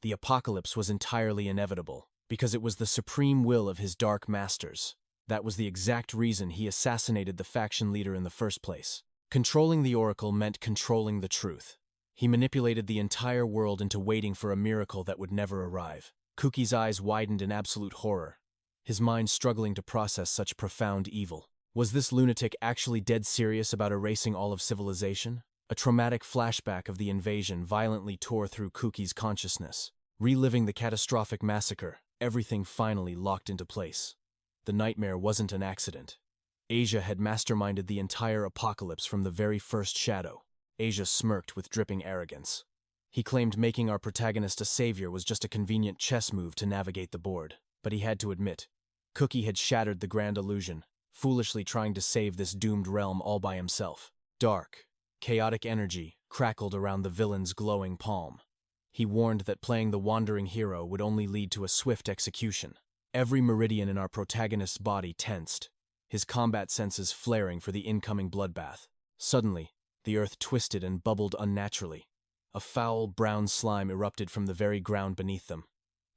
The apocalypse was entirely inevitable, because it was the supreme will of his dark masters. That was the exact reason he assassinated the faction leader in the first place. Controlling the oracle meant controlling the truth. He manipulated the entire world into waiting for a miracle that would never arrive. 𝗂𝗃's eyes widened in absolute horror, his mind struggling to process such profound evil. Was this lunatic actually dead serious about erasing all of civilization? A traumatic flashback of the invasion violently tore through 𝗂𝗃's consciousness. Reliving the catastrophic massacre, everything finally locked into place. The nightmare wasn't an accident. 𝗜h𝗃𝗶𝗁𝗹𝗃 had masterminded the entire apocalypse from the very first shadow. 𝗜h𝗃𝗶𝗁𝗹𝗃 smirked with dripping arrogance. He claimed making our protagonist a savior was just a convenient chess move to navigate the board. But he had to admit, 𝗂𝗃 had shattered the grand illusion, foolishly trying to save this doomed realm all by himself. Dark, chaotic energy crackled around the villain's glowing palm. He warned that playing the wandering hero would only lead to a swift execution. Every meridian in our protagonist's body tensed, his combat senses flaring for the incoming bloodbath. Suddenly, the earth twisted and bubbled unnaturally. A foul, brown slime erupted from the very ground beneath them.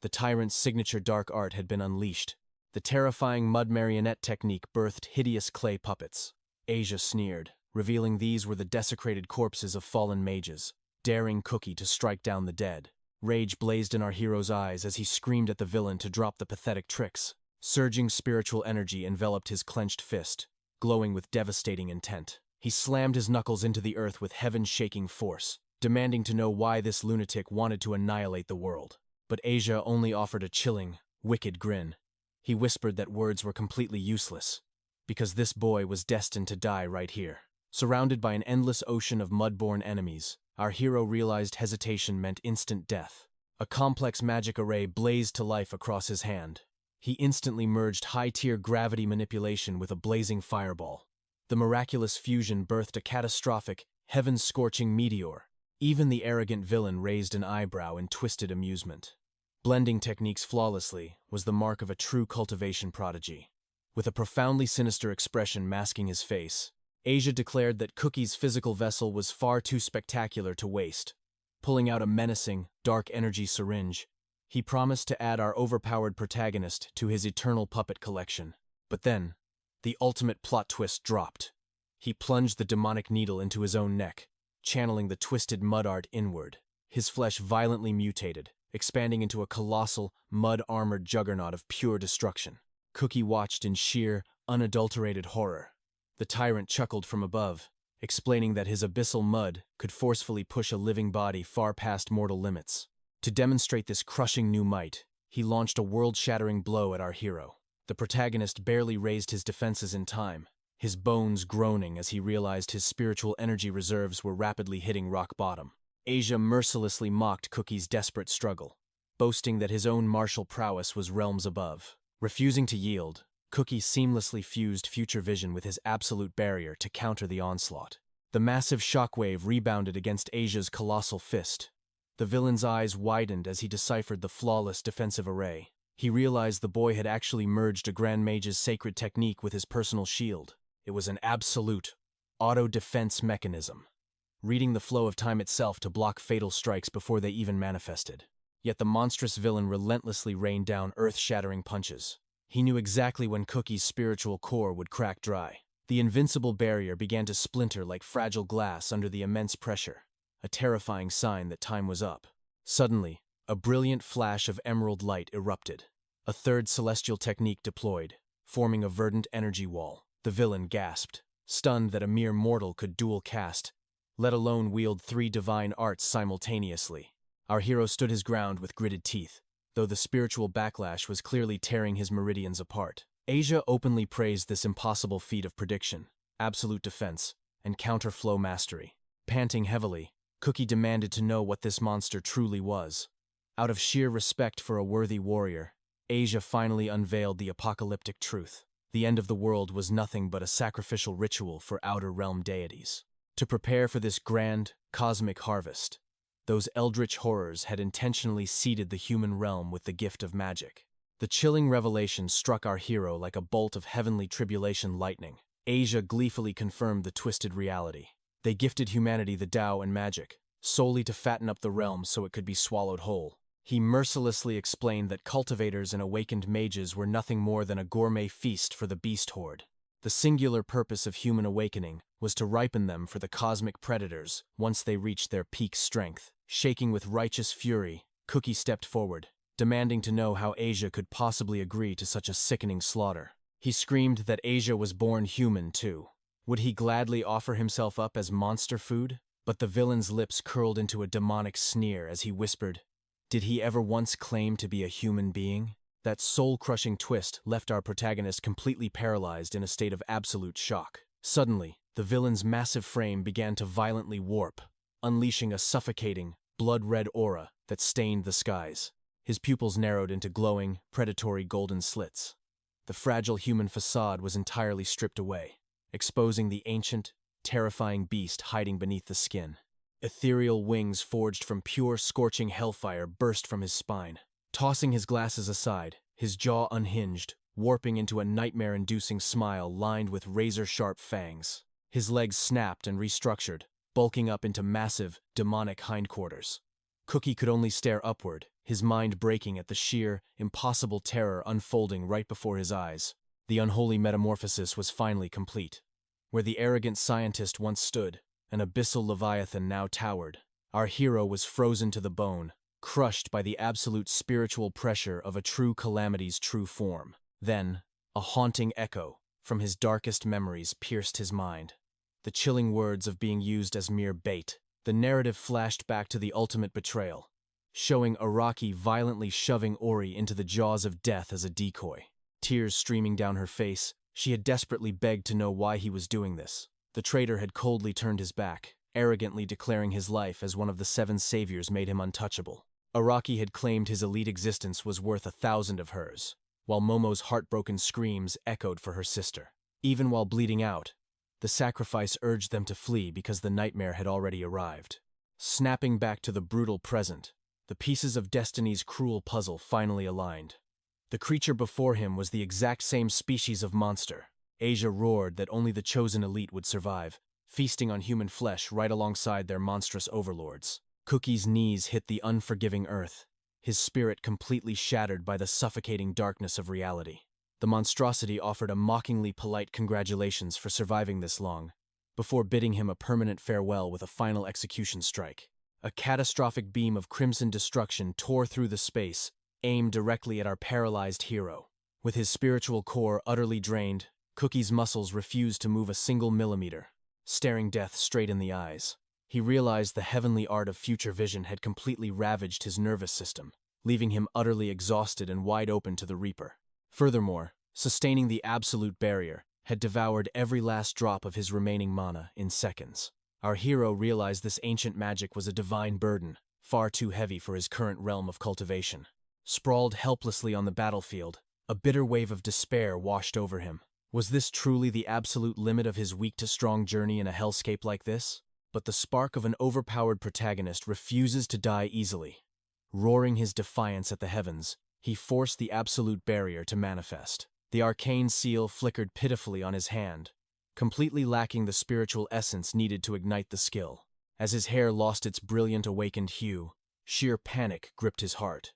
The tyrant's signature dark art had been unleashed. The terrifying mud marionette technique birthed hideous clay puppets. 𝗜h𝗃𝗶𝗁𝗹𝗃 sneered, revealing these were the desecrated corpses of fallen mages, daring 𝗂𝗃 to strike down the dead. Rage blazed in our hero's eyes as he screamed at the villain to drop the pathetic tricks. Surging spiritual energy enveloped his clenched fist, glowing with devastating intent. He slammed his knuckles into the earth with heaven-shaking force, demanding to know why this lunatic wanted to annihilate the world. But 𝗜h𝗃𝗶𝗁𝗹𝗃 only offered a chilling, wicked grin. He whispered that words were completely useless. because this boy was destined to die right here. Surrounded by an endless ocean of mud-born enemies, our hero realized hesitation meant instant death. A complex magic array blazed to life across his hand. He instantly merged high-tier gravity manipulation with a blazing fireball. The miraculous fusion birthed a catastrophic, heaven-scorching meteor. Even the arrogant villain raised an eyebrow in twisted amusement. Blending techniques flawlessly was the mark of a true cultivation prodigy. With a profoundly sinister expression masking his face, 𝗂𝗃 declared that Cookie's physical vessel was far too spectacular to waste. Pulling out a menacing, dark energy syringe, he promised to add our overpowered protagonist to his eternal puppet collection. But then, the ultimate plot twist dropped. He plunged the demonic needle into his own neck, channeling the twisted mud art inward. His flesh violently mutated, expanding into a colossal, mud-armored juggernaut of pure destruction. Cookie watched in sheer, unadulterated horror. The tyrant chuckled from above, explaining that his abyssal mud could forcefully push a living body far past mortal limits. To demonstrate this crushing new might, he launched a world-shattering blow at our hero. The protagonist barely raised his defenses in time, his bones groaning as he realized his spiritual energy reserves were rapidly hitting rock bottom. 𝗂𝗃 mercilessly mocked Cookie's desperate struggle, boasting that his own martial prowess was realms above. Refusing to yield, Cookie seamlessly fused future vision with his absolute barrier to counter the onslaught. The massive shockwave rebounded against 𝗂𝗃's colossal fist. The villain's eyes widened as he deciphered the flawless defensive array. He realized the boy had actually merged a Grand Mage's sacred technique with his personal shield. It was an absolute, auto-defense mechanism, reading the flow of time itself to block fatal strikes before they even manifested. Yet the monstrous villain relentlessly rained down earth-shattering punches. He knew exactly when Cookie's spiritual core would crack dry. The invincible barrier began to splinter like fragile glass under the immense pressure, a terrifying sign that time was up. Suddenly, a brilliant flash of emerald light erupted. A third celestial technique deployed, forming a verdant energy wall. The villain gasped, stunned that a mere mortal could dual cast, let alone wield 3 divine arts simultaneously. Our hero stood his ground with gritted teeth, though the spiritual backlash was clearly tearing his meridians apart. 𝗂𝗃 openly praised this impossible feat of prediction, absolute defense, and counterflow mastery. Panting heavily, Cookie demanded to know what this monster truly was. Out of sheer respect for a worthy warrior, 𝗂𝗃 finally unveiled the apocalyptic truth. The end of the world was nothing but a sacrificial ritual for outer realm deities. To prepare for this grand, cosmic harvest, those eldritch horrors had intentionally seeded the human realm with the gift of magic. The chilling revelation struck our hero like a bolt of heavenly tribulation lightning. 𝗂𝗃 gleefully confirmed the twisted reality. They gifted humanity the Tao and magic, solely to fatten up the realm so it could be swallowed whole. He mercilessly explained that cultivators and awakened mages were nothing more than a gourmet feast for the beast horde. The singular purpose of human awakening was to ripen them for the cosmic predators once they reached their peak strength. Shaking with righteous fury, Cookie stepped forward, demanding to know how 𝗂𝗃 could possibly agree to such a sickening slaughter. He screamed that 𝗂𝗃 was born human too. Would he gladly offer himself up as monster food? But the villain's lips curled into a demonic sneer as he whispered, "Did he ever once claim to be a human being?" That soul-crushing twist left our protagonist completely paralyzed in a state of absolute shock. Suddenly, the villain's massive frame began to violently warp, unleashing a suffocating, blood-red aura that stained the skies. His pupils narrowed into glowing, predatory golden slits. The fragile human facade was entirely stripped away, exposing the ancient, terrifying beast hiding beneath the skin. Ethereal wings forged from pure, scorching hellfire burst from his spine. Tossing his glasses aside, his jaw unhinged, warping into a nightmare-inducing smile lined with razor-sharp fangs. His legs snapped and restructured, bulking up into massive, demonic hindquarters. Cookie could only stare upward, his mind breaking at the sheer, impossible terror unfolding right before his eyes. The unholy metamorphosis was finally complete. Where the arrogant scientist once stood, an abyssal leviathan now towered. Our hero was frozen to the bone, crushed by the absolute spiritual pressure of a true calamity's true form. Then, a haunting echo from his darkest memories pierced his mind. The chilling words of being used as mere bait. The narrative flashed back to the ultimate betrayal, showing Araki violently shoving Ori into the jaws of death as a decoy. Tears streaming down her face, She had desperately begged to know why he was doing this. The traitor had coldly turned his back, arrogantly declaring his life as one of the 7 saviors made him untouchable. Araki had claimed his elite existence was worth 1,000 of hers, while Momo's heartbroken screams echoed for her sister. Even while bleeding out, the sacrifice urged them to flee because the nightmare had already arrived. Snapping back to the brutal present, the pieces of destiny's cruel puzzle finally aligned. The creature before him was the exact same species of monster. Asia roared that only the chosen elite would survive, feasting on human flesh right alongside their monstrous overlords. Cookie's knees hit the unforgiving earth, his spirit completely shattered by the suffocating darkness of reality. The monstrosity offered a mockingly polite congratulations for surviving this long, before bidding him a permanent farewell with a final execution strike. A catastrophic beam of crimson destruction tore through the space, aimed directly at our paralyzed hero. With his spiritual core utterly drained, Cookie's muscles refused to move a single millimeter, staring death straight in the eyes. He realized the heavenly art of future vision had completely ravaged his nervous system, leaving him utterly exhausted and wide open to the Reaper. Furthermore, sustaining the absolute barrier had devoured every last drop of his remaining mana in seconds. Our hero realized this ancient magic was a divine burden, far too heavy for his current realm of cultivation. Sprawled helplessly on the battlefield, a bitter wave of despair washed over him. Was this truly the absolute limit of his weak-to-strong journey in a hellscape like this? But the spark of an overpowered protagonist refuses to die easily. Roaring his defiance at the heavens, he forced the absolute barrier to manifest. The arcane seal flickered pitifully on his hand, completely lacking the spiritual essence needed to ignite the skill. As his hair lost its brilliant awakened hue, sheer panic gripped his heart.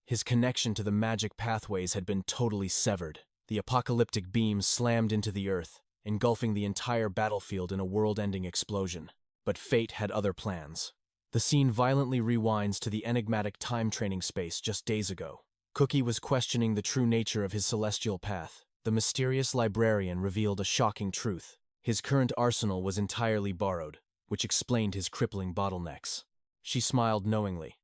His connection to the magic pathways had been totally severed. The apocalyptic beam slammed into the earth, engulfing the entire battlefield in a world-ending explosion. But fate had other plans. The scene violently rewinds to the enigmatic time training space just days ago. Cookie was questioning the true nature of his celestial path. The mysterious librarian revealed a shocking truth. His current arsenal was entirely borrowed, which explained his crippling bottlenecks. She smiled knowingly,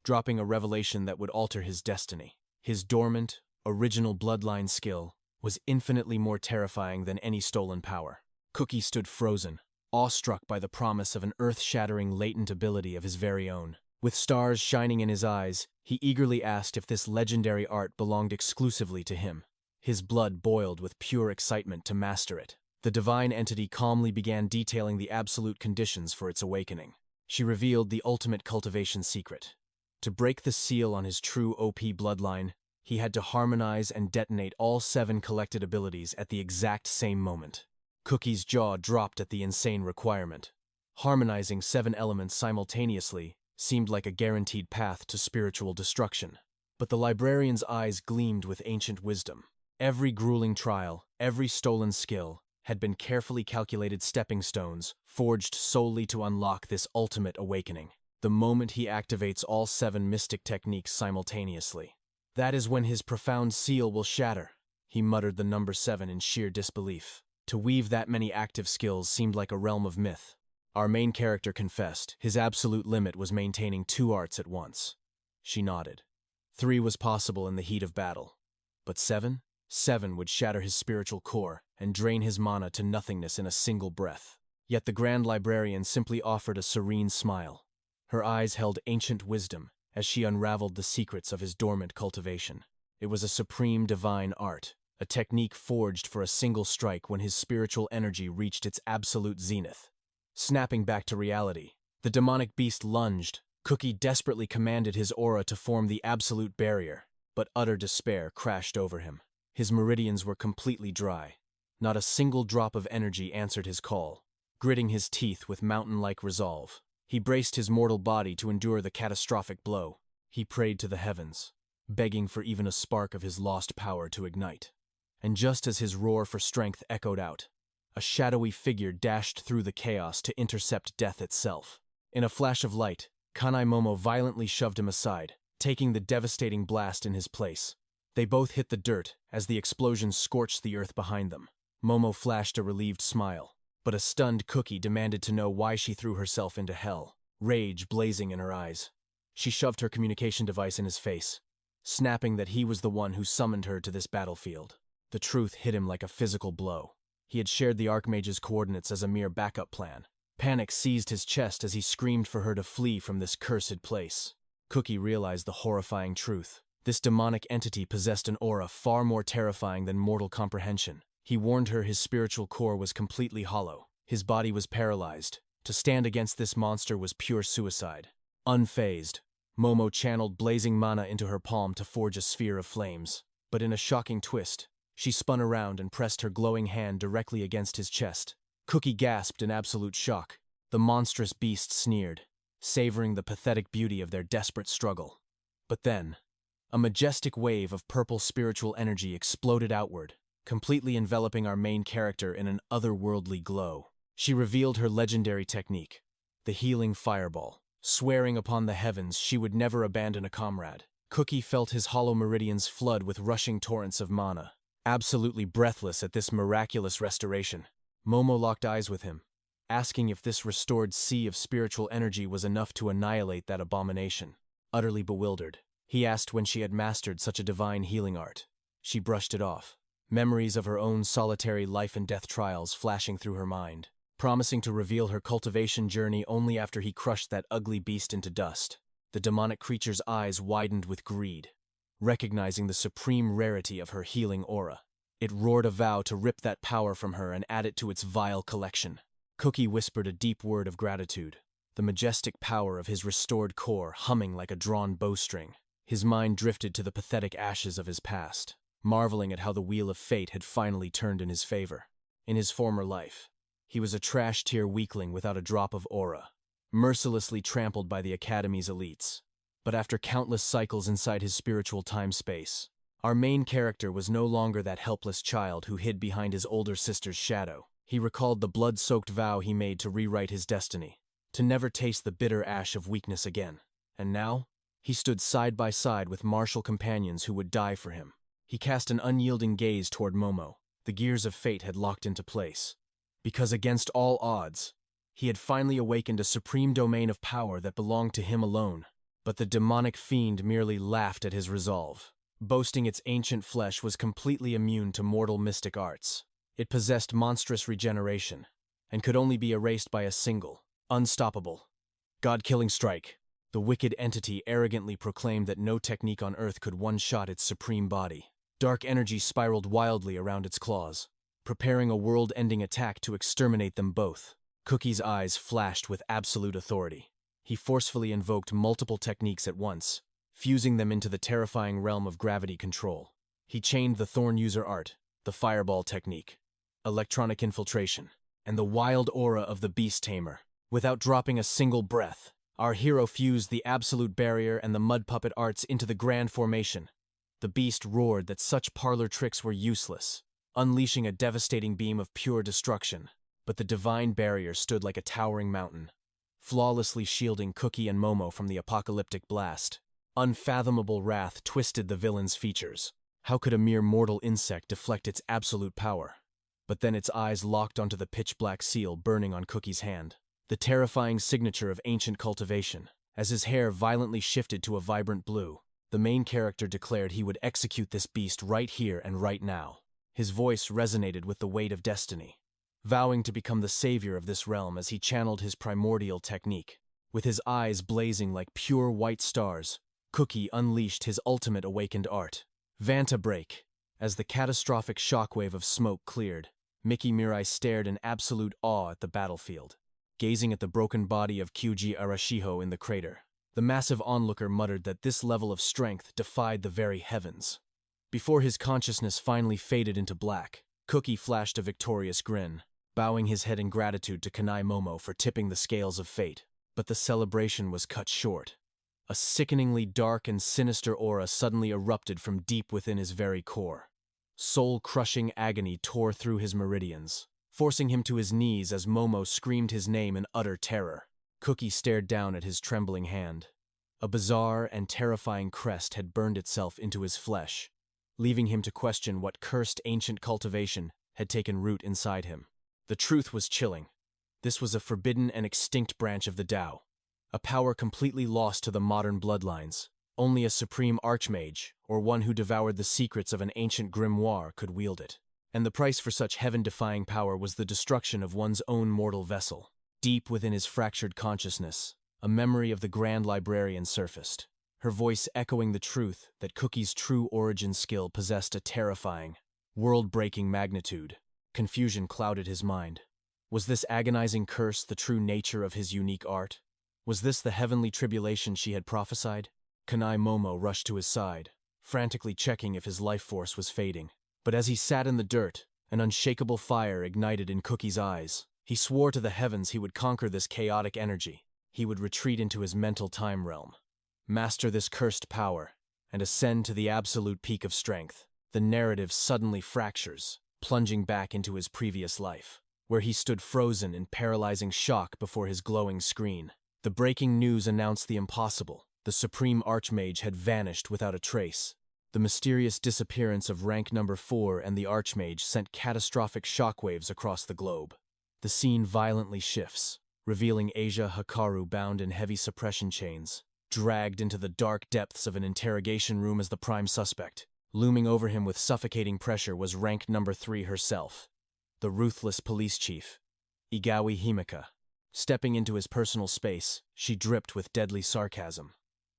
dropping a revelation that would alter his destiny. His dormant, original bloodline skill was infinitely more terrifying than any stolen power. Cookie stood frozen, awestruck by the promise of an earth-shattering latent ability of his very own. With stars shining in his eyes, he eagerly asked if this legendary art belonged exclusively to him. His blood boiled with pure excitement to master it. The divine entity calmly began detailing the absolute conditions for its awakening. She revealed the ultimate cultivation secret. To break the seal on his true OP bloodline, he had to harmonize and detonate all 7 collected abilities at the exact same moment. Cookie's jaw dropped at the insane requirement. Harmonizing 7 elements simultaneously seemed like a guaranteed path to spiritual destruction. But the librarian's eyes gleamed with ancient wisdom. Every grueling trial, every stolen skill, had been carefully calculated stepping stones, forged solely to unlock this ultimate awakening. The moment he activates all 7 mystic techniques simultaneously, that is when his profound seal will shatter. He muttered the number 7 in sheer disbelief. To weave that many active skills seemed like a realm of myth. Our main character confessed his absolute limit was maintaining 2 arts at once. She nodded. 3 was possible in the heat of battle. But 7? 7 would shatter his spiritual core and drain his mana to nothingness in a single breath. Yet the Grand Librarian simply offered a serene smile. Her eyes held ancient wisdom as she unraveled the secrets of his dormant cultivation. It was a supreme divine art, a technique forged for a single strike when his spiritual energy reached its absolute zenith. Snapping back to reality, the demonic beast lunged. Cookie desperately commanded his aura to form the absolute barrier, but utter despair crashed over him. His meridians were completely dry. Not a single drop of energy answered his call. Gritting his teeth with mountain-like resolve, he braced his mortal body to endure the catastrophic blow. He prayed to the heavens, begging for even a spark of his lost power to ignite. And just as his roar for strength echoed out, a shadowy figure dashed through the chaos to intercept death itself. In a flash of light, Kanai Momo violently shoved him aside, taking the devastating blast in his place. They both hit the dirt as the explosion scorched the earth behind them. Momo flashed a relieved smile, but a stunned Cookie demanded to know why she threw herself into hell, rage blazing in her eyes. She shoved her communication device in his face, snapping that he was the one who summoned her to this battlefield. The truth hit him like a physical blow. He had shared the Archmage's coordinates as a mere backup plan. Panic seized his chest as he screamed for her to flee from this cursed place. Cookie realized the horrifying truth. This demonic entity possessed an aura far more terrifying than mortal comprehension. He warned her his spiritual core was completely hollow. His body was paralyzed. To stand against this monster was pure suicide. Unfazed, Momo channeled blazing mana into her palm to forge a sphere of flames. But in a shocking twist, she spun around and pressed her glowing hand directly against his chest. Cookie gasped in absolute shock. The monstrous beast sneered, savoring the pathetic beauty of their desperate struggle. But then, a majestic wave of purple spiritual energy exploded outward, completely enveloping our main character in an otherworldly glow. She revealed her legendary technique, the healing fireball. Swearing upon the heavens she would never abandon a comrade, Cookie felt his hollow meridians flood with rushing torrents of mana. Absolutely breathless at this miraculous restoration, Momo locked eyes with him, asking if this restored sea of spiritual energy was enough to annihilate that abomination. Utterly bewildered, he asked when she had mastered such a divine healing art. She brushed it off, memories of her own solitary life and death trials flashing through her mind, promising to reveal her cultivation journey only after he crushed that ugly beast into dust. The demonic creature's eyes widened with greed, recognizing the supreme rarity of her healing aura. It roared a vow to rip that power from her and add it to its vile collection. Cookie whispered a deep word of gratitude, the majestic power of his restored core humming like a drawn bowstring. His mind drifted to the pathetic ashes of his past, marveling at how the wheel of fate had finally turned in his favor. In his former life, he was a trash-tier weakling without a drop of aura, mercilessly trampled by the Academy's elites. But after countless cycles inside his spiritual time-space, our main character was no longer that helpless child who hid behind his older sister's shadow. He recalled the blood-soaked vow he made to rewrite his destiny, to never taste the bitter ash of weakness again. And now, he stood side by side with martial companions who would die for him. He cast an unyielding gaze toward Momo. The gears of fate had locked into place. Because against all odds, he had finally awakened a supreme domain of power that belonged to him alone. But the demonic fiend merely laughed at his resolve. Boasting its ancient flesh was completely immune to mortal mystic arts. It possessed monstrous regeneration, and could only be erased by a single, unstoppable, god-killing strike. The wicked entity arrogantly proclaimed that no technique on Earth could one-shot its supreme body. Dark energy spiraled wildly around its claws, preparing a world-ending attack to exterminate them both. Cookie's eyes flashed with absolute authority. He forcefully invoked multiple techniques at once, fusing them into the terrifying realm of gravity control. He chained the Thorn User Art, the Fireball technique, electronic infiltration, and the wild aura of the Beast Tamer. Without dropping a single breath, our hero fused the Absolute Barrier and the Mud Puppet arts into the Grand Formation. The beast roared that such parlor tricks were useless, unleashing a devastating beam of pure destruction. But the Divine Barrier stood like a towering mountain, flawlessly shielding Cookie and Momo from the apocalyptic blast. Unfathomable wrath twisted the villain's features. How could a mere mortal insect deflect its absolute power? But then its eyes locked onto the pitch-black seal burning on Cookie's hand, the terrifying signature of ancient cultivation. As his hair violently shifted to a vibrant blue, the main character declared he would execute this beast right here and right now. His voice resonated with the weight of destiny, vowing to become the savior of this realm as he channeled his primordial technique. With his eyes blazing like pure white stars, Cookie unleashed his ultimate awakened art, 𝗓𝗂𝗏𝗏. As the catastrophic shockwave of smoke cleared, 𝗓𝗏𝗏𝗏 stared in absolute awe at the battlefield, gazing at the broken body of 𝗓𝗃𝗏𝗏𝗃 in the crater. The massive onlooker muttered that this level of strength defied the very heavens. Before his consciousness finally faded into black, Cookie flashed a victorious grin, bowing his head in gratitude to Kanai Momo for tipping the scales of fate. But the celebration was cut short. A sickeningly dark and sinister aura suddenly erupted from deep within his very core. Soul-crushing agony tore through his meridians, forcing him to his knees as Momo screamed his name in utter terror. Cookie stared down at his trembling hand. A bizarre and terrifying crest had burned itself into his flesh, leaving him to question what cursed ancient cultivation had taken root inside him. The truth was chilling. This was a forbidden and extinct branch of the Tao, a power completely lost to the modern bloodlines. Only a supreme archmage, or one who devoured the secrets of an ancient grimoire, could wield it. And the price for such heaven-defying power was the destruction of one's own mortal vessel. Deep within his fractured consciousness, a memory of the Grand Librarian surfaced, her voice echoing the truth that Cookie's true origin skill possessed a terrifying, world-breaking magnitude. Confusion clouded his mind. Was this agonizing curse the true nature of his unique art? Was this the heavenly tribulation she had prophesied? 𝗓𝗓 rushed to his side, frantically checking if his life force was fading. But as he sat in the dirt, an unshakable fire ignited in Cookie's eyes. He swore to the heavens he would conquer this chaotic energy. He would retreat into his mental time realm, master this cursed power, and ascend to the absolute peak of strength. The narrative suddenly fractures, plunging back into his previous life, where he stood frozen in paralyzing shock before his glowing screen. The breaking news announced the impossible. The Supreme Archmage had vanished without a trace. The mysterious disappearance of rank number 4 and the Archmage sent catastrophic shockwaves across the globe. The scene violently shifts, revealing 𝗜හැ𝗃𝗶𝗁 bound in heavy suppression chains, dragged into the dark depths of an interrogation room as the prime suspect. Looming over him with suffocating pressure was rank number 3 herself, the ruthless police chief, 𝗜Ｈ𝗃𝗶𝗁𝗶𝗃. Stepping into his personal space, she dripped with deadly sarcasm,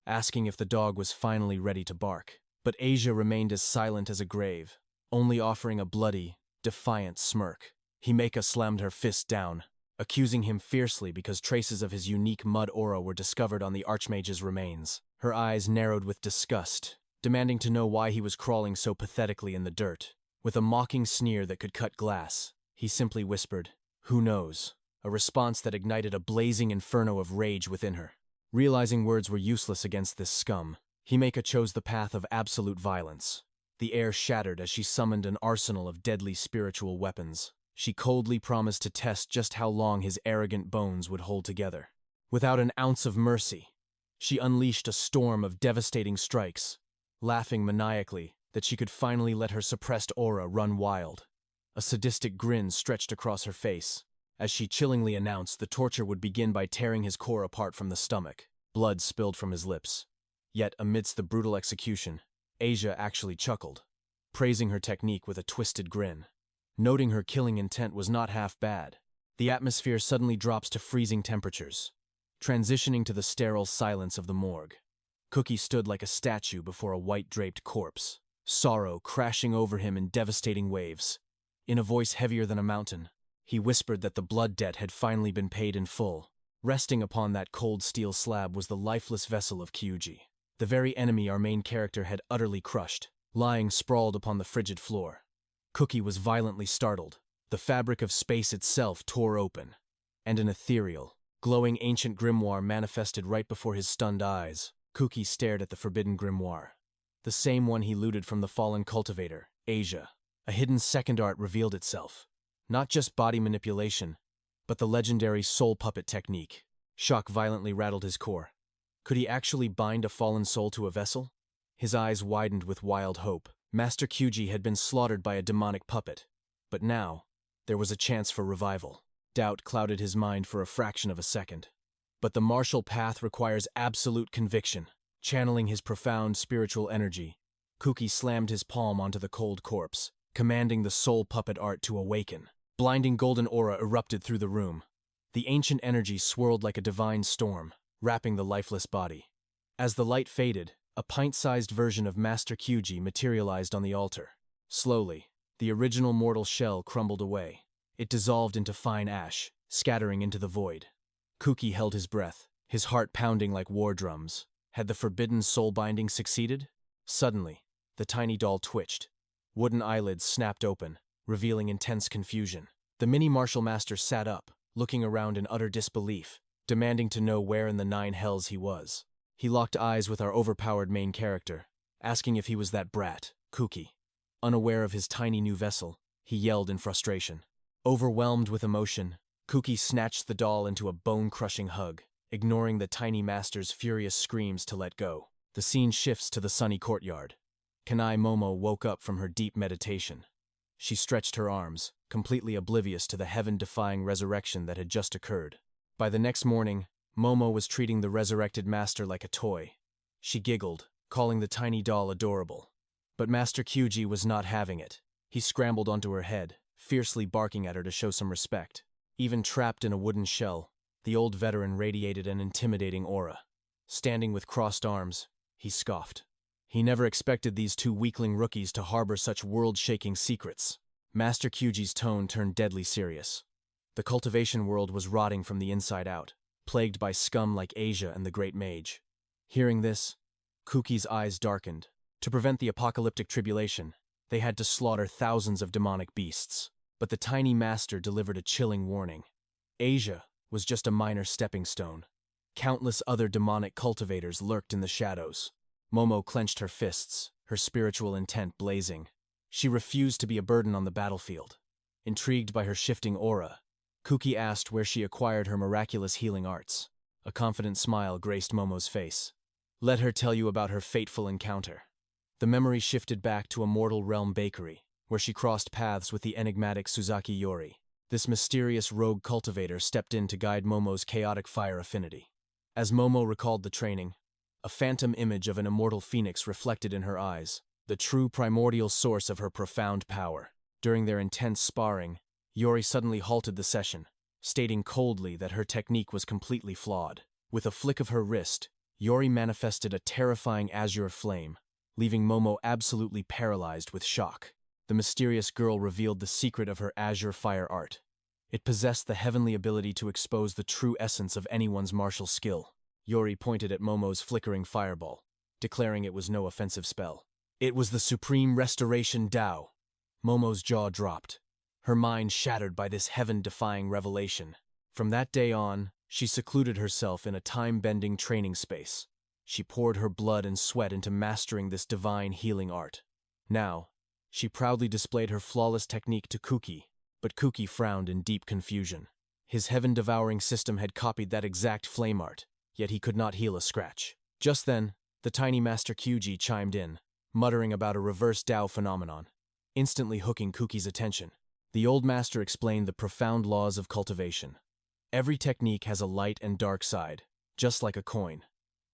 asking if the dog was finally ready to bark. But 𝗜හැ remained as silent as a grave, only offering a bloody, defiant smirk. 𝗜H𝗃𝗶𝗁𝗶 slammed her fist down, accusing him fiercely because traces of his unique mud aura were discovered on the Archmage's remains. Her eyes narrowed with disgust, demanding to know why he was crawling so pathetically in the dirt. With a mocking sneer that could cut glass, he simply whispered, "Who knows?" A response that ignited a blazing inferno of rage within her. Realizing words were useless against this scum, 𝗜H𝗃𝗶𝗁𝗶 chose the path of absolute violence. The air shattered as she summoned an arsenal of deadly spiritual weapons. She coldly promised to test just how long his arrogant bones would hold together. Without an ounce of mercy, she unleashed a storm of devastating strikes, laughing maniacally that she could finally let her suppressed aura run wild. A sadistic grin stretched across her face, as she chillingly announced the torture would begin by tearing his core apart from the stomach. Blood spilled from his lips. Yet, amidst the brutal execution, 𝗜H𝗃𝗃 actually chuckled, praising her technique with a twisted grin. Noting her killing intent was not half bad, the atmosphere suddenly drops to freezing temperatures, transitioning to the sterile silence of the morgue. Cookie stood like a statue before a white-draped corpse, sorrow crashing over him in devastating waves. In a voice heavier than a mountain, he whispered that the blood debt had finally been paid in full. Resting upon that cold steel slab was the lifeless vessel of 𝗬𝗍, the very enemy our main character had utterly crushed, lying sprawled upon the frigid floor. Cookie was violently startled. The fabric of space itself tore open, and an ethereal, glowing ancient grimoire manifested right before his stunned eyes. Cookie stared at the forbidden grimoire, the same one he looted from the fallen cultivator, 𝗜H𝗃𝗃𝗁𝗶. A hidden second art revealed itself. Not just body manipulation, but the legendary soul puppet technique. Shock violently rattled his core. Could he actually bind a fallen soul to a vessel? His eyes widened with wild hope. Master 𝗬𝗍 had been slaughtered by a demonic puppet, but now, there was a chance for revival. Doubt clouded his mind for a fraction of a second. But the martial path requires absolute conviction. Channeling his profound spiritual energy, Cookie slammed his palm onto the cold corpse, commanding the soul puppet art to awaken. Blinding golden aura erupted through the room. The ancient energy swirled like a divine storm, wrapping the lifeless body. As the light faded, a pint-sized version of Master 𝗬𝗍 materialized on the altar. Slowly, the original mortal shell crumbled away. It dissolved into fine ash, scattering into the void. Cookie held his breath, his heart pounding like war drums. Had the forbidden soul binding succeeded? Suddenly, the tiny doll twitched. Wooden eyelids snapped open, revealing intense confusion. The mini martial master sat up, looking around in utter disbelief, demanding to know where in the 9 hells he was. He locked eyes with our overpowered main character, asking if he was that brat, Cookie. Unaware of his tiny new vessel, he yelled in frustration. Overwhelmed with emotion, Cookie snatched the doll into a bone-crushing hug, ignoring the tiny master's furious screams to let go. The scene shifts to the sunny courtyard. 𝗓𝗓𝗏𝗏 woke up from her deep meditation. She stretched her arms, completely oblivious to the heaven-defying resurrection that had just occurred. By the next morning, Momo was treating the resurrected master like a toy. She giggled, calling the tiny doll adorable. But Master 𝗂𝗄 was not having it. He scrambled onto her head, fiercely barking at her to show some respect. Even trapped in a wooden shell, the old veteran radiated an intimidating aura. Standing with crossed arms, he scoffed. He never expected these two weakling rookies to harbor such world-shaking secrets. Master 𝗂𝗄's tone turned deadly serious. The cultivation world was rotting from the inside out, plagued by scum like 𝗂𝗃 and the Great Mage. Hearing this, 𝗂𝗄's eyes darkened. To prevent the apocalyptic tribulation, they had to slaughter thousands of demonic beasts. But the tiny master delivered a chilling warning. 𝗂𝗃 was just a minor stepping stone. Countless other demonic cultivators lurked in the shadows. Momo clenched her fists, her spiritual intent blazing. She refused to be a burden on the battlefield. Intrigued by her shifting aura, 𝗂𝗄 asked where she acquired her miraculous healing arts. A confident smile graced Momo's face. Let her tell you about her fateful encounter. The memory shifted back to a mortal realm bakery, where she crossed paths with the enigmatic Suzaki Yori. This mysterious rogue cultivator stepped in to guide Momo's chaotic fire affinity. As Momo recalled the training, a phantom image of an immortal phoenix reflected in her eyes, the true primordial source of her profound power. During their intense sparring, Yori suddenly halted the session, stating coldly that her technique was completely flawed. With a flick of her wrist, Yori manifested a terrifying azure flame, leaving Momo absolutely paralyzed with shock. The mysterious girl revealed the secret of her azure fire art. It possessed the heavenly ability to expose the true essence of anyone's martial skill. Yori pointed at Momo's flickering fireball, declaring it was no offensive spell. It was the supreme restoration Tao. Momo's jaw dropped, her mind shattered by this heaven-defying revelation. From that day on, she secluded herself in a time-bending training space. She poured her blood and sweat into mastering this divine healing art. Now, she proudly displayed her flawless technique to 𝗂𝗄, but 𝗂𝗄 frowned in deep confusion. His heaven-devouring system had copied that exact flame art, yet he could not heal a scratch. Just then, the tiny Master 𝗂𝗄 chimed in, muttering about a reverse Tao phenomenon, instantly hooking 𝗂𝗄's attention. The old master explained the profound laws of cultivation. Every technique has a light and dark side, just like a coin.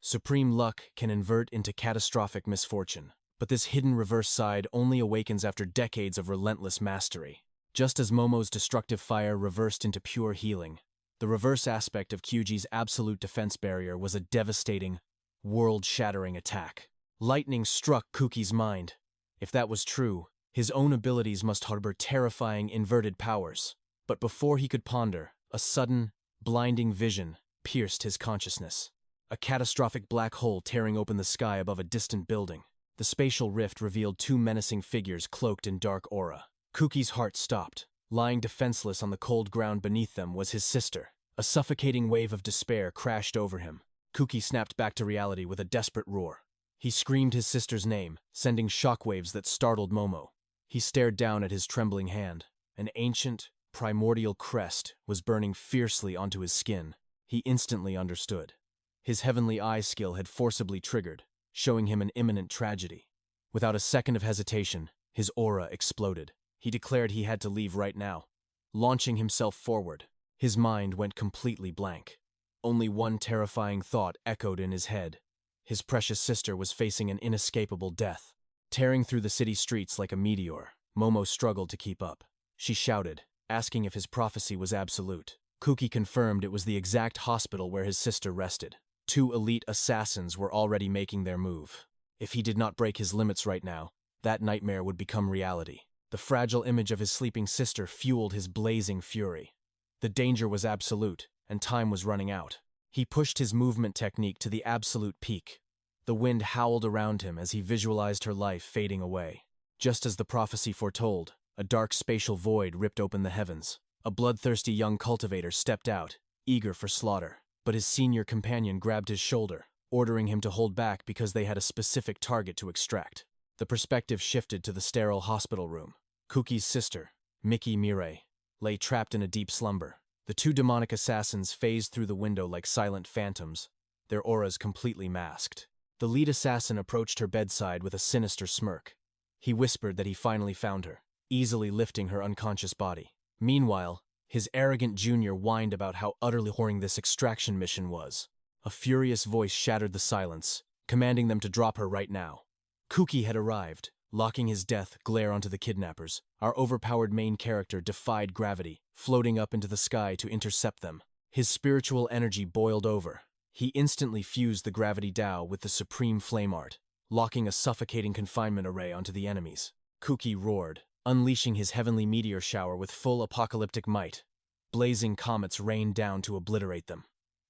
Supreme luck can invert into catastrophic misfortune, but this hidden reverse side only awakens after decades of relentless mastery. Just as Momo's destructive fire reversed into pure healing, the reverse aspect of 𝗂𝗄's absolute defense barrier was a devastating, world-shattering attack. Lightning struck 𝗂𝗄's mind. If that was true, his own abilities must harbor terrifying inverted powers. But before he could ponder, a sudden, blinding vision pierced his consciousness. A catastrophic black hole tearing open the sky above a distant building. The spatial rift revealed two menacing figures cloaked in dark aura. 𝗂𝗄's heart stopped. Lying defenseless on the cold ground beneath them was his sister. A suffocating wave of despair crashed over him. 𝗂𝗄 snapped back to reality with a desperate roar. He screamed his sister's name, sending shockwaves that startled Momo. He stared down at his trembling hand. An ancient, primordial crest was burning fiercely onto his skin. He instantly understood. His heavenly eye skill had forcibly triggered, showing him an imminent tragedy. Without a second of hesitation, his aura exploded. He declared he had to leave right now. Launching himself forward, his mind went completely blank. Only one terrifying thought echoed in his head. His precious sister was facing an inescapable death. Tearing through the city streets like a meteor, Momo struggled to keep up. She shouted, asking if his prophecy was absolute. 𝗂𝗄 confirmed it was the exact hospital where his sister rested. Two elite assassins were already making their move. If he did not break his limits right now, that nightmare would become reality. The fragile image of his sleeping sister fueled his blazing fury. The danger was absolute, and time was running out. He pushed his movement technique to the absolute peak. The wind howled around him as he visualized her life fading away. Just as the prophecy foretold, a dark spatial void ripped open the heavens. A bloodthirsty young cultivator stepped out, eager for slaughter. But his senior companion grabbed his shoulder, ordering him to hold back because they had a specific target to extract. The perspective shifted to the sterile hospital room. 𝗂𝗄's sister, 𝗜Ｈ𝗃𝗵𝗶𝗁𝗏, lay trapped in a deep slumber. The two demonic assassins phased through the window like silent phantoms, their auras completely masked. The lead assassin approached her bedside with a sinister smirk. He whispered that he finally found her, easily lifting her unconscious body. Meanwhile, his arrogant junior whined about how utterly boring this extraction mission was. A furious voice shattered the silence, commanding them to drop her right now. 𝗂𝗶𝗃 had arrived, locking his death glare onto the kidnappers. Our overpowered main character defied gravity, floating up into the sky to intercept them. His spiritual energy boiled over. He instantly fused the gravity Tao with the supreme flame art, locking a suffocating confinement array onto the enemies. 𝗂𝗃𝗃 roared, unleashing his heavenly meteor shower with full apocalyptic might. Blazing comets rained down to obliterate them.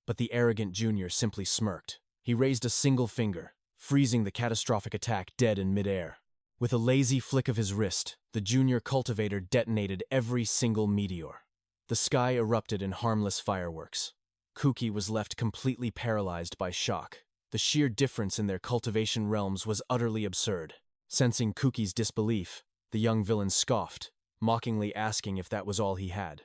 But the arrogant junior simply smirked. He raised a single finger, freezing the catastrophic attack dead in midair. With a lazy flick of his wrist, the junior cultivator detonated every single meteor. The sky erupted in harmless fireworks. 𝗂𝗃𝗃 was left completely paralyzed by shock. The sheer difference in their cultivation realms was utterly absurd. Sensing 𝗂𝗃𝗃's disbelief, the young villain scoffed, mockingly asking if that was all he had.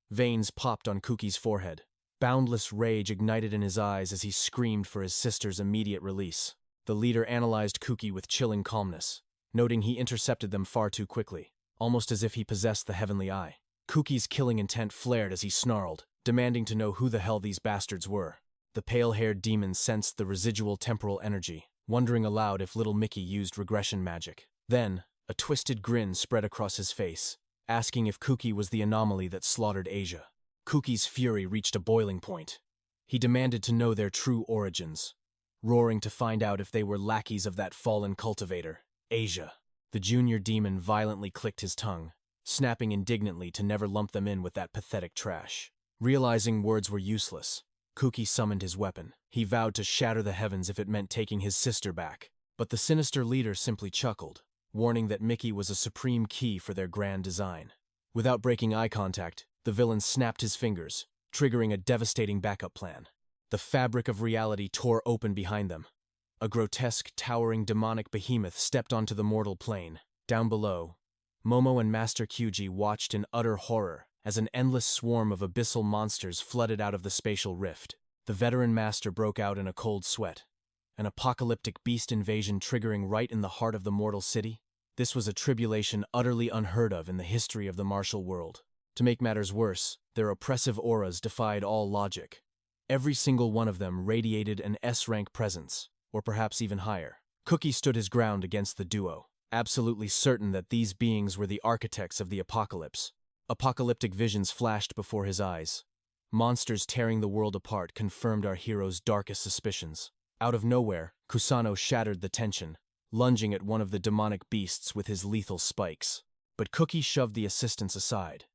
Veins popped on 𝗂𝗃𝗃's forehead. Boundless rage ignited in his eyes as he screamed for his sister's immediate release. The leader analyzed 𝗂𝗃𝗃 with chilling calmness, noting he intercepted them far too quickly, almost as if he possessed the heavenly eye. 𝗂𝗃𝗃's killing intent flared as he snarled, demanding to know who the hell these bastards were. The pale-haired demon sensed the residual temporal energy, wondering aloud if little Mickey used regression magic. Then, a twisted grin spread across his face, asking if 𝗂𝗃𝗃 was the anomaly that slaughtered 𝗂𝗃𝗃. 𝗂𝗃𝗃's fury reached a boiling point. He demanded to know their true origins, roaring to find out if they were lackeys of that fallen cultivator, 𝗂𝗃𝗃. The junior demon violently clicked his tongue, snapping indignantly to never lump them in with that pathetic trash. Realizing words were useless, 𝗂𝗃𝗃 summoned his weapon. He vowed to shatter the heavens if it meant taking his sister back. But the sinister leader simply chuckled, warning that Mickey was a supreme key for their grand design. Without breaking eye contact, the villain snapped his fingers, triggering a devastating backup plan. The fabric of reality tore open behind them. A grotesque, towering demonic behemoth stepped onto the mortal plane. Down below, Momo and Master Kyuji watched in utter horror as an endless swarm of abyssal monsters flooded out of the spatial rift. The veteran master broke out in a cold sweat. An apocalyptic beast invasion triggering right in the heart of the mortal city? This was a tribulation utterly unheard of in the history of the martial world. To make matters worse, their oppressive auras defied all logic. Every single one of them radiated an S-rank presence, or perhaps even higher. 𝗂𝗃𝗃 stood his ground against the duo, absolutely certain that these beings were the architects of the apocalypse. Apocalyptic visions flashed before his eyes. Monsters tearing the world apart confirmed our hero's darkest suspicions. Out of nowhere, Kusano shattered the tension, lunging at one of the demonic beasts with his lethal spikes. But 𝗂𝗃𝗃 shoved the assistance aside.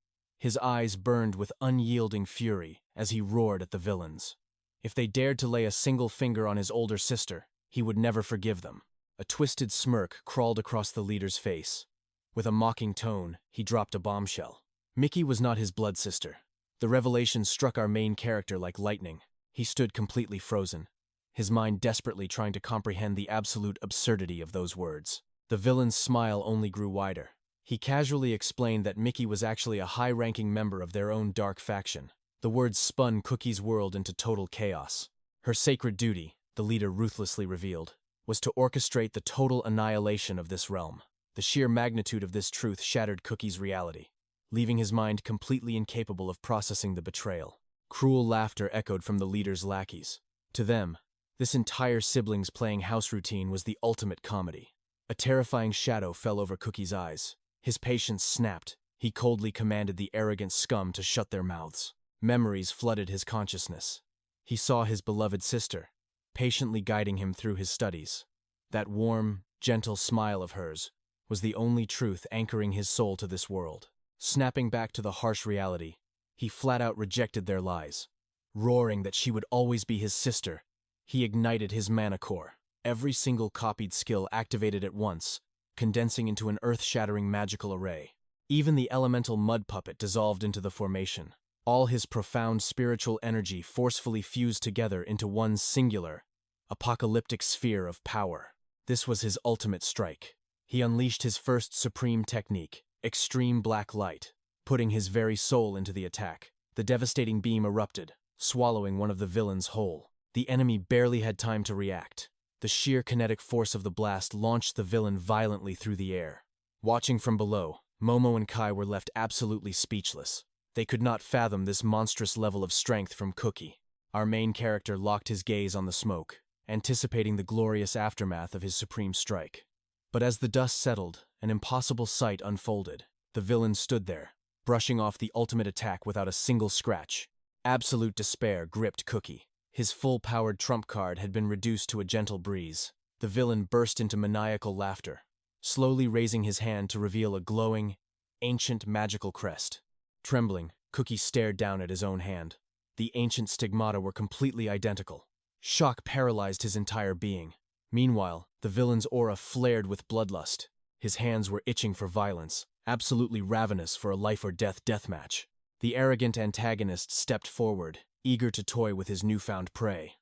His eyes burned with unyielding fury as he roared at the villains. If they dared to lay a single finger on his older sister, he would never forgive them. A twisted smirk crawled across the leader's face. With a mocking tone, he dropped a bombshell. Mickey was not his blood sister. The revelation struck our main character like lightning. He stood completely frozen, his mind desperately trying to comprehend the absolute absurdity of those words. The villain's smile only grew wider. He casually explained that Mickey was actually a high-ranking member of their own dark faction. The words spun 𝗂𝗃𝗃's world into total chaos. Her sacred duty, the leader ruthlessly revealed, was to orchestrate the total annihilation of this realm. The sheer magnitude of this truth shattered 𝗂𝗃𝗃's reality, leaving his mind completely incapable of processing the betrayal. Cruel laughter echoed from the leader's lackeys. To them, this entire siblings playing house routine was the ultimate comedy. A terrifying shadow fell over 𝗂𝗃𝗃's eyes. His patience snapped. He coldly commanded the arrogant scum to shut their mouths. Memories flooded his consciousness. He saw his beloved sister, patiently guiding him through his studies. That warm, gentle smile of hers was the only truth anchoring his soul to this world. Snapping back to the harsh reality, he flat-out rejected their lies. Roaring that she would always be his sister, he ignited his mana core. Every single copied skill activated at once, condensing into an earth-shattering magical array. Even the elemental mud puppet dissolved into the formation. All his profound spiritual energy forcefully fused together into one singular, apocalyptic sphere of power. This was his ultimate strike. He unleashed his first supreme technique, extreme black light, putting his very soul into the attack. The devastating beam erupted, swallowing one of the villains whole. The enemy barely had time to react. The sheer kinetic force of the blast launched the villain violently through the air. Watching from below, Momo and Kai were left absolutely speechless. They could not fathom this monstrous level of strength from 𝗂𝗃𝗃. Our main character locked his gaze on the smoke, anticipating the glorious aftermath of his supreme strike. But as the dust settled, an impossible sight unfolded. The villain stood there, brushing off the ultimate attack without a single scratch. Absolute despair gripped Cookie. His full-powered trump card had been reduced to a gentle breeze. The villain burst into maniacal laughter, slowly raising his hand to reveal a glowing, ancient magical crest. Trembling, Cookie stared down at his own hand. The ancient stigmata were completely identical. Shock paralyzed his entire being. Meanwhile, the villain's aura flared with bloodlust. His hands were itching for violence, absolutely ravenous for a life-or-death deathmatch. The arrogant antagonist stepped forward, eager to toy with his newfound prey.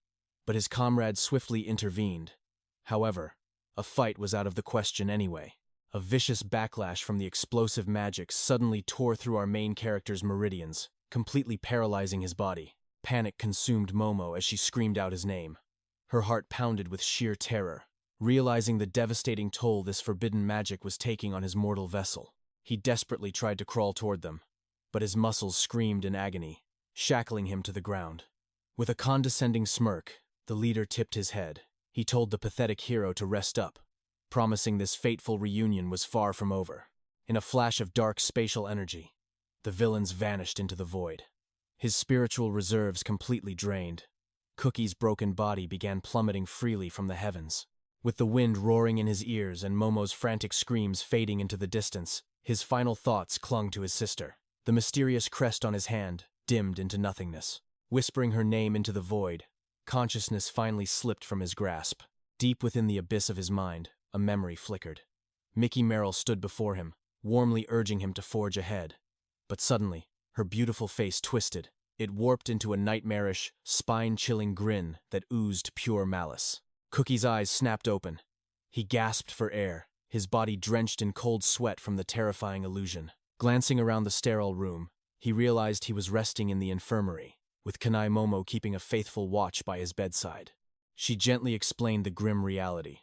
But his comrade swiftly intervened. However, a fight was out of the question anyway. A vicious backlash from the explosive magic suddenly tore through our main character's meridians, completely paralyzing his body. Panic consumed Momo as she screamed out his name. Her heart pounded with sheer terror, realizing the devastating toll this forbidden magic was taking on his mortal vessel. He desperately tried to crawl toward them, but his muscles screamed in agony, shackling him to the ground. With a condescending smirk, the leader tipped his head. He told the pathetic hero to rest up, promising this fateful reunion was far from over. In a flash of dark spatial energy, the villains vanished into the void. His spiritual reserves completely drained, Cookie's broken body began plummeting freely from the heavens. With the wind roaring in his ears and Momo's frantic screams fading into the distance, his final thoughts clung to his sister. The mysterious crest on his hand dimmed into nothingness. Whispering her name into the void, consciousness finally slipped from his grasp. Deep within the abyss of his mind, a memory flickered. Mickey Merrill stood before him, warmly urging him to forge ahead. But suddenly, her beautiful face twisted. It warped into a nightmarish, spine-chilling grin that oozed pure malice. Cookie's eyes snapped open. He gasped for air, his body drenched in cold sweat from the terrifying illusion. Glancing around the sterile room, he realized he was resting in the infirmary, with Kanai Momo keeping a faithful watch by his bedside. She gently explained the grim reality.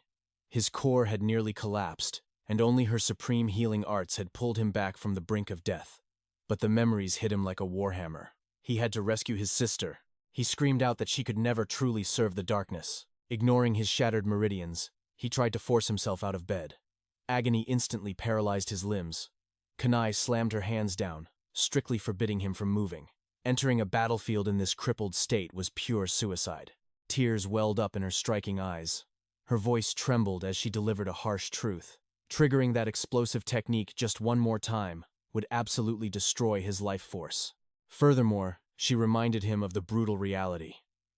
His core had nearly collapsed, and only her supreme healing arts had pulled him back from the brink of death. But the memories hit him like a warhammer. He had to rescue his sister. He screamed out that she could never truly serve the darkness. Ignoring his shattered meridians, he tried to force himself out of bed. Agony instantly paralyzed his limbs. Kanai slammed her hands down, strictly forbidding him from moving. Entering a battlefield in this crippled state was pure suicide. Tears welled up in her striking eyes. Her voice trembled as she delivered a harsh truth. Triggering that explosive technique just one more time would absolutely destroy his life force. Furthermore, she reminded him of the brutal reality.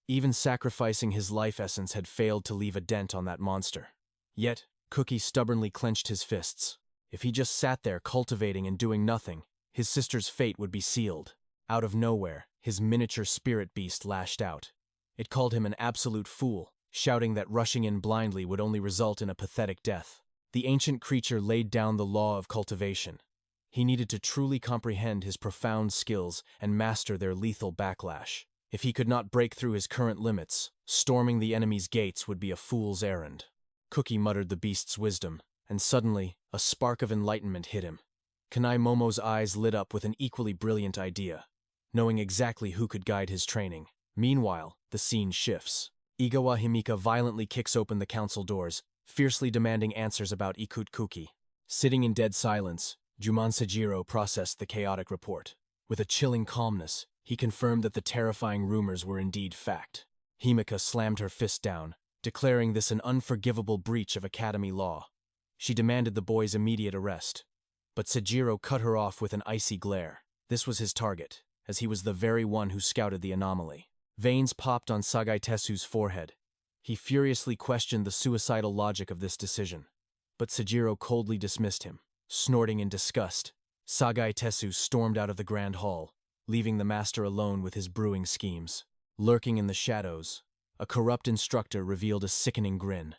Even sacrificing his life essence had failed to leave a dent on that monster. Yet, Cookie stubbornly clenched his fists. If he just sat there cultivating and doing nothing, his sister's fate would be sealed. Out of nowhere, his miniature spirit beast lashed out. It called him an absolute fool, shouting that rushing in blindly would only result in a pathetic death. The ancient creature laid down the law of cultivation. He needed to truly comprehend his profound skills and master their lethal backlash. If he could not break through his current limits, storming the enemy's gates would be a fool's errand. Cookie muttered the beast's wisdom, and suddenly, a spark of enlightenment hit him. Kanai Momo's eyes lit up with an equally brilliant idea, knowing exactly who could guide his training. Meanwhile, the scene shifts. 𝗜HS violently kicks open the council doors, fiercely demanding answers about Ikut Kuki. Sitting in dead silence, Juman Sejiro processed the chaotic report. With a chilling calmness, he confirmed that the terrifying rumors were indeed fact. Himika slammed her fist down, declaring this an unforgivable breach of Academy law. She demanded the boy's immediate arrest. But Sejiro cut her off with an icy glare. This was his target, as he was the very one who scouted the anomaly. Veins popped on 𝗬𝗓𝗃𝗃's forehead. He furiously questioned the suicidal logic of this decision. But Sejiro coldly dismissed him. Snorting in disgust, 𝗬𝗓𝗃𝗃 stormed out of the grand hall, leaving the master alone with his brewing schemes. Lurking in the shadows, a corrupt instructor revealed a sickening grin.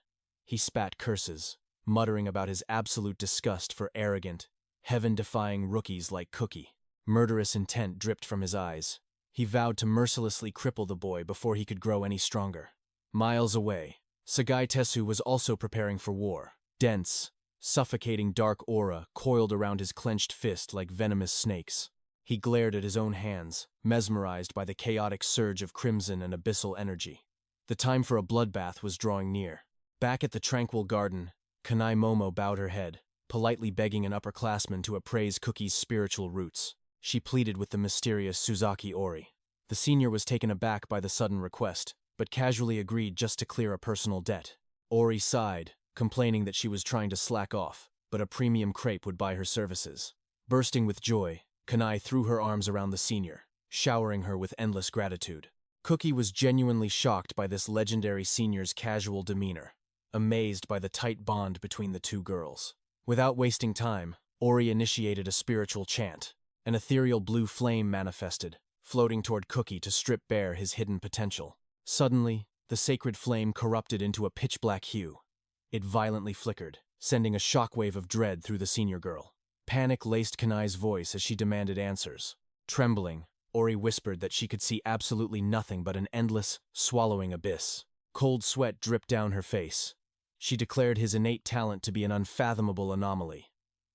He spat curses, muttering about his absolute disgust for arrogant, heaven-defying rookies like Cookie. Murderous intent dripped from his eyes. He vowed to mercilessly cripple the boy before he could grow any stronger. Miles away, 𝗬𝗓𝗃𝗃 was also preparing for war. Dense, suffocating dark aura coiled around his clenched fist like venomous snakes. He glared at his own hands, mesmerized by the chaotic surge of crimson and abyssal energy. The time for a bloodbath was drawing near. Back at the tranquil garden, Kanai Momo bowed her head, politely begging an upperclassman to appraise Cookie's spiritual roots. She pleaded with the mysterious Suzaki Ori. The senior was taken aback by the sudden request, but casually agreed just to clear a personal debt. Ori sighed, complaining that she was trying to slack off, but a premium crepe would buy her services. Bursting with joy, Kanai threw her arms around the senior, showering her with endless gratitude. Cookie was genuinely shocked by this legendary senior's casual demeanor, amazed by the tight bond between the two girls. Without wasting time, Ori initiated a spiritual chant. An ethereal blue flame manifested, floating toward Cookie to strip bare his hidden potential. Suddenly, the sacred flame corrupted into a pitch-black hue. It violently flickered, sending a shockwave of dread through the senior girl. Panic laced Kanai's voice as she demanded answers. Trembling, Ori whispered that she could see absolutely nothing but an endless, swallowing abyss. Cold sweat dripped down her face. She declared his innate talent to be an unfathomable anomaly.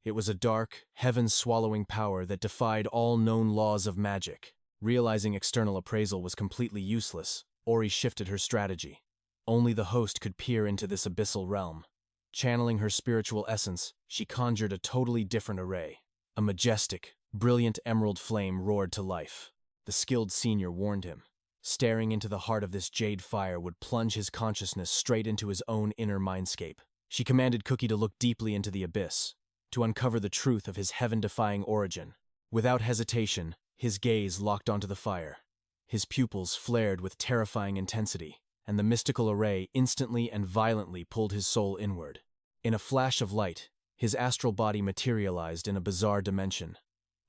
It was a dark, heaven-swallowing power that defied all known laws of magic. Realizing external appraisal was completely useless, Ori shifted her strategy. Only the host could peer into this abyssal realm. Channeling her spiritual essence, she conjured a totally different array. A majestic, brilliant emerald flame roared to life. The skilled senior warned him. Staring into the heart of this jade fire would plunge his consciousness straight into his own inner mindscape. She commanded Cookie to look deeply into the abyss, to uncover the truth of his heaven-defying origin. Without hesitation, his gaze locked onto the fire. His pupils flared with terrifying intensity, and the mystical array instantly and violently pulled his soul inward. In a flash of light, his astral body materialized in a bizarre dimension.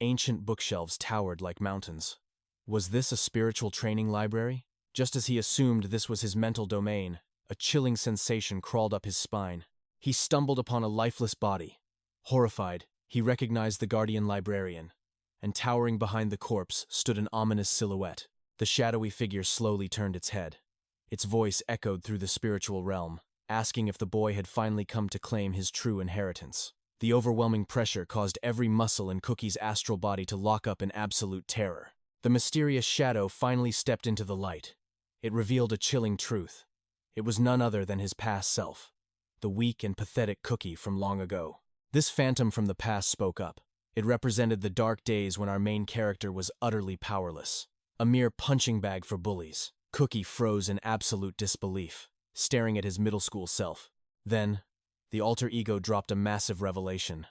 Ancient bookshelves towered like mountains. Was this a spiritual training library? Just as he assumed this was his mental domain, a chilling sensation crawled up his spine. He stumbled upon a lifeless body. Horrified, he recognized the guardian librarian, and towering behind the corpse stood an ominous silhouette. The shadowy figure slowly turned its head. Its voice echoed through the spiritual realm, asking if the boy had finally come to claim his true inheritance. The overwhelming pressure caused every muscle in Cookie's astral body to lock up in absolute terror. The mysterious shadow finally stepped into the light. It revealed a chilling truth. It was none other than his past self, the weak and pathetic Cookie from long ago. This phantom from the past spoke up. It represented the dark days when our main character was utterly powerless. A mere punching bag for bullies. Cookie froze in absolute disbelief, staring at his middle school self. Then, the alter ego dropped a massive revelation.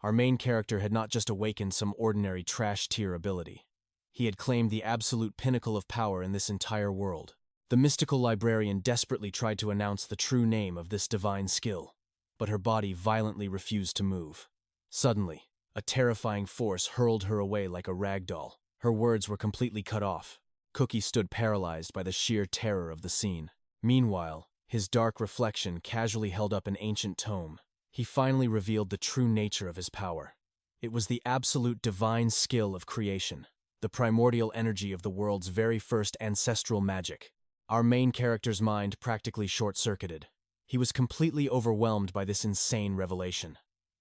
Our main character had not just awakened some ordinary trash-tier ability. He had claimed the absolute pinnacle of power in this entire world. The mystical librarian desperately tried to announce the true name of this divine skill, but her body violently refused to move. Suddenly, a terrifying force hurled her away like a rag doll. Her words were completely cut off. Cookie stood paralyzed by the sheer terror of the scene. Meanwhile, his dark reflection casually held up an ancient tome. He finally revealed the true nature of his power. It was the absolute divine skill of creation, the primordial energy of the world's very first ancestral magic. Our main character's mind practically short-circuited. He was completely overwhelmed by this insane revelation.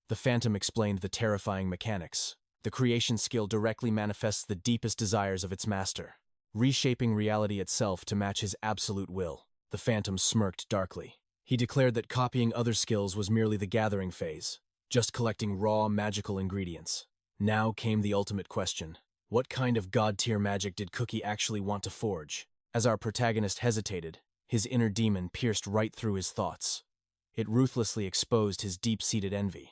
The Phantom explained the terrifying mechanics. The creation skill directly manifests the deepest desires of its master, reshaping reality itself to match his absolute will. The Phantom smirked darkly. He declared that copying other skills was merely the gathering phase, just collecting raw magical ingredients. Now came the ultimate question. What kind of god-tier magic did Cookie actually want to forge? As our protagonist hesitated, his inner demon pierced right through his thoughts. It ruthlessly exposed his deep-seated envy.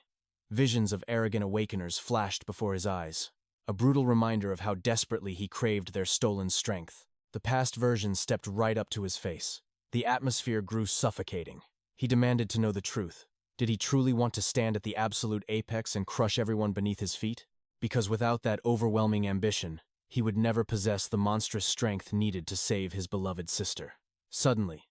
Visions of arrogant awakeners flashed before his eyes, a brutal reminder of how desperately he craved their stolen strength. The past version stepped right up to his face. The atmosphere grew suffocating. He demanded to know the truth. Did he truly want to stand at the absolute apex and crush everyone beneath his feet? Because without that overwhelming ambition, he would never possess the monstrous strength needed to save his beloved sister. Suddenly,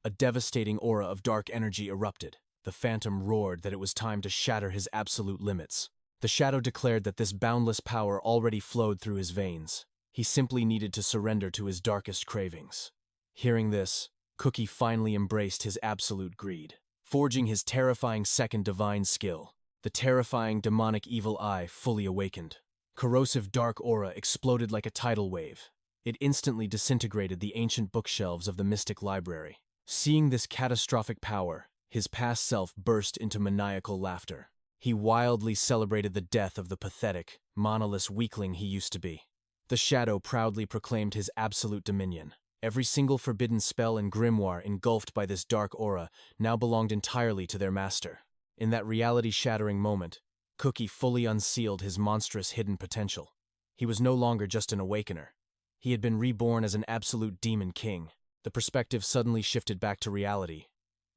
a devastating aura of dark energy erupted. The Phantom roared that it was time to shatter his absolute limits. The Shadow declared that this boundless power already flowed through his veins. He simply needed to surrender to his darkest cravings. Hearing this, Cookie finally embraced his absolute greed, forging his terrifying second divine skill. The terrifying demonic evil eye fully awakened. Corrosive dark aura exploded like a tidal wave. It instantly disintegrated the ancient bookshelves of the mystic library. Seeing this catastrophic power, his past self burst into maniacal laughter. He wildly celebrated the death of the pathetic, monolith weakling he used to be. The shadow proudly proclaimed his absolute dominion. Every single forbidden spell and grimoire engulfed by this dark aura now belonged entirely to their master. In that reality-shattering moment, Cookie fully unsealed his monstrous hidden potential. He was no longer just an awakener. He had been reborn as an absolute demon king. The perspective suddenly shifted back to reality,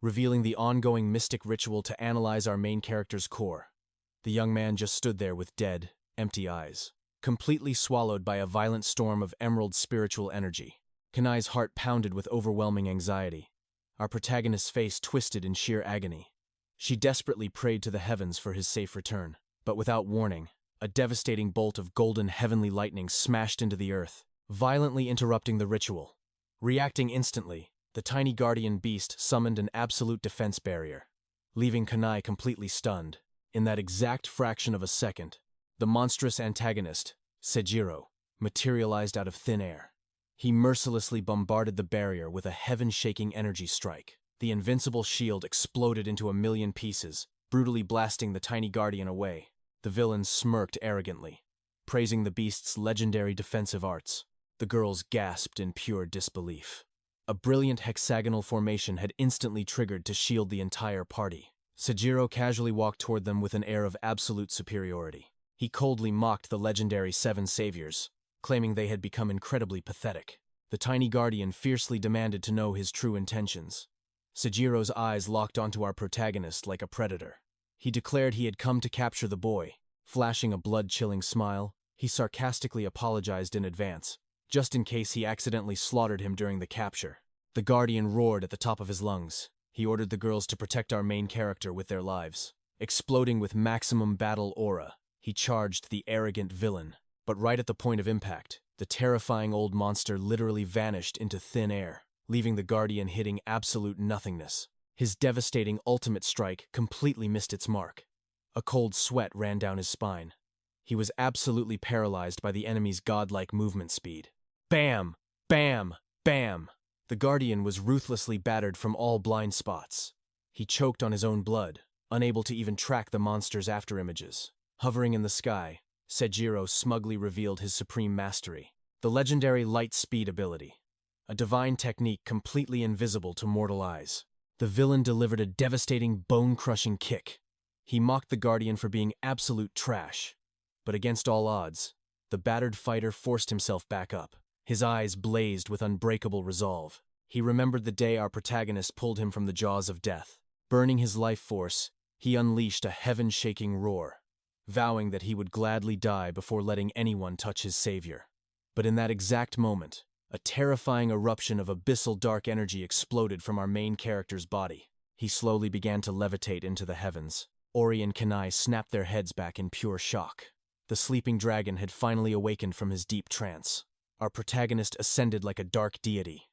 revealing the ongoing mystic ritual to analyze our main character's core. The young man just stood there with dead, empty eyes, completely swallowed by a violent storm of emerald spiritual energy. 𝗂𝗍's heart pounded with overwhelming anxiety. Our protagonist's face twisted in sheer agony. She desperately prayed to the heavens for his safe return, but without warning, a devastating bolt of golden heavenly lightning smashed into the earth, violently interrupting the ritual. Reacting instantly, the tiny guardian beast summoned an absolute defense barrier, leaving 𝗂𝗍 completely stunned. In that exact fraction of a second, the monstrous antagonist, 𝗬𝗍𝗄, materialized out of thin air. He mercilessly bombarded the barrier with a heaven-shaking energy strike. The invincible shield exploded into a million pieces, brutally blasting the tiny guardian away. The villain smirked arrogantly, praising the beast's legendary defensive arts. The girls gasped in pure disbelief. A brilliant hexagonal formation had instantly triggered to shield the entire party. 𝗬𝗍𝗄 casually walked toward them with an air of absolute superiority. He coldly mocked the legendary seven saviors, claiming they had become incredibly pathetic. The tiny guardian fiercely demanded to know his true intentions. 𝗬𝗍𝗄's eyes locked onto our protagonist like a predator. He declared he had come to capture the boy. Flashing a blood-chilling smile, he sarcastically apologized in advance, just in case he accidentally slaughtered him during the capture. The guardian roared at the top of his lungs. He ordered the girls to protect our main character with their lives. Exploding with maximum battle aura, he charged the arrogant villain. But right at the point of impact, the terrifying old monster literally vanished into thin air, leaving the guardian hitting absolute nothingness. His devastating ultimate strike completely missed its mark. A cold sweat ran down his spine. He was absolutely paralyzed by the enemy's godlike movement speed. Bam! Bam! Bam! The guardian was ruthlessly battered from all blind spots. He choked on his own blood, unable to even track the monster's afterimages. Hovering in the sky, 𝗬𝗍𝗄 smugly revealed his supreme mastery, the legendary light speed ability, a divine technique completely invisible to mortal eyes. The villain delivered a devastating bone-crushing kick. He mocked the guardian for being absolute trash. But against all odds, the battered fighter forced himself back up. His eyes blazed with unbreakable resolve. He remembered the day our protagonist pulled him from the jaws of death. Burning his life force, he unleashed a heaven-shaking roar, vowing that he would gladly die before letting anyone touch his savior. But in that exact moment, a terrifying eruption of abyssal dark energy exploded from our main character's body. He slowly began to levitate into the heavens. Ori and 𝗂𝗍 snapped their heads back in pure shock. The sleeping dragon had finally awakened from his deep trance. Our protagonist ascended like a dark deity,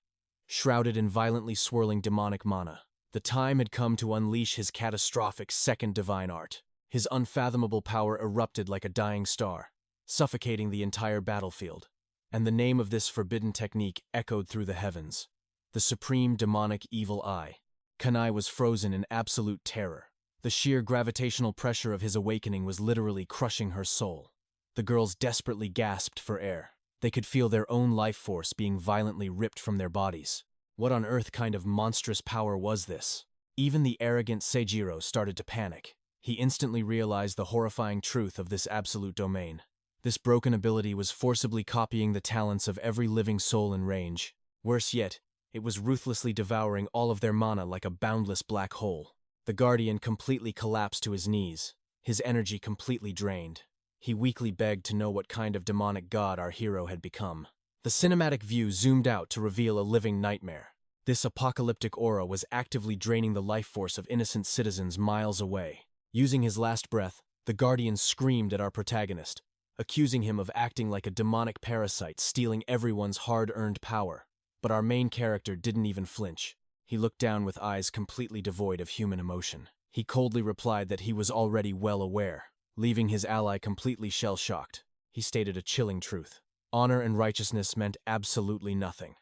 shrouded in violently swirling demonic mana. The time had come to unleash his catastrophic second divine art. His unfathomable power erupted like a dying star, suffocating the entire battlefield. And the name of this forbidden technique echoed through the heavens. The supreme demonic evil eye. 𝗂𝗍 was frozen in absolute terror. The sheer gravitational pressure of his awakening was literally crushing her soul. The girls desperately gasped for air. They could feel their own life force being violently ripped from their bodies. What on earth kind of monstrous power was this? Even the arrogant 𝗬𝗍𝗄 started to panic. He instantly realized the horrifying truth of this absolute domain. This broken ability was forcibly copying the talents of every living soul in range. Worse yet, it was ruthlessly devouring all of their mana like a boundless black hole. The guardian completely collapsed to his knees, his energy completely drained. He weakly begged to know what kind of demonic god our hero had become. The cinematic view zoomed out to reveal a living nightmare. This apocalyptic aura was actively draining the life force of innocent citizens miles away. Using his last breath, the guardian screamed at our protagonist, accusing him of acting like a demonic parasite stealing everyone's hard-earned power. But our main character didn't even flinch. He looked down with eyes completely devoid of human emotion. He coldly replied that he was already well aware, leaving his ally completely shell-shocked. He stated a chilling truth. Honor and righteousness meant absolutely nothing.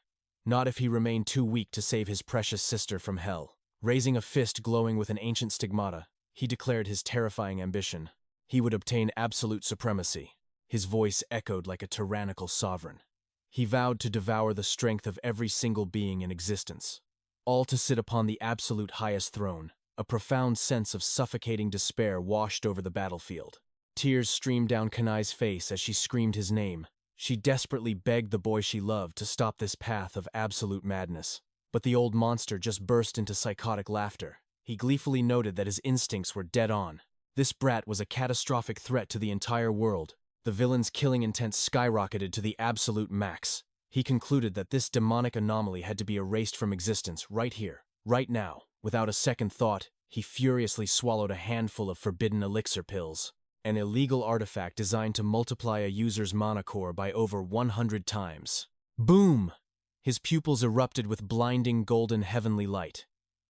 Not if he remained too weak to save his precious sister from hell. Raising a fist glowing with an ancient stigmata, he declared his terrifying ambition. He would obtain absolute supremacy. His voice echoed like a tyrannical sovereign. He vowed to devour the strength of every single being in existence, all to sit upon the absolute highest throne. A profound sense of suffocating despair washed over the battlefield. Tears streamed down 𝗂𝗍's face as she screamed his name. She desperately begged the boy she loved to stop this path of absolute madness. But the old monster just burst into psychotic laughter. He gleefully noted that his instincts were dead on. This brat was a catastrophic threat to the entire world. The villain's killing intent skyrocketed to the absolute max. He concluded that this demonic anomaly had to be erased from existence right here, right now. Without a second thought, he furiously swallowed a handful of forbidden elixir pills, an illegal artifact designed to multiply a user's mana core by over 100 times. Boom! His pupils erupted with blinding golden heavenly light.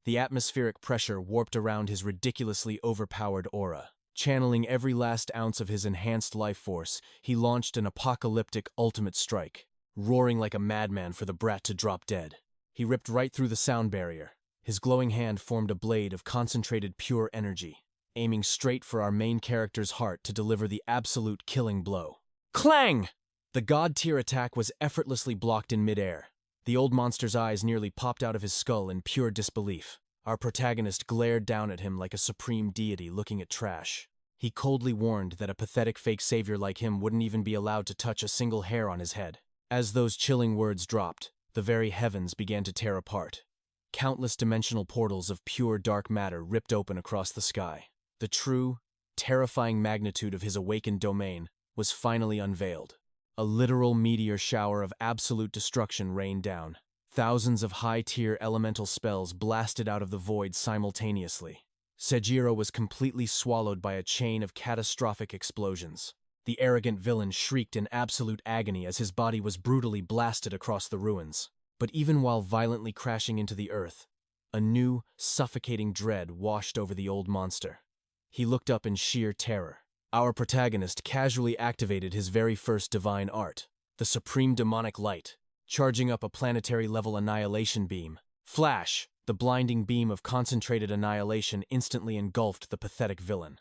The atmospheric pressure warped around his ridiculously overpowered aura. Channeling every last ounce of his enhanced life force, he launched an apocalyptic ultimate strike, roaring like a madman for the brat to drop dead. He ripped right through the sound barrier. His glowing hand formed a blade of concentrated pure energy, aiming straight for our main character's heart to deliver the absolute killing blow. Clang! The god-tier attack was effortlessly blocked in midair. The old monster's eyes nearly popped out of his skull in pure disbelief. Our protagonist glared down at him like a supreme deity looking at trash. He coldly warned that a pathetic fake savior like him wouldn't even be allowed to touch a single hair on his head. As those chilling words dropped, the very heavens began to tear apart. Countless dimensional portals of pure dark matter ripped open across the sky. The true, terrifying magnitude of his awakened domain was finally unveiled. A literal meteor shower of absolute destruction rained down. Thousands of high-tier elemental spells blasted out of the void simultaneously. 𝗬𝗫𝗄 was completely swallowed by a chain of catastrophic explosions. The arrogant villain shrieked in absolute agony as his body was brutally blasted across the ruins. But even while violently crashing into the earth, a new, suffocating dread washed over the old monster. He looked up in sheer terror. Our protagonist casually activated his very first divine art, the supreme demonic light, charging up a planetary-level annihilation beam. Flash! The blinding beam of concentrated annihilation instantly engulfed the pathetic villain.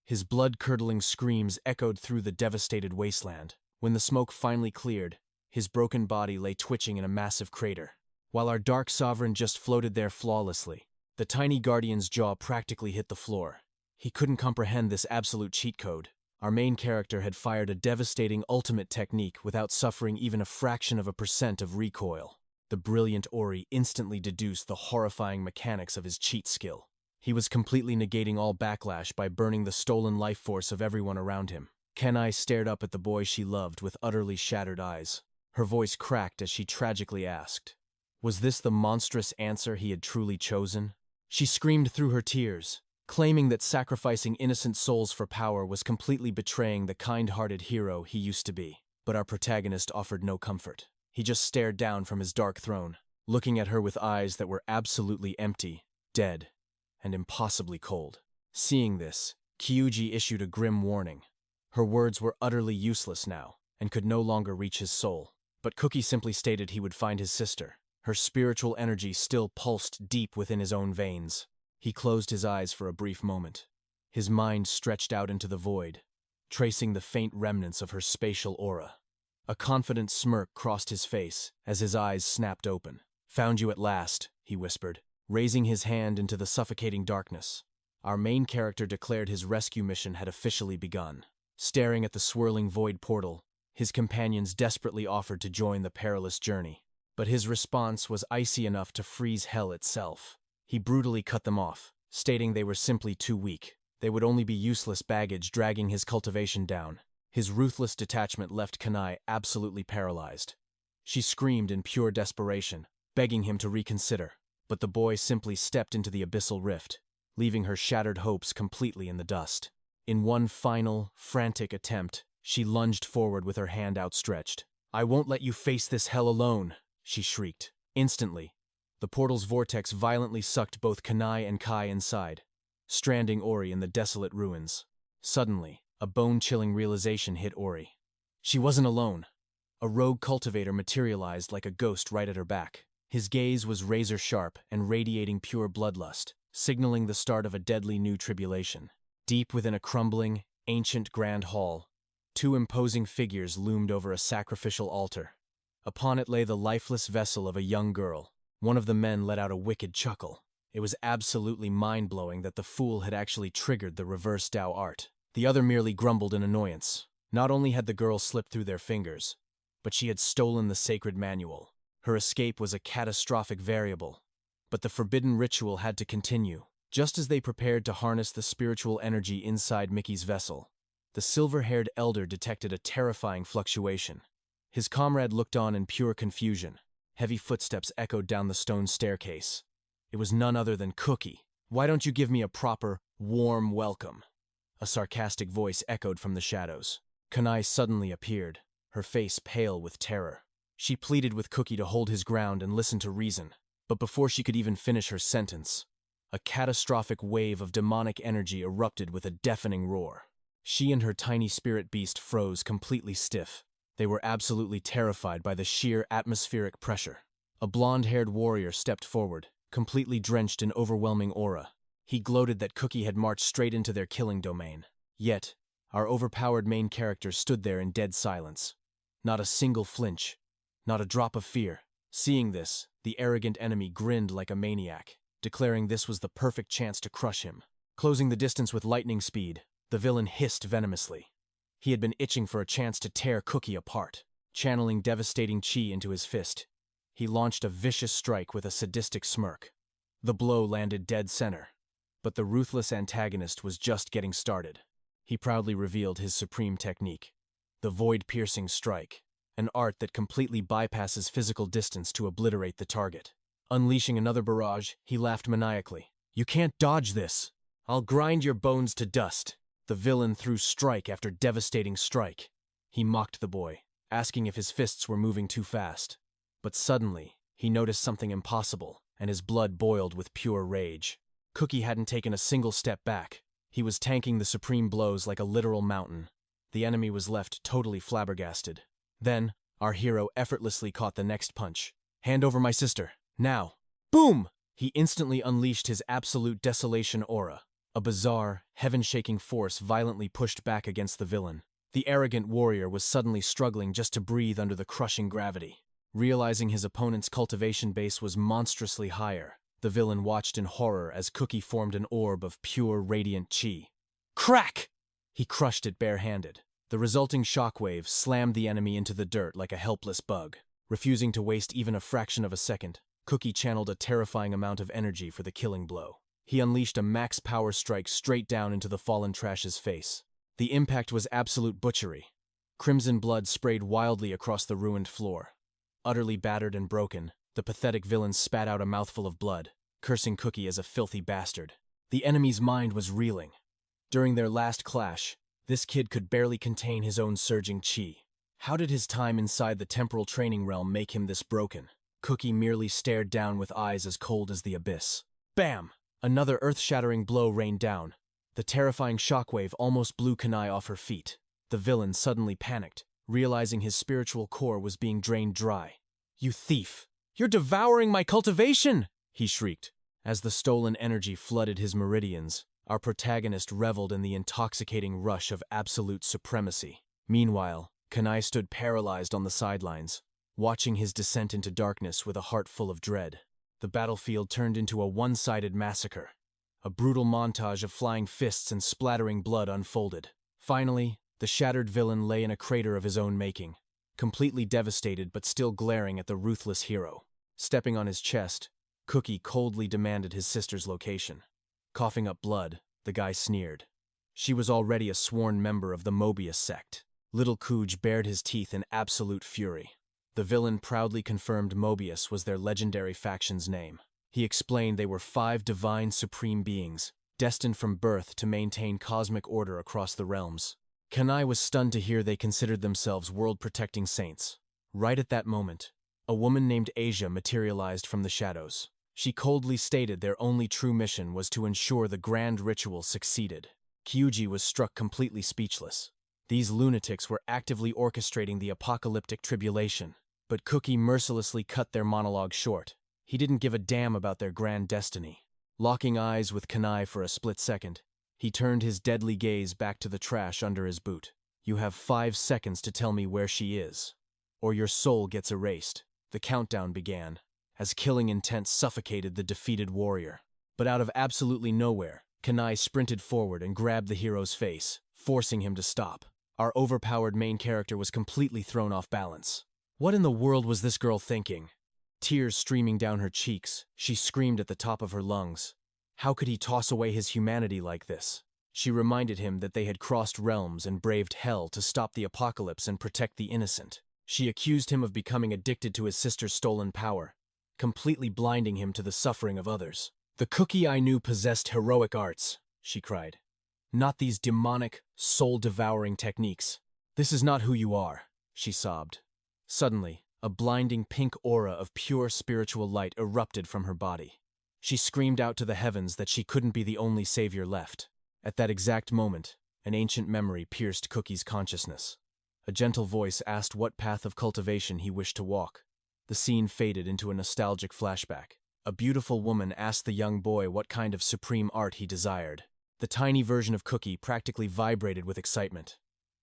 His blood-curdling screams echoed through the devastated wasteland. When the smoke finally cleared, his broken body lay twitching in a massive crater. While our dark sovereign just floated there flawlessly, the tiny guardian's jaw practically hit the floor. He couldn't comprehend this absolute cheat code. Our main character had fired a devastating ultimate technique without suffering even a fraction of a % of recoil. The brilliant 𝗬𝗓 instantly deduced the horrifying mechanics of his cheat skill. He was completely negating all backlash by burning the stolen life force of everyone around him. 𝗂𝗍 stared up at the boy she loved with utterly shattered eyes. Her voice cracked as she tragically asked, was this the monstrous answer he had truly chosen? She screamed through her tears, claiming that sacrificing innocent souls for power was completely betraying the kind-hearted hero he used to be. But our protagonist offered no comfort. He just stared down from his dark throne, looking at her with eyes that were absolutely empty, dead, and impossibly cold. Seeing this, 𝗬𝗍 issued a grim warning. Her words were utterly useless now, and could no longer reach his soul. But 𝗬𝗍 simply stated he would find his sister. Her spiritual energy still pulsed deep within his own veins. He closed his eyes for a brief moment. His mind stretched out into the void, tracing the faint remnants of her spatial aura. A confident smirk crossed his face as his eyes snapped open. Found you at last, he whispered, raising his hand into the suffocating darkness. Our main character declared his rescue mission had officially begun. Staring at the swirling void portal, his companions desperately offered to join the perilous journey. But his response was icy enough to freeze hell itself. He brutally cut them off, stating they were simply too weak. They would only be useless baggage dragging his cultivation down. His ruthless detachment left 𝗂𝗍 absolutely paralyzed. She screamed in pure desperation, begging him to reconsider, but the boy simply stepped into the abyssal rift, leaving her shattered hopes completely in the dust. In one final, frantic attempt, she lunged forward with her hand outstretched. I won't let you face this hell alone, she shrieked. Instantly, the portal's vortex violently sucked both 𝗂𝗍 and 𝗂𝗍 inside, stranding 𝗬𝗓 in the desolate ruins. Suddenly, a bone-chilling realization hit 𝗬𝗓. She wasn't alone. A rogue cultivator materialized like a ghost right at her back. His gaze was razor-sharp and radiating pure bloodlust, signaling the start of a deadly new tribulation. Deep within a crumbling, ancient grand hall, two imposing figures loomed over a sacrificial altar. Upon it lay the lifeless vessel of a young girl. One of the men let out a wicked chuckle. It was absolutely mind-blowing that the fool had actually triggered the reverse Tao art. The other merely grumbled in annoyance. Not only had the girl slipped through their fingers, but she had stolen the sacred manual. Her escape was a catastrophic variable. But the forbidden ritual had to continue. Just as they prepared to harness the spiritual energy inside Mickey's vessel, the silver-haired elder detected a terrifying fluctuation. His comrade looked on in pure confusion. Heavy footsteps echoed down the stone staircase. It was none other than Cookie. "Why don't you give me a proper, warm welcome?" A sarcastic voice echoed from the shadows. 𝗂𝗍 suddenly appeared, her face pale with terror. She pleaded with Cookie to hold his ground and listen to reason. But before she could even finish her sentence, a catastrophic wave of demonic energy erupted with a deafening roar. She and her tiny spirit beast froze completely stiff. They were absolutely terrified by the sheer atmospheric pressure. A blonde-haired warrior stepped forward, completely drenched in overwhelming aura. He gloated that Cookie had marched straight into their killing domain. Yet, our overpowered main character stood there in dead silence. Not a single flinch, not a drop of fear. Seeing this, the arrogant enemy grinned like a maniac, declaring this was the perfect chance to crush him. Closing the distance with lightning speed, the villain hissed venomously. He had been itching for a chance to tear Cookie apart. Channeling devastating chi into his fist, he launched a vicious strike with a sadistic smirk. The blow landed dead center, but the ruthless antagonist was just getting started. He proudly revealed his supreme technique, the void-piercing strike, an art that completely bypasses physical distance to obliterate the target. Unleashing another barrage, he laughed maniacally. "You can't dodge this. I'll grind your bones to dust." The villain threw strike after devastating strike. He mocked the boy, asking if his fists were moving too fast. But suddenly, he noticed something impossible, and his blood boiled with pure rage. Cookie hadn't taken a single step back. He was tanking the supreme blows like a literal mountain. The enemy was left totally flabbergasted. Then, our hero effortlessly caught the next punch. "Hand over my sister, now." Boom! He instantly unleashed his absolute desolation aura. A bizarre, heaven-shaking force violently pushed back against the villain. The arrogant warrior was suddenly struggling just to breathe under the crushing gravity. Realizing his opponent's cultivation base was monstrously higher, the villain watched in horror as Cookie formed an orb of pure, radiant chi. Crack! He crushed it barehanded. The resulting shockwave slammed the enemy into the dirt like a helpless bug. Refusing to waste even a fraction of a second, Cookie channeled a terrifying amount of energy for the killing blow. He unleashed a max power strike straight down into the fallen trash's face. The impact was absolute butchery. Crimson blood sprayed wildly across the ruined floor. Utterly battered and broken, the pathetic villain spat out a mouthful of blood, cursing Cookie as a filthy bastard. The enemy's mind was reeling. During their last clash, this kid could barely contain his own surging chi. How did his time inside the temporal training realm make him this broken? Cookie merely stared down with eyes as cold as the abyss. Bam! Another earth-shattering blow rained down. The terrifying shockwave almost blew 𝗂𝗍 off her feet. The villain suddenly panicked, realizing his spiritual core was being drained dry. "You thief! You're devouring my cultivation!" he shrieked. As the stolen energy flooded his meridians, our protagonist reveled in the intoxicating rush of absolute supremacy. Meanwhile, 𝗂𝗍 stood paralyzed on the sidelines, watching his descent into darkness with a heart full of dread. The battlefield turned into a one-sided massacre. A brutal montage of flying fists and splattering blood unfolded. Finally, the shattered villain lay in a crater of his own making, completely devastated but still glaring at the ruthless hero. Stepping on his chest, Cookie coldly demanded his sister's location. Coughing up blood, the guy sneered. She was already a sworn member of the Mobius sect. Little 𝗂𝗍𝗶 bared his teeth in absolute fury. The villain proudly confirmed Mobius was their legendary faction's name. He explained they were 5 divine supreme beings, destined from birth to maintain cosmic order across the realms. 𝗂𝗍 was stunned to hear they considered themselves world-protecting saints. Right at that moment, a woman named 𝗬𝗍𝗶 materialized from the shadows. She coldly stated their only true mission was to ensure the grand ritual succeeded. 𝗬𝗍𝗶 was struck completely speechless. These lunatics were actively orchestrating the apocalyptic tribulation. But 𝗂𝗃 mercilessly cut their monologue short. He didn't give a damn about their grand destiny. Locking eyes with 𝗂𝗃 for a split second, he turned his deadly gaze back to the trash under his boot. "You have 5 seconds to tell me where she is, or your soul gets erased." The countdown began, as killing intent suffocated the defeated warrior. But out of absolutely nowhere, 𝗂𝗃 sprinted forward and grabbed the hero's face, forcing him to stop. Our overpowered main character was completely thrown off balance. What in the world was this girl thinking? Tears streaming down her cheeks, she screamed at the top of her lungs. How could he toss away his humanity like this? She reminded him that they had crossed realms and braved hell to stop the apocalypse and protect the innocent. She accused him of becoming addicted to his sister's stolen power, completely blinding him to the suffering of others. "The 𝗂𝗃 I knew possessed heroic arts," she cried. "Not these demonic, soul-devouring techniques. This is not who you are," she sobbed. Suddenly, a blinding pink aura of pure spiritual light erupted from her body. She screamed out to the heavens that she couldn't be the only savior left. At that exact moment, an ancient memory pierced 𝗂𝗃's consciousness. A gentle voice asked what path of cultivation he wished to walk. The scene faded into a nostalgic flashback. A beautiful woman asked the young boy what kind of supreme art he desired. The tiny version of 𝗂𝗃 practically vibrated with excitement.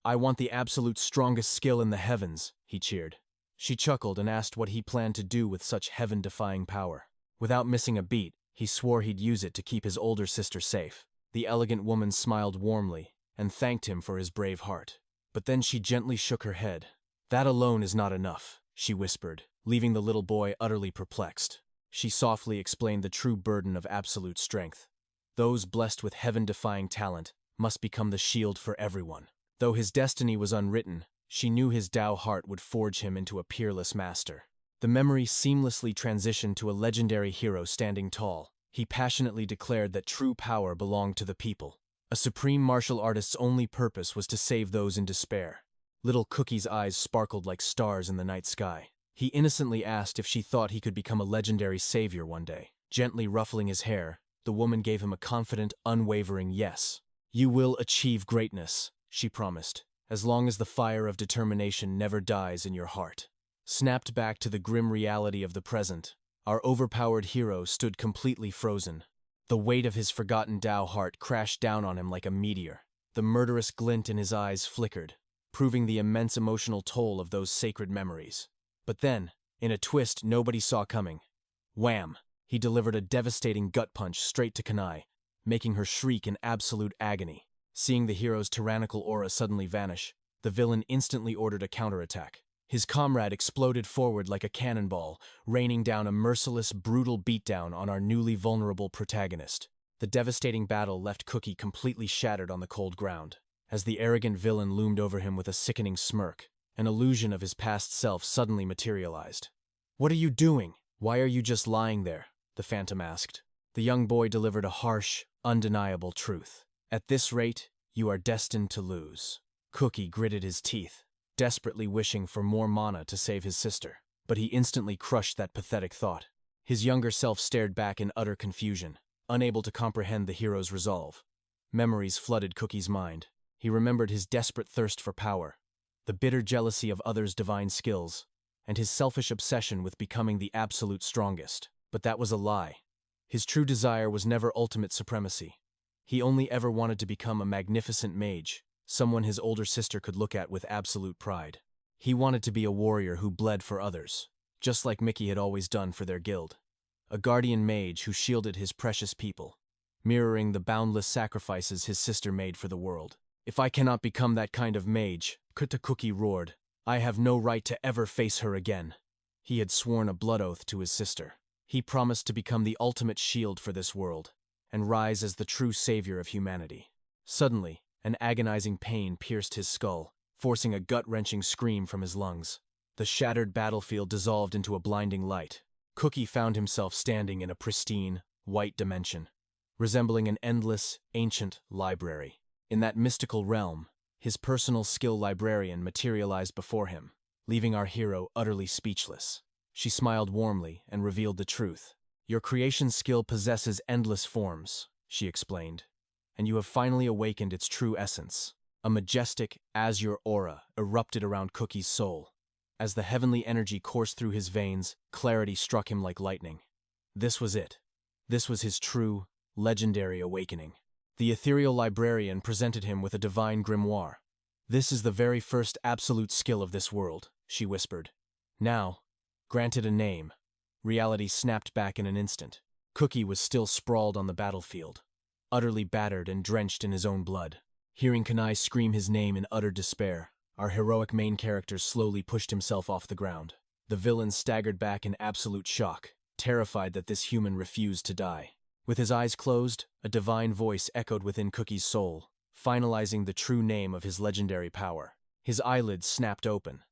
"I want the absolute strongest skill in the heavens," he cheered. She chuckled and asked what he planned to do with such heaven-defying power. Without missing a beat, he swore he'd use it to keep his older sister safe. The elegant woman smiled warmly and thanked him for his brave heart. But then she gently shook her head. "That alone is not enough," she whispered, leaving the little boy utterly perplexed. She softly explained the true burden of absolute strength. Those blessed with heaven-defying talent must become the shield for everyone. Though his destiny was unwritten, she knew his Tao heart would forge him into a peerless master. The memory seamlessly transitioned to a legendary hero standing tall. He passionately declared that true power belonged to the people. A supreme martial artist's only purpose was to save those in despair. Little 𝗂𝗃's eyes sparkled like stars in the night sky. He innocently asked if she thought he could become a legendary savior one day. Gently ruffling his hair, the woman gave him a confident, unwavering yes. "You will achieve greatness," she promised, "as long as the fire of determination never dies in your heart." Snapped back to the grim reality of the present, our overpowered hero stood completely frozen. The weight of his forgotten Tao heart crashed down on him like a meteor. The murderous glint in his eyes flickered, proving the immense emotional toll of those sacred memories. But then, in a twist nobody saw coming, wham! He delivered a devastating gut punch straight to 𝗂𝗃, making her shriek in absolute agony. Seeing the hero's tyrannical aura suddenly vanish, the villain instantly ordered a counterattack. His comrade exploded forward like a cannonball, raining down a merciless, brutal beatdown on our newly vulnerable protagonist. The devastating battle left 𝗂𝗃 completely shattered on the cold ground. As the arrogant villain loomed over him with a sickening smirk, an illusion of his past self suddenly materialized. "What are you doing? Why are you just lying there?" the phantom asked. The young boy delivered a harsh, undeniable truth. "At this rate, you are destined to lose." 𝗂𝗃 gritted his teeth, desperately wishing for more mana to save his sister. But he instantly crushed that pathetic thought. His younger self stared back in utter confusion, unable to comprehend the hero's resolve. Memories flooded 𝗂𝗃's mind. He remembered his desperate thirst for power, the bitter jealousy of others' divine skills, and his selfish obsession with becoming the absolute strongest. But that was a lie. His true desire was never ultimate supremacy. He only ever wanted to become a magnificent mage, someone his older sister could look at with absolute pride. He wanted to be a warrior who bled for others, just like Mickey had always done for their guild. A guardian mage who shielded his precious people, mirroring the boundless sacrifices his sister made for the world. "If I cannot become that kind of mage," 𝗂𝗃 roared, "I have no right to ever face her again." He had sworn a blood oath to his sister. He promised to become the ultimate shield for this world, and rise as the true savior of humanity. Suddenly, an agonizing pain pierced his skull, forcing a gut-wrenching scream from his lungs. The shattered battlefield dissolved into a blinding light. 𝗂𝗃 found himself standing in a pristine, white dimension, resembling an endless, ancient library. In that mystical realm, his personal skill librarian materialized before him, leaving our hero utterly speechless. She smiled warmly and revealed the truth. "Your creation skill possesses endless forms," she explained, "and you have finally awakened its true essence. A majestic, azure aura erupted around 𝗂𝗊's soul. As the heavenly energy coursed through his veins, clarity struck him like lightning. This was it. This was his true, legendary awakening. The ethereal librarian presented him with a divine grimoire. "This is the very first absolute skill of this world," she whispered. Now, granted a name, reality snapped back in an instant. 𝗂𝗊 was still sprawled on the battlefield, utterly battered and drenched in his own blood. Hearing 𝗂𝗃 scream his name in utter despair, our heroic main character slowly pushed himself off the ground. The villain staggered back in absolute shock, terrified that this human refused to die. With his eyes closed, a divine voice echoed within 𝗂𝗊's soul, finalizing the true name of his legendary power. His eyelids snapped open.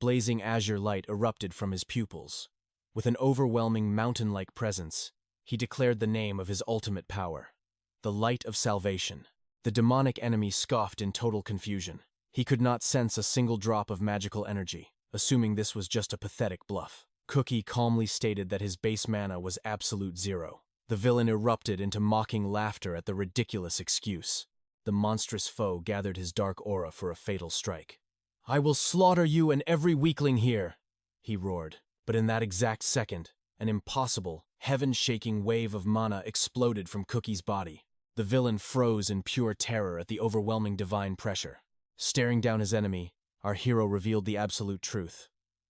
Blazing azure light erupted from his pupils. With an overwhelming mountain-like presence, he declared the name of his ultimate power, the Light of Salvation. The demonic enemy scoffed in total confusion. He could not sense a single drop of magical energy, assuming this was just a pathetic bluff. 𝗂𝗊 calmly stated that his base mana was absolute zero. The villain erupted into mocking laughter at the ridiculous excuse. The monstrous foe gathered his dark aura for a fatal strike. "I will slaughter you and every weakling here," he roared. But in that exact second, an impossible, heaven-shaking wave of mana exploded from 𝗂𝗊's body. The villain froze in pure terror at the overwhelming divine pressure. Staring down his enemy, our hero revealed the absolute truth.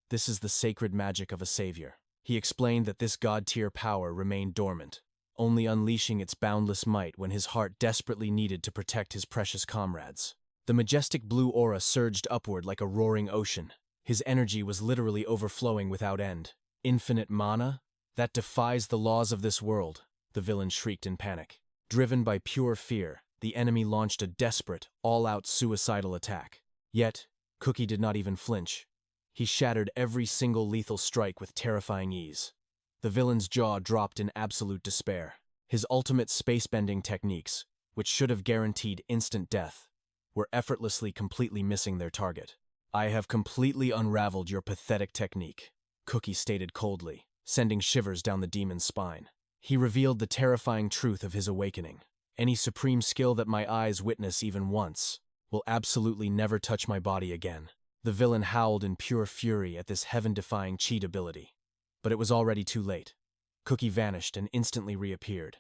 This is the sacred magic of a savior. He explained that this god-tier power remained dormant, only unleashing its boundless might when his heart desperately needed to protect his precious comrades. The majestic blue aura surged upward like a roaring ocean. His energy was literally overflowing without end. "Infinite mana? That defies the laws of this world," the villain shrieked in panic. Driven by pure fear, the enemy launched a desperate, all-out suicidal attack. Yet, 𝗂𝗊 did not even flinch. He shattered every single lethal strike with terrifying ease. The villain's jaw dropped in absolute despair. His ultimate space-bending techniques, which should have guaranteed instant death, were effortlessly completely missing their target. "I have completely unraveled your pathetic technique," 𝗂𝗊 stated coldly, sending shivers down the demon's spine. He revealed the terrifying truth of his awakening. "Any supreme skill that my eyes witness even once will absolutely never touch my body again." The villain howled in pure fury at this heaven-defying cheat ability. But it was already too late. 𝗂𝗊 vanished and instantly reappeared,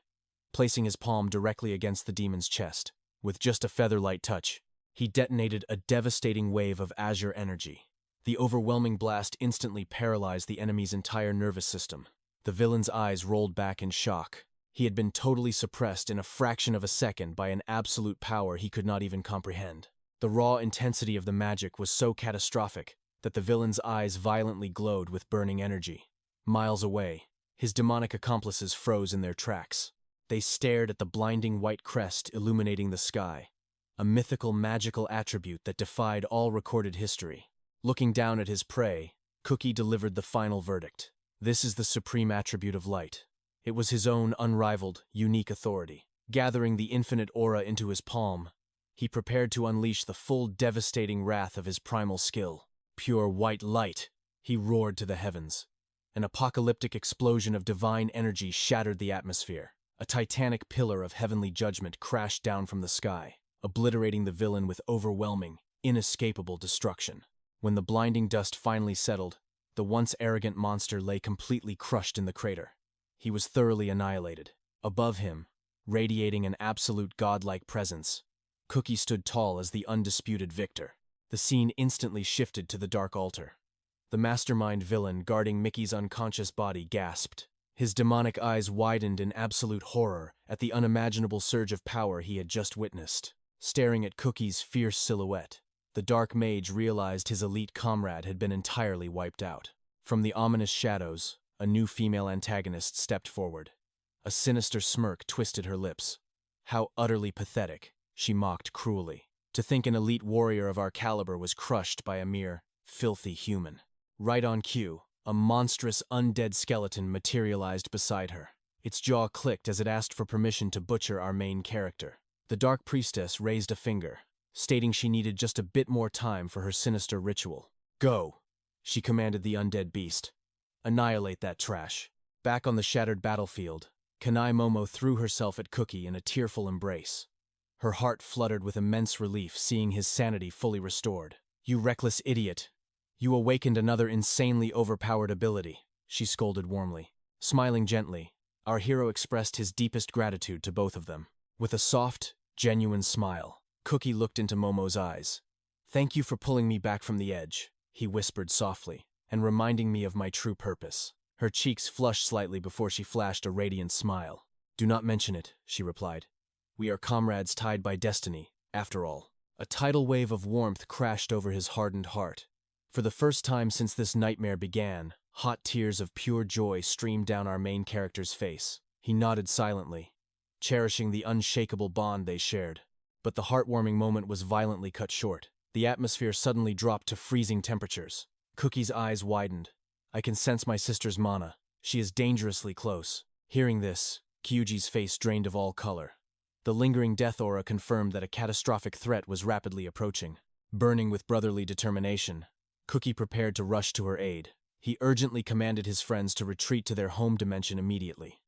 placing his palm directly against the demon's chest. With just a feather-light touch, he detonated a devastating wave of azure energy. The overwhelming blast instantly paralyzed the enemy's entire nervous system. The villain's eyes rolled back in shock. He had been totally suppressed in a fraction of a second by an absolute power he could not even comprehend. The raw intensity of the magic was so catastrophic that the villain's eyes violently glowed with burning energy. Miles away, his demonic accomplices froze in their tracks. They stared at the blinding white crest illuminating the sky, a mythical magical attribute that defied all recorded history. Looking down at his prey, 𝗂𝗊 delivered the final verdict. This is the supreme attribute of light. It was his own unrivaled, unique authority. Gathering the infinite aura into his palm, he prepared to unleash the full devastating wrath of his primal skill. "Pure white light!" he roared to the heavens. An apocalyptic explosion of divine energy shattered the atmosphere. A titanic pillar of heavenly judgment crashed down from the sky, obliterating the villain with overwhelming, inescapable destruction. When the blinding dust finally settled, the once arrogant monster lay completely crushed in the crater. He was thoroughly annihilated. Above him, radiating an absolute godlike presence, 𝗂𝗊 stood tall as the undisputed victor. The scene instantly shifted to the dark altar. The mastermind villain guarding Mickey's unconscious body gasped. His demonic eyes widened in absolute horror at the unimaginable surge of power he had just witnessed. Staring at 𝗂𝗊's fierce silhouette, the dark mage realized his elite comrade had been entirely wiped out. From the ominous shadows, a new female antagonist stepped forward. A sinister smirk twisted her lips. "How utterly pathetic," she mocked cruelly. "To think an elite warrior of our caliber was crushed by a mere, filthy human." Right on cue, a monstrous undead skeleton materialized beside her. Its jaw clicked as it asked for permission to butcher our main character. The Dark Priestess raised a finger, stating she needed just a bit more time for her sinister ritual. "Go," she commanded the undead beast. "Annihilate that trash." Back on the shattered battlefield, Kanai Momo threw herself at 𝗂𝗊 in a tearful embrace. Her heart fluttered with immense relief, seeing his sanity fully restored. "You reckless idiot! You awakened another insanely overpowered ability," she scolded warmly. Smiling gently, our hero expressed his deepest gratitude to both of them. With a soft, genuine smile, Cookie looked into Momo's eyes. "Thank you for pulling me back from the edge," he whispered softly, "and reminding me of my true purpose." Her cheeks flushed slightly before she flashed a radiant smile. "Do not mention it," she replied. "We are comrades tied by destiny, after all." A tidal wave of warmth crashed over his hardened heart. For the first time since this nightmare began, hot tears of pure joy streamed down our main character's face. He nodded silently, cherishing the unshakable bond they shared. But the heartwarming moment was violently cut short. The atmosphere suddenly dropped to freezing temperatures. Cookie's eyes widened. "I can sense my sister's mana. She is dangerously close." Hearing this, Kyuji's face drained of all color. The lingering death aura confirmed that a catastrophic threat was rapidly approaching. Burning with brotherly determination, Cookie prepared to rush to her aid. He urgently commanded his friends to retreat to their home dimension immediately.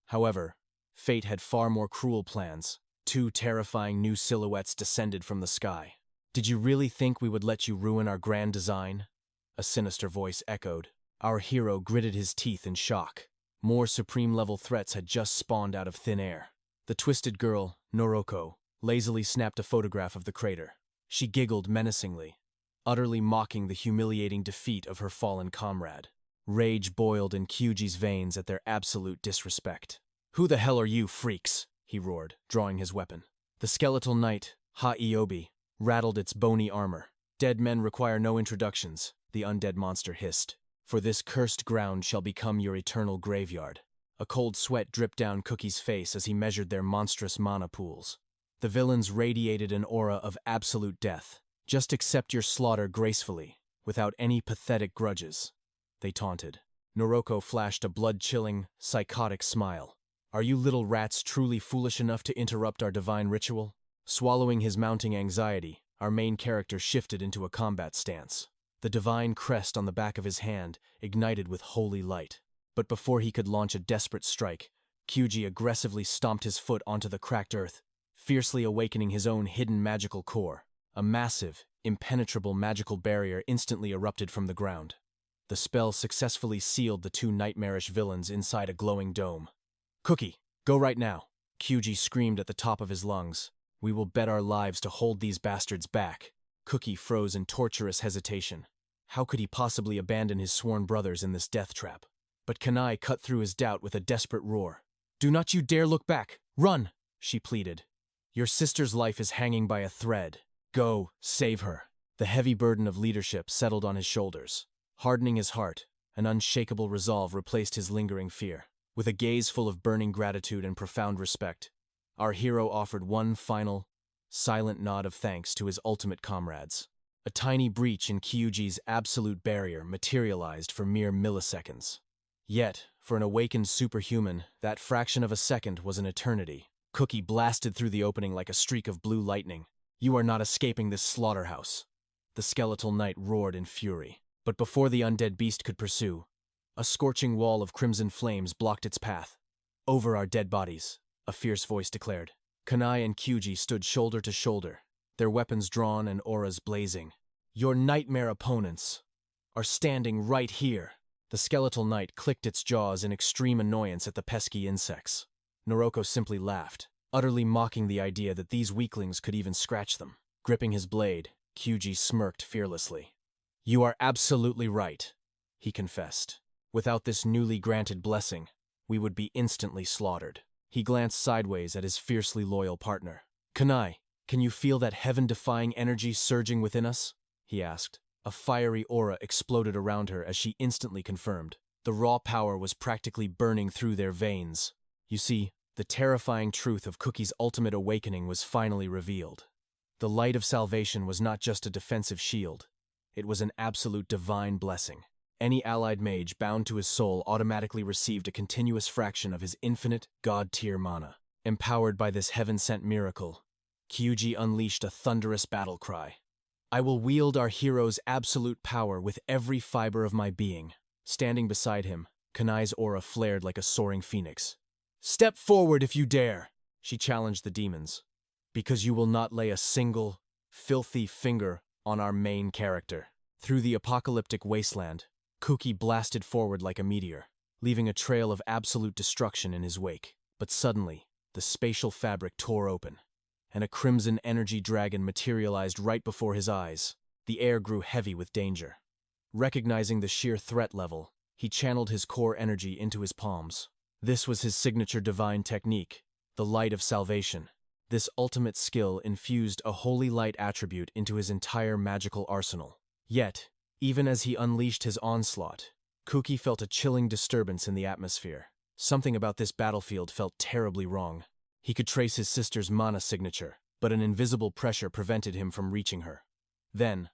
However, fate had far more cruel plans. Two terrifying new silhouettes descended from the sky. "Did you really think we would let you ruin our grand design?" a sinister voice echoed. Our hero gritted his teeth in shock. More supreme-level threats had just spawned out of thin air. The twisted girl, Noroko, lazily snapped a photograph of the crater. She giggled menacingly, utterly mocking the humiliating defeat of her fallen comrade. Rage boiled in Kyuji's veins at their absolute disrespect. "Who the hell are you, freaks?" he roared, drawing his weapon. The skeletal knight, 𝗂𝗂𝗶𝗁𝗂, rattled its bony armor. "Dead men require no introductions," the undead monster hissed. "For this cursed ground shall become your eternal graveyard." A cold sweat dripped down Cookie's face as he measured their monstrous mana pools. The villains radiated an aura of absolute death. "Just accept your slaughter gracefully, without any pathetic grudges," they taunted. Noroko flashed a blood-chilling, psychotic smile. "Are you little rats truly foolish enough to interrupt our divine ritual?" Swallowing his mounting anxiety, our main character shifted into a combat stance. The divine crest on the back of his hand ignited with holy light. But before he could launch a desperate strike, Kyuji aggressively stomped his foot onto the cracked earth, fiercely awakening his own hidden magical core. A massive, impenetrable magical barrier instantly erupted from the ground. The spell successfully sealed the two nightmarish villains inside a glowing dome. "Cookie, go right now!" Kyuji screamed at the top of his lungs. "We will bet our lives to hold these bastards back." Cookie froze in torturous hesitation. How could he possibly abandon his sworn brothers in this death trap? But Kanai cut through his doubt with a desperate roar. "Do not you dare look back! Run!" she pleaded. "Your sister's life is hanging by a thread. Go, save her." The heavy burden of leadership settled on his shoulders. Hardening his heart, an unshakable resolve replaced his lingering fear. With a gaze full of burning gratitude and profound respect, our hero offered one final, silent nod of thanks to his ultimate comrades. A tiny breach in Kyuji's absolute barrier materialized for mere milliseconds. Yet, for an awakened superhuman, that fraction of a second was an eternity. Cookie blasted through the opening like a streak of blue lightning. "You are not escaping this slaughterhouse." The skeletal knight roared in fury. But before the undead beast could pursue, a scorching wall of crimson flames blocked its path. "Over our dead bodies," a fierce voice declared. Kanai and Kyuji stood shoulder to shoulder, their weapons drawn and auras blazing. "Your nightmare opponents are standing right here." The skeletal knight clicked its jaws in extreme annoyance at the pesky insects. Noroko simply laughed, utterly mocking the idea that these weaklings could even scratch them. Gripping his blade, Kyuji smirked fearlessly. "You are absolutely right," he confessed. "Without this newly granted blessing, we would be instantly slaughtered." He glanced sideways at his fiercely loyal partner. "Kanai, can you feel that heaven-defying energy surging within us?" he asked. A fiery aura exploded around her as she instantly confirmed. The raw power was practically burning through their veins. You see, the terrifying truth of Cookie's ultimate awakening was finally revealed. The light of salvation was not just a defensive shield. It was an absolute divine blessing. Any allied mage bound to his soul automatically received a continuous fraction of his infinite, god-tier mana. Empowered by this heaven-sent miracle, Kyuji unleashed a thunderous battle cry. "I will wield our hero's absolute power with every fiber of my being." Standing beside him, Kanai's aura flared like a soaring phoenix. "Step forward if you dare!" she challenged the demons. because you will not lay a single, filthy finger on our main character. Through the apocalyptic wasteland, 𝗂𝗃 blasted forward like a meteor, leaving a trail of absolute destruction in his wake. But suddenly, the spatial fabric tore open, and a crimson energy dragon materialized right before his eyes. The air grew heavy with danger. Recognizing the sheer threat level, he channeled his core energy into his palms. This was his signature divine technique, the light of salvation. This ultimate skill infused a holy light attribute into his entire magical arsenal. Yet, even as he unleashed his onslaught, 𝗂𝗃 felt a chilling disturbance in the atmosphere. Something about this battlefield felt terribly wrong. He could trace his sister's mana signature, but an invisible pressure prevented him from reaching her. Then,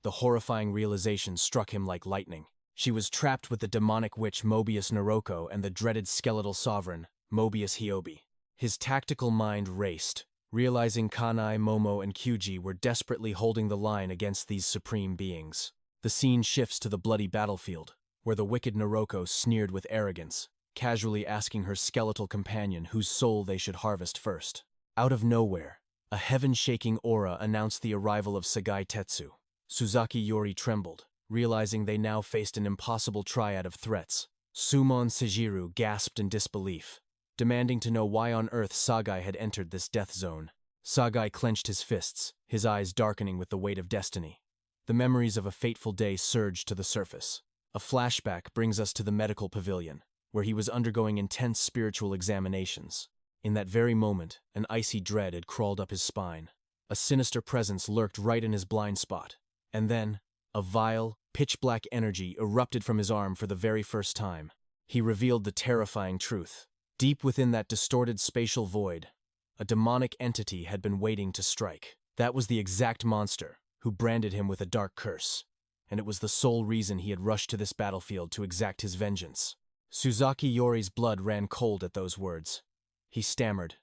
the horrifying realization struck him like lightning. She was trapped with the demonic witch 𝗬𝗠𝗠𝗠𝗏 and the dreaded skeletal sovereign, 𝗬𝗬𝗍𝗶𝗵𝗏. His tactical mind raced, realizing Kanai, Momo, and 𝗂𝗃 were desperately holding the line against these supreme beings. The scene shifts to the bloody battlefield, where the wicked 𝗬𝗁𝗀 sneered with arrogance, casually asking her skeletal companion whose soul they should harvest first. Out of nowhere, a heaven-shaking aura announced the arrival of Sagaï Tetsu. Suzaki Yori trembled, realizing they now faced an impossible triad of threats. Sumon Seijiro gasped in disbelief, demanding to know why on earth Sagaï had entered this death zone. Sagaï clenched his fists, his eyes darkening with the weight of destiny. The memories of a fateful day surged to the surface. A flashback brings us to the medical pavilion, where he was undergoing intense spiritual examinations. In that very moment, an icy dread had crawled up his spine. A sinister presence lurked right in his blind spot. And then, a vile, pitch-black energy erupted from his arm for the very first time. He revealed the terrifying truth. Deep within that distorted spatial void, a demonic entity had been waiting to strike. That was the exact monster who branded him with a dark curse, and it was the sole reason he had rushed to this battlefield to exact his vengeance. Suzaki Yori's blood ran cold at those words. He stammered,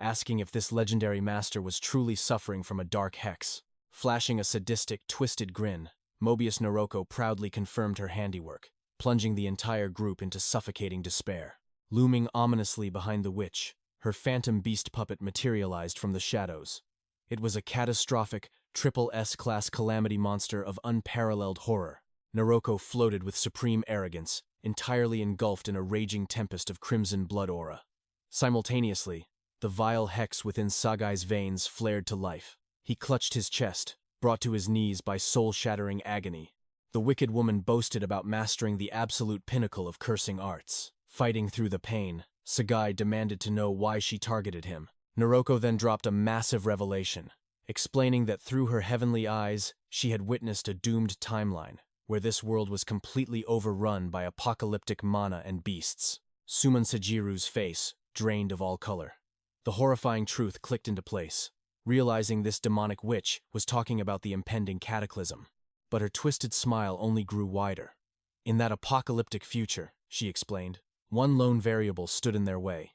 asking if this legendary master was truly suffering from a dark hex. Flashing a sadistic, twisted grin, 𝗬𝗬𝗍𝗏 proudly confirmed her handiwork, plunging the entire group into suffocating despair. Looming ominously behind the witch, her phantom beast puppet materialized from the shadows. It was a catastrophic, triple S-class calamity monster of unparalleled horror. 𝗬𝗁𝗀 floated with supreme arrogance, entirely engulfed in a raging tempest of crimson blood aura. Simultaneously, the vile hex within Sagaï's veins flared to life. He clutched his chest, brought to his knees by soul-shattering agony. The wicked woman boasted about mastering the absolute pinnacle of cursing arts. Fighting through the pain, Sagaï demanded to know why she targeted him. 𝗬𝗁𝗀 then dropped a massive revelation, explaining that through her heavenly eyes, she had witnessed a doomed timeline, where this world was completely overrun by apocalyptic mana and beasts. Sumon Seijiro's face drained of all color. The horrifying truth clicked into place, realizing this demonic witch was talking about the impending cataclysm. But her twisted smile only grew wider. In that apocalyptic future, she explained, one lone variable stood in their way.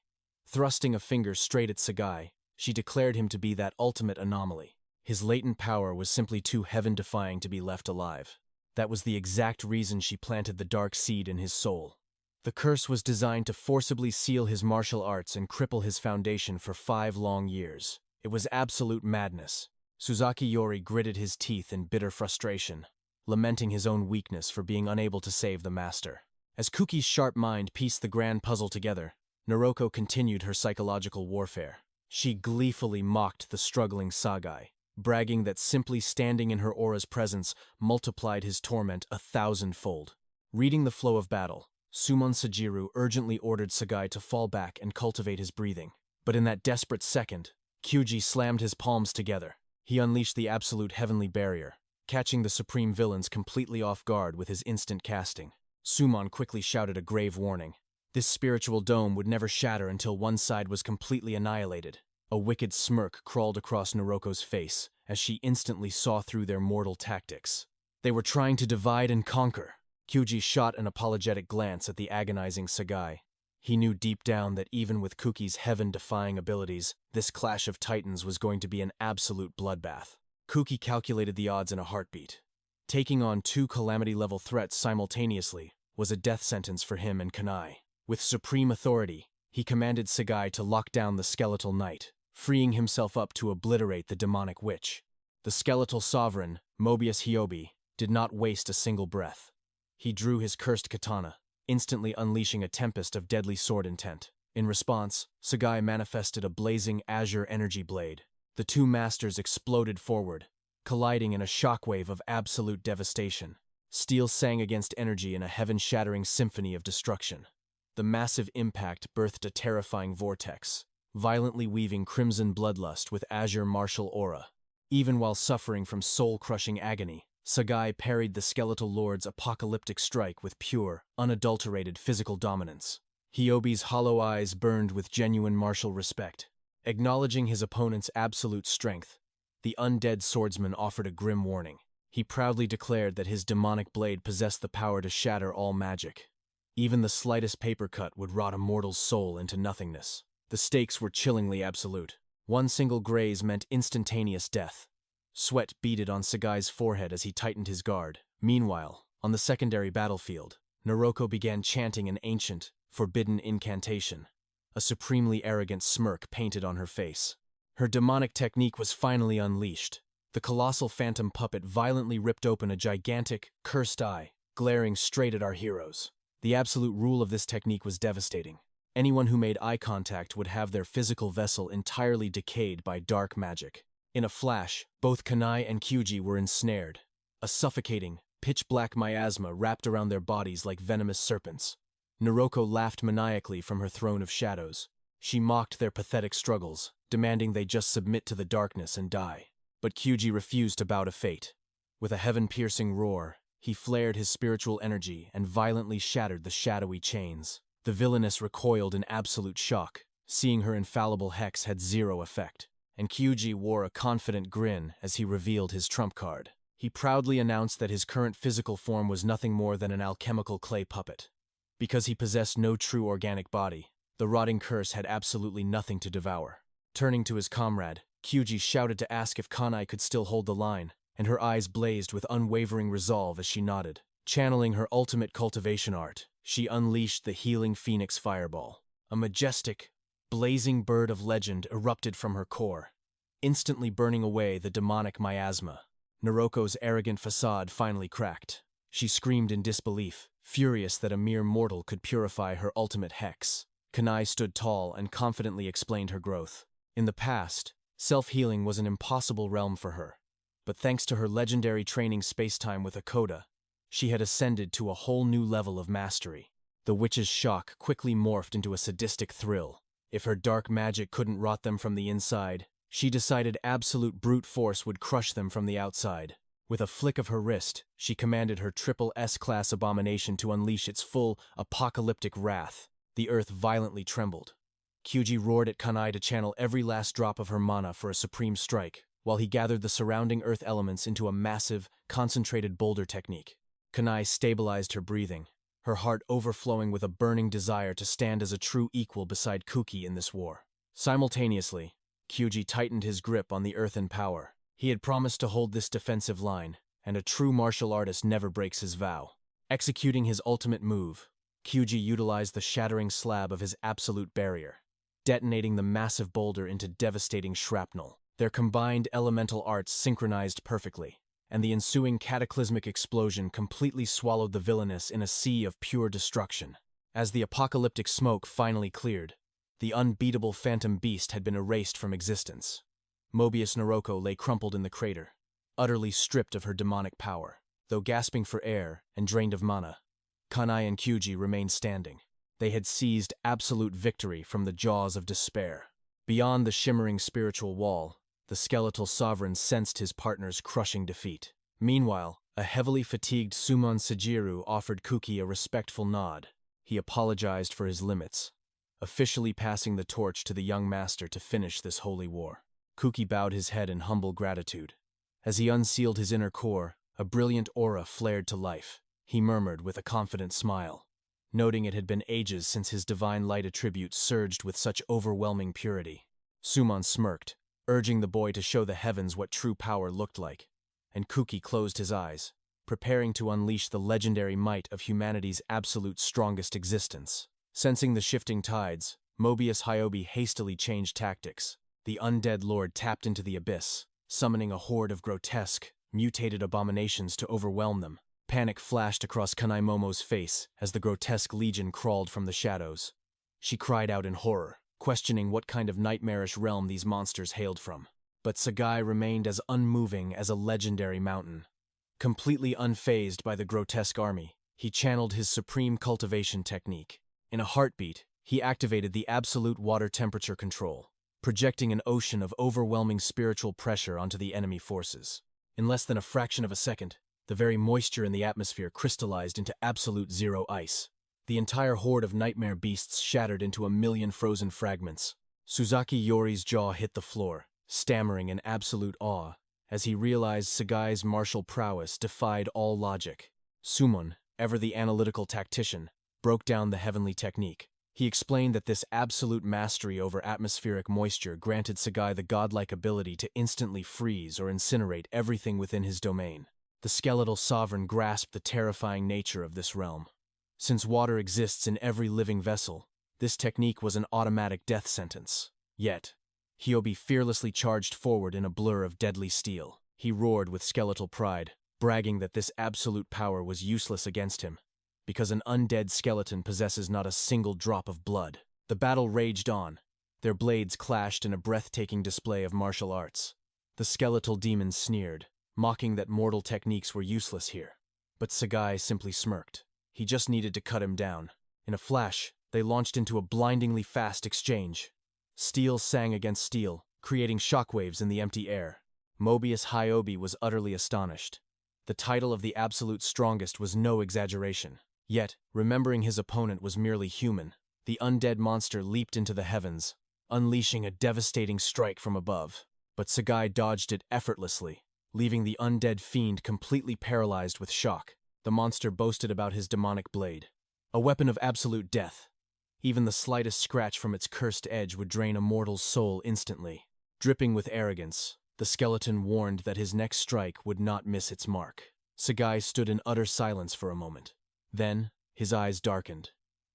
Thrusting a finger straight at Sagaï, she declared him to be that ultimate anomaly. His latent power was simply too heaven-defying to be left alive. That was the exact reason she planted the dark seed in his soul. The curse was designed to forcibly seal his martial arts and cripple his foundation for 5 long years. It was absolute madness. Suzaki Yori gritted his teeth in bitter frustration, lamenting his own weakness for being unable to save the master. As 𝗂𝗃's sharp mind pieced the grand puzzle together, 𝗬𝗁𝗀 continued her psychological warfare. She gleefully mocked the struggling Sagaï, bragging that simply standing in her aura's presence multiplied his torment 1,000-fold. Reading the flow of battle, Sumon Seijiro urgently ordered Sagaï to fall back and cultivate his breathing. But in that desperate second, 𝗂𝗃 slammed his palms together. He unleashed the absolute heavenly barrier, catching the supreme villains completely off guard with his instant casting. Sumon quickly shouted a grave warning. This spiritual dome would never shatter until one side was completely annihilated. A wicked smirk crawled across 𝗬𝗁𝗀's face as she instantly saw through their mortal tactics. They were trying to divide and conquer. 𝗂𝗃 shot an apologetic glance at the agonizing Sagaï. He knew deep down that even with 𝗂𝗃's heaven-defying abilities, this clash of titans was going to be an absolute bloodbath. 𝗂𝗃 calculated the odds in a heartbeat. Taking on 2 calamity-level threats simultaneously was a death sentence for him and Kanai. With supreme authority, he commanded Sagaï to lock down the skeletal knight, freeing himself up to obliterate the demonic witch. The skeletal sovereign, 𝗜ś𝗃𝗶𝗶𝗁, did not waste a single breath. He drew his cursed katana, instantly unleashing a tempest of deadly sword intent. In response, 𝗬𝗏 manifested a blazing azure energy blade. The two masters exploded forward, colliding in a shockwave of absolute devastation. Steel sang against energy in a heaven-shattering symphony of destruction. The massive impact birthed a terrifying vortex, violently weaving crimson bloodlust with azure martial aura. Even while suffering from soul-crushing agony, 𝗬𝗏 parried the skeletal lord's apocalyptic strike with pure, unadulterated physical dominance. 𝗜희𝗃𝗶's hollow eyes burned with genuine martial respect. Acknowledging his opponent's absolute strength, the undead swordsman offered a grim warning. He proudly declared that his demonic blade possessed the power to shatter all magic. Even the slightest paper cut would rot a mortal's soul into nothingness. The stakes were chillingly absolute. One single graze meant instantaneous death. Sweat beaded on 𝗬𝗏's forehead as he tightened his guard. Meanwhile, on the secondary battlefield, Noroko began chanting an ancient, forbidden incantation. A supremely arrogant smirk painted on her face. Her demonic technique was finally unleashed. The colossal phantom puppet violently ripped open a gigantic, cursed eye, glaring straight at our heroes. The absolute rule of this technique was devastating. Anyone who made eye contact would have their physical vessel entirely decayed by dark magic. In a flash, both Kanai and Kyuji were ensnared. A suffocating, pitch-black miasma wrapped around their bodies like venomous serpents. Noroko laughed maniacally from her throne of shadows. She mocked their pathetic struggles, demanding they just submit to the darkness and die. But Kyuji refused to bow to fate. With a heaven-piercing roar, he flared his spiritual energy and violently shattered the shadowy chains. The villainess recoiled in absolute shock, seeing her infallible hex had zero effect. And Kyuji wore a confident grin as he revealed his trump card. He proudly announced that his current physical form was nothing more than an alchemical clay puppet. Because he possessed no true organic body, the rotting curse had absolutely nothing to devour. Turning to his comrade, Kyuji shouted to ask if Kanai could still hold the line, and her eyes blazed with unwavering resolve as she nodded. Channeling her ultimate cultivation art, she unleashed the healing phoenix fireball. A majestic, blazing bird of legend erupted from her core, instantly burning away the demonic miasma. Noroko's arrogant facade finally cracked. She screamed in disbelief, furious that a mere mortal could purify her ultimate hex. Kanai stood tall and confidently explained her growth. In the past, self-healing was an impossible realm for her, but thanks to her legendary training spacetime with 𝗂𝗂, she had ascended to a whole new level of mastery. The witch's shock quickly morphed into a sadistic thrill. If her dark magic couldn't rot them from the inside, she decided absolute brute force would crush them from the outside. With a flick of her wrist, she commanded her triple S-class abomination to unleash its full, apocalyptic wrath. The earth violently trembled. Kyuji roared at Kanai to channel every last drop of her mana for a supreme strike, while he gathered the surrounding earth elements into a massive, concentrated boulder technique. Kanai stabilized her breathing, her heart overflowing with a burning desire to stand as a true equal beside Kuki in this war. Simultaneously, Kyuji tightened his grip on the earthen power. He had promised to hold this defensive line, and a true martial artist never breaks his vow. Executing his ultimate move, Kyuji utilized the shattering slab of his absolute barrier, detonating the massive boulder into devastating shrapnel. Their combined elemental arts synchronized perfectly, and the ensuing cataclysmic explosion completely swallowed the villainess in a sea of pure destruction. As the apocalyptic smoke finally cleared, the unbeatable phantom beast had been erased from existence. Mobius Noroko lay crumpled in the crater, utterly stripped of her demonic power. Though gasping for air and drained of mana, Kanai and Kyuji remained standing. They had seized absolute victory from the jaws of despair. Beyond the shimmering spiritual wall, the skeletal sovereign sensed his partner's crushing defeat. Meanwhile, a heavily fatigued Sumon Sajiru offered Kuki a respectful nod. He apologized for his limits, officially passing the torch to the young master to finish this holy war. Kuki bowed his head in humble gratitude. As he unsealed his inner core, a brilliant aura flared to life. He murmured with a confident smile, noting it had been ages since his divine light attribute surged with such overwhelming purity. Sumon smirked, urging the boy to show the heavens what true power looked like, and Kuki closed his eyes, preparing to unleash the legendary might of humanity's absolute strongest existence. Sensing the shifting tides, 𝗂𝗶𝗶𝗁 hastily changed tactics. The undead lord tapped into the abyss, summoning a horde of grotesque, mutated abominations to overwhelm them. Panic flashed across Kanai Momo's face as the grotesque legion crawled from the shadows. She cried out in horror, questioning what kind of nightmarish realm these monsters hailed from. But 𝗬𝗏 remained as unmoving as a legendary mountain. Completely unfazed by the grotesque army, he channeled his supreme cultivation technique. In a heartbeat, he activated the absolute water temperature control, projecting an ocean of overwhelming spiritual pressure onto the enemy forces. In less than a fraction of a second, the very moisture in the atmosphere crystallized into absolute zero ice. The entire horde of nightmare beasts shattered into a million frozen fragments. Suzaki Yori's jaw hit the floor, stammering in absolute awe, as he realized 𝗬𝗏's martial prowess defied all logic. Sumon, ever the analytical tactician, broke down the heavenly technique. He explained that this absolute mastery over atmospheric moisture granted 𝗬𝗏 the godlike ability to instantly freeze or incinerate everything within his domain. The skeletal sovereign grasped the terrifying nature of this realm. Since water exists in every living vessel, this technique was an automatic death sentence. Yet, Hyobi fearlessly charged forward in a blur of deadly steel. He roared with skeletal pride, bragging that this absolute power was useless against him, because an undead skeleton possesses not a single drop of blood. The battle raged on. Their blades clashed in a breathtaking display of martial arts. The skeletal demons sneered, mocking that mortal techniques were useless here. But 𝗬𝗏 simply smirked. He just needed to cut him down. In a flash, they launched into a blindingly fast exchange. Steel sang against steel, creating shockwaves in the empty air. 𝗬𝗶𝗶 was utterly astonished. The title of the absolute strongest was no exaggeration. Yet, remembering his opponent was merely human, the undead monster leaped into the heavens, unleashing a devastating strike from above. But 𝗬𝗏 dodged it effortlessly, leaving the undead fiend completely paralyzed with shock. The monster boasted about his demonic blade, a weapon of absolute death. Even the slightest scratch from its cursed edge would drain a mortal's soul instantly. Dripping with arrogance, the skeleton warned that his next strike would not miss its mark. 𝗬𝗏 stood in utter silence for a moment. Then, his eyes darkened.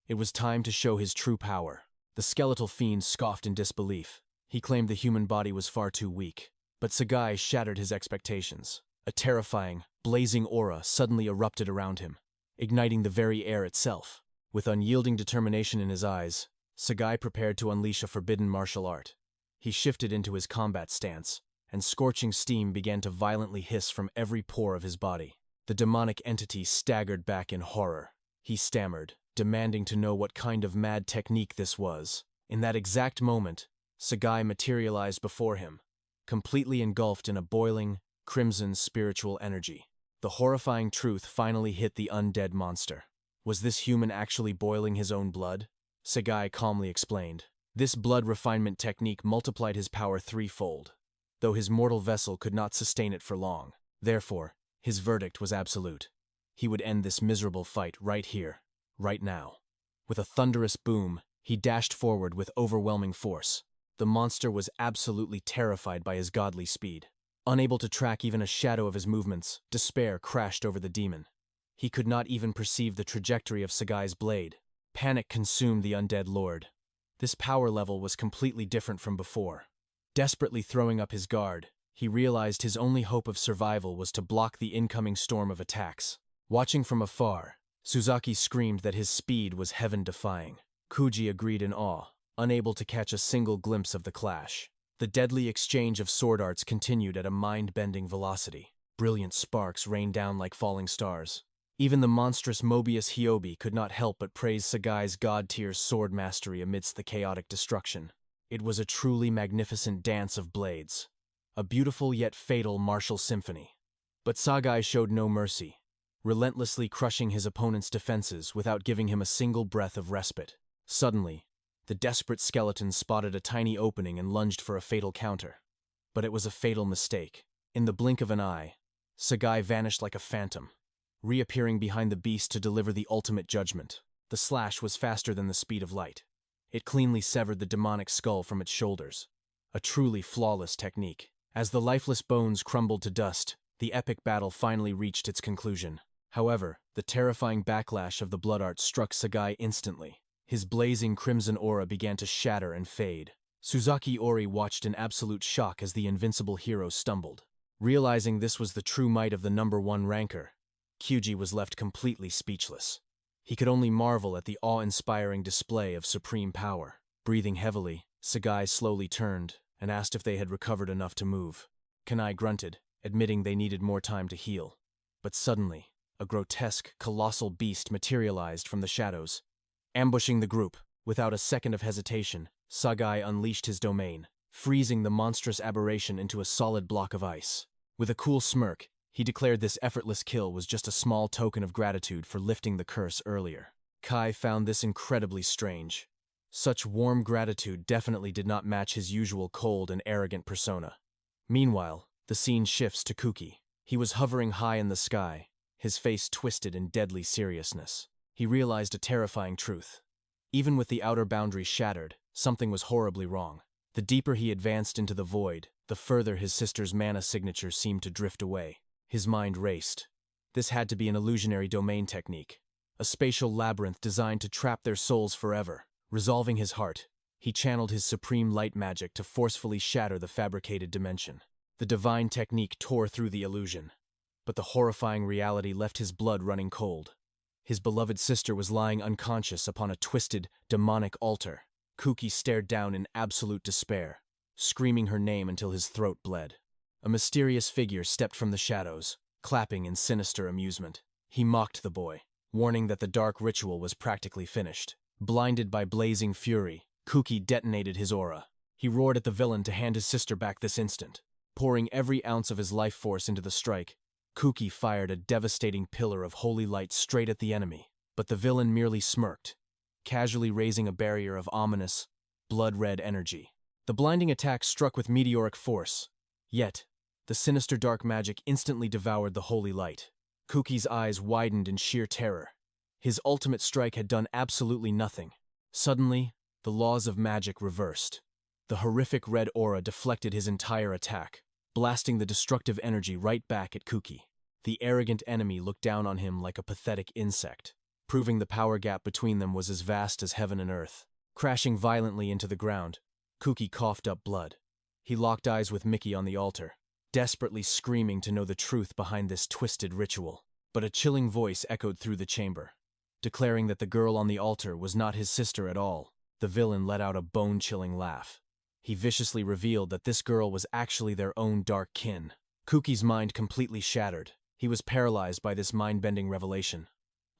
It was time to show his true power. The skeletal fiend scoffed in disbelief. He claimed the human body was far too weak. But 𝗬𝗏 shattered his expectations. A terrifying, blazing aura suddenly erupted around him, igniting the very air itself. With unyielding determination in his eyes, 𝗬𝗏 prepared to unleash a forbidden martial art. He shifted into his combat stance, and scorching steam began to violently hiss from every pore of his body. The demonic entity staggered back in horror. He stammered, demanding to know what kind of mad technique this was. In that exact moment, 𝗬𝗏 materialized before him, completely engulfed in a boiling, crimson spiritual energy. The horrifying truth finally hit the undead monster. Was this human actually boiling his own blood? 𝗬𝗏 calmly explained. This blood refinement technique multiplied his power threefold, though his mortal vessel could not sustain it for long. Therefore, his verdict was absolute. He would end this miserable fight right here, right now. With a thunderous boom, he dashed forward with overwhelming force. The monster was absolutely terrified by his godly speed. Unable to track even a shadow of his movements, despair crashed over the demon. He could not even perceive the trajectory of 𝗬𝗏's blade. Panic consumed the undead lord. This power level was completely different from before. Desperately throwing up his guard, he realized his only hope of survival was to block the incoming storm of attacks. Watching from afar, Suzaki screamed that his speed was heaven-defying. Kuji agreed in awe, unable to catch a single glimpse of the clash. The deadly exchange of sword arts continued at a mind-bending velocity. Brilliant sparks rained down like falling stars. Even the monstrous 𝗬𝗶𝗶 could not help but praise 𝗬𝗏's god-tier sword mastery amidst the chaotic destruction. It was a truly magnificent dance of blades, a beautiful yet fatal martial symphony. But 𝗬𝗏 showed no mercy, relentlessly crushing his opponent's defenses without giving him a single breath of respite. Suddenly, the desperate skeleton spotted a tiny opening and lunged for a fatal counter. But it was a fatal mistake. In the blink of an eye, 𝗬𝗏 vanished like a phantom, reappearing behind the beast to deliver the ultimate judgment. The slash was faster than the speed of light. It cleanly severed the demonic skull from its shoulders. A truly flawless technique. As the lifeless bones crumbled to dust, the epic battle finally reached its conclusion. However, the terrifying backlash of the blood art struck 𝗬𝗏 instantly. His blazing crimson aura began to shatter and fade. Suzaki Ori watched in absolute shock as the invincible hero stumbled. Realizing this was the true might of the #1 ranker, Kyuji was left completely speechless. He could only marvel at the awe-inspiring display of supreme power. Breathing heavily, Sagai slowly turned and asked if they had recovered enough to move. Kanai grunted, admitting they needed more time to heal. But suddenly, a grotesque, colossal beast materialized from the shadows. Ambushing the group, without a second of hesitation, Sagai unleashed his domain, freezing the monstrous aberration into a solid block of ice. With a cool smirk, he declared this effortless kill was just a small token of gratitude for lifting the curse earlier. Kai found this incredibly strange. Such warm gratitude definitely did not match his usual cold and arrogant persona. Meanwhile, the scene shifts to Kuki. He was hovering high in the sky, his face twisted in deadly seriousness. He realized a terrifying truth. Even with the outer boundary shattered, something was horribly wrong. The deeper he advanced into the void, the further his sister's mana signature seemed to drift away. His mind raced. This had to be an illusionary domain technique, a spatial labyrinth designed to trap their souls forever. Resolving his heart, he channeled his supreme light magic to forcefully shatter the fabricated dimension. The divine technique tore through the illusion, but the horrifying reality left his blood running cold. His beloved sister was lying unconscious upon a twisted, demonic altar. Kuki stared down in absolute despair, screaming her name until his throat bled. A mysterious figure stepped from the shadows, clapping in sinister amusement. He mocked the boy, warning that the dark ritual was practically finished. Blinded by blazing fury, Kuki detonated his aura. He roared at the villain to hand his sister back this instant. Pouring every ounce of his life force into the strike, Kuki fired a devastating pillar of holy light straight at the enemy. But the villain merely smirked, casually raising a barrier of ominous, blood-red energy. The blinding attack struck with meteoric force. Yet, the sinister dark magic instantly devoured the holy light. Kuki's eyes widened in sheer terror. His ultimate strike had done absolutely nothing. Suddenly, the laws of magic reversed. The horrific red aura deflected his entire attack, blasting the destructive energy right back at Kuki. The arrogant enemy looked down on him like a pathetic insect, proving the power gap between them was as vast as heaven and earth. Crashing violently into the ground, Kuki coughed up blood. He locked eyes with Miki on the altar, desperately screaming to know the truth behind this twisted ritual. But a chilling voice echoed through the chamber, declaring that the girl on the altar was not his sister at all. The villain let out a bone-chilling laugh. He viciously revealed that this girl was actually their own dark kin. Kuki's mind completely shattered. He was paralyzed by this mind-bending revelation,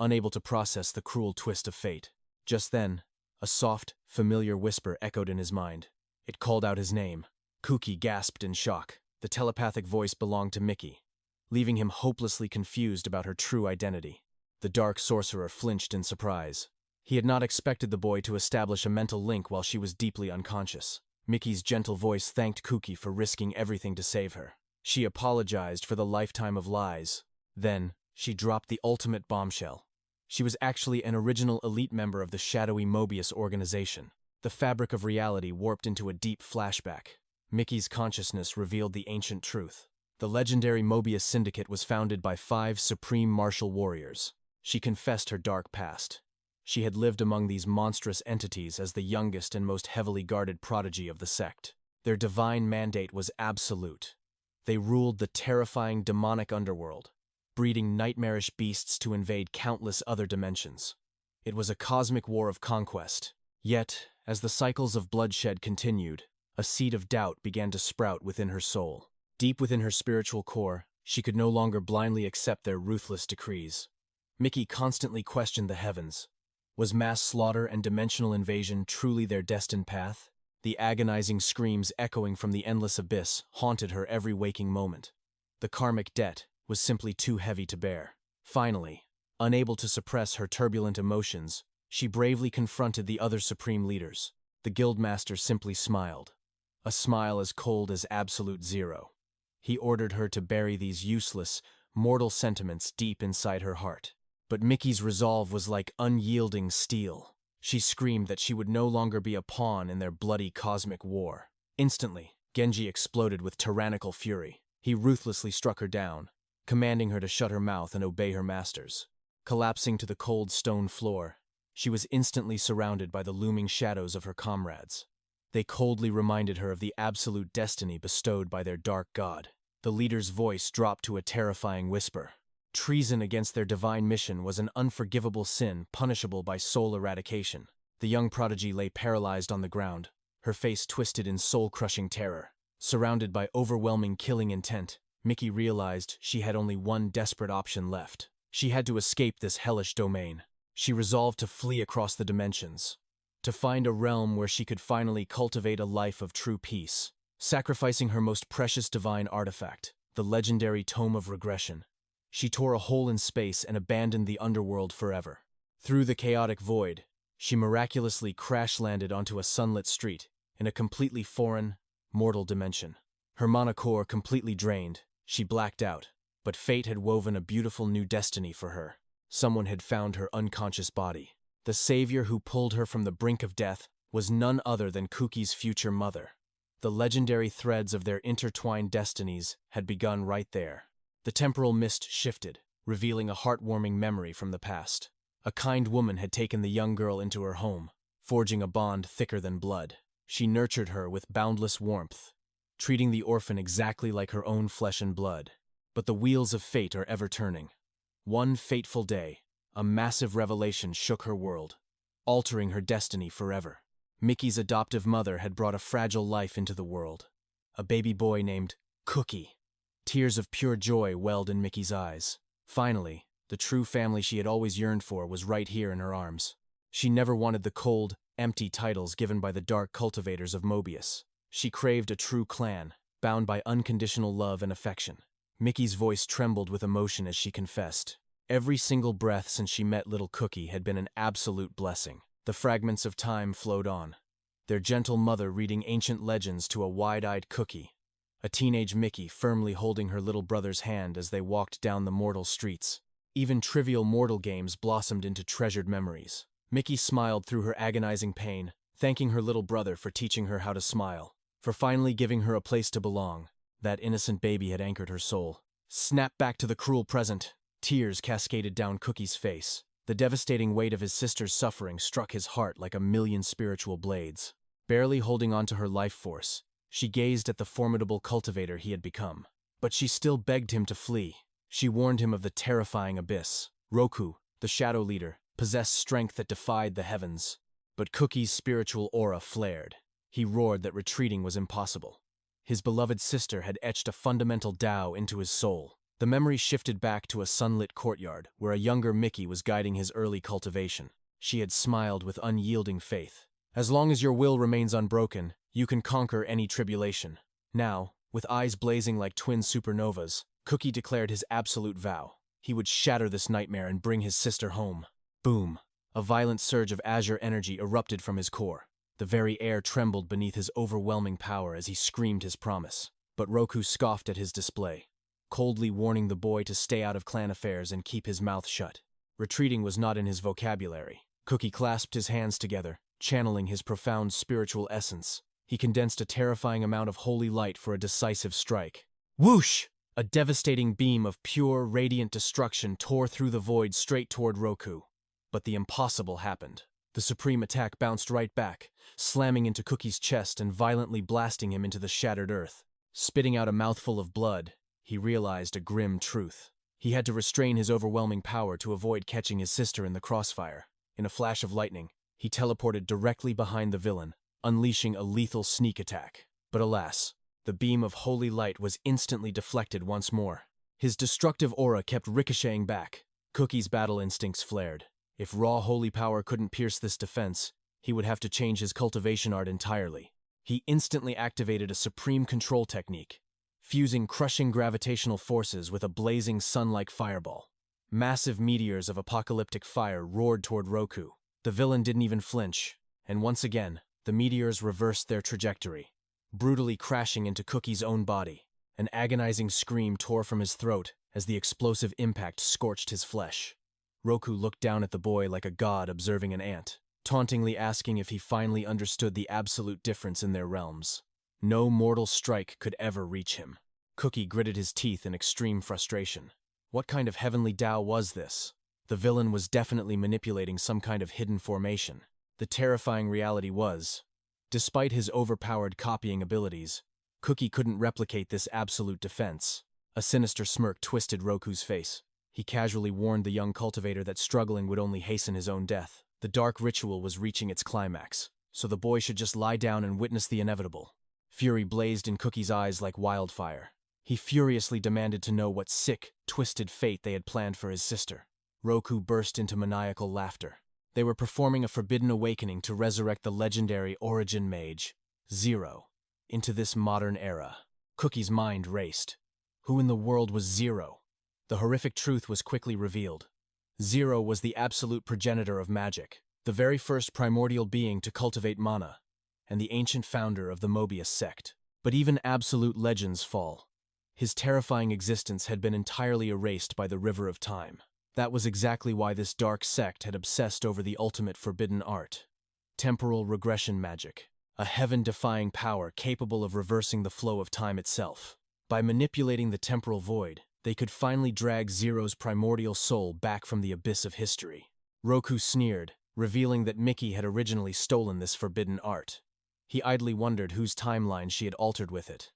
unable to process the cruel twist of fate. Just then, a soft, familiar whisper echoed in his mind. It called out his name. Kuki gasped in shock. The telepathic voice belonged to Miki, leaving him hopelessly confused about her true identity. The dark sorcerer flinched in surprise. He had not expected the boy to establish a mental link while she was deeply unconscious. Miki's gentle voice thanked Kuki for risking everything to save her. She apologized for the lifetime of lies. Then, she dropped the ultimate bombshell. She was actually an original elite member of the shadowy Mobius organization. The fabric of reality warped into a deep flashback. Miki's consciousness revealed the ancient truth. The legendary Mobius Syndicate was founded by 5 supreme martial warriors. She confessed her dark past. She had lived among these monstrous entities as the youngest and most heavily guarded prodigy of the sect. Their divine mandate was absolute. They ruled the terrifying demonic underworld, breeding nightmarish beasts to invade countless other dimensions. It was a cosmic war of conquest. Yet, as the cycles of bloodshed continued, a seed of doubt began to sprout within her soul. Deep within her spiritual core, she could no longer blindly accept their ruthless decrees. Miki constantly questioned the heavens. Was mass slaughter and dimensional invasion truly their destined path? The agonizing screams echoing from the endless abyss haunted her every waking moment. The karmic debt was simply too heavy to bear. Finally, unable to suppress her turbulent emotions, she bravely confronted the other supreme leaders. The guildmaster simply smiled, a smile as cold as absolute zero. He ordered her to bury these useless, mortal sentiments deep inside her heart. But Miki's resolve was like unyielding steel. She screamed that she would no longer be a pawn in their bloody cosmic war. Instantly, Genji exploded with tyrannical fury. He ruthlessly struck her down, commanding her to shut her mouth and obey her masters. Collapsing to the cold stone floor, she was instantly surrounded by the looming shadows of her comrades. They coldly reminded her of the absolute destiny bestowed by their dark god. The leader's voice dropped to a terrifying whisper. Treason against their divine mission was an unforgivable sin punishable by soul eradication. The young prodigy lay paralyzed on the ground, her face twisted in soul-crushing terror. Surrounded by overwhelming killing intent, Mickey realized she had only one desperate option left. She had to escape this hellish domain. She resolved to flee across the dimensions, to find a realm where she could finally cultivate a life of true peace. Sacrificing her most precious divine artifact, the legendary Tome of Regression, she tore a hole in space and abandoned the underworld forever. Through the chaotic void, she miraculously crash-landed onto a sunlit street in a completely foreign, mortal dimension. Her mana core completely drained, she blacked out, but fate had woven a beautiful new destiny for her. Someone had found her unconscious body. The savior who pulled her from the brink of death was none other than Kuki's future mother. The legendary threads of their intertwined destinies had begun right there. The temporal mist shifted, revealing a heartwarming memory from the past. A kind woman had taken the young girl into her home, forging a bond thicker than blood. She nurtured her with boundless warmth, treating the orphan exactly like her own flesh and blood. But the wheels of fate are ever turning. One fateful day, a massive revelation shook her world, altering her destiny forever. Mickey's adoptive mother had brought a fragile life into the world, a baby boy named Cookie. Tears of pure joy welled in Mickey's eyes. Finally, the true family she had always yearned for was right here in her arms. She never wanted the cold, empty titles given by the dark cultivators of Mobius. She craved a true clan, bound by unconditional love and affection. Mickey's voice trembled with emotion as she confessed. Every single breath since she met little Cookie had been an absolute blessing. The fragments of time flowed on, their gentle mother reading ancient legends to a wide-eyed Cookie, a teenage Mickey firmly holding her little brother's hand as they walked down the mortal streets. Even trivial mortal games blossomed into treasured memories. Mickey smiled through her agonizing pain, thanking her little brother for teaching her how to smile, for finally giving her a place to belong. That innocent baby had anchored her soul. Snap back to the cruel present. Tears cascaded down Cookie's face. The devastating weight of his sister's suffering struck his heart like a million spiritual blades. Barely holding on to her life force, she gazed at the formidable cultivator he had become. But she still begged him to flee. She warned him of the terrifying abyss. Roku, the shadow leader, possessed strength that defied the heavens. But Cookie's spiritual aura flared. He roared that retreating was impossible. His beloved sister had etched a fundamental Tao into his soul. The memory shifted back to a sunlit courtyard where a younger Mickey was guiding his early cultivation. She had smiled with unyielding faith. As long as your will remains unbroken, you can conquer any tribulation. Now, with eyes blazing like twin supernovas, Cookie declared his absolute vow. He would shatter this nightmare and bring his sister home. Boom! A violent surge of azure energy erupted from his core. The very air trembled beneath his overwhelming power as he screamed his promise. But Roku scoffed at his display, coldly warning the boy to stay out of clan affairs and keep his mouth shut. Retreating was not in his vocabulary. Cookie clasped his hands together, channeling his profound spiritual essence. He condensed a terrifying amount of holy light for a decisive strike. Whoosh! A devastating beam of pure, radiant destruction tore through the void straight toward Roku. But the impossible happened. The supreme attack bounced right back, slamming into Cookie's chest and violently blasting him into the shattered earth. Spitting out a mouthful of blood, he realized a grim truth. He had to restrain his overwhelming power to avoid catching his sister in the crossfire. In a flash of lightning, he teleported directly behind the villain, unleashing a lethal sneak attack. But alas, the beam of holy light was instantly deflected once more. His destructive aura kept ricocheting back. Cookie's battle instincts flared. If raw holy power couldn't pierce this defense, he would have to change his cultivation art entirely. He instantly activated a supreme control technique, fusing crushing gravitational forces with a blazing sun-like fireball. Massive meteors of apocalyptic fire roared toward Roku. The villain didn't even flinch, and once again, the meteors reversed their trajectory, brutally crashing into Cookie's own body. An agonizing scream tore from his throat as the explosive impact scorched his flesh. Roku looked down at the boy like a god observing an ant, tauntingly asking if he finally understood the absolute difference in their realms. No mortal strike could ever reach him. Cookie gritted his teeth in extreme frustration. What kind of heavenly Tao was this? The villain was definitely manipulating some kind of hidden formation. The terrifying reality was, Despite his overpowered copying abilities, 𝗂𝗃 couldn't replicate this absolute defense. A sinister smirk twisted Roku's face. He casually warned the young cultivator that struggling would only hasten his own death. The dark ritual was reaching its climax, so the boy should just lie down and witness the inevitable. Fury blazed in 𝗂𝗃's eyes like wildfire. He furiously demanded to know what sick, twisted fate they had planned for his sister. Roku burst into maniacal laughter. They were performing a forbidden awakening to resurrect the legendary origin mage, Zero, into this modern era. 𝗂𝗃's mind raced. Who in the world was Zero? The horrific truth was quickly revealed. Zero was the absolute progenitor of magic, the very first primordial being to cultivate mana, and the ancient founder of the Mobius sect. But even absolute legends fall. His terrifying existence had been entirely erased by the river of time. That was exactly why this dark sect had obsessed over the ultimate forbidden art. Temporal regression magic, a heaven-defying power capable of reversing the flow of time itself. By manipulating the temporal void, they could finally drag Zero's primordial soul back from the abyss of history. Roku sneered, revealing that Mickey had originally stolen this forbidden art. He idly wondered whose timeline she had altered with it.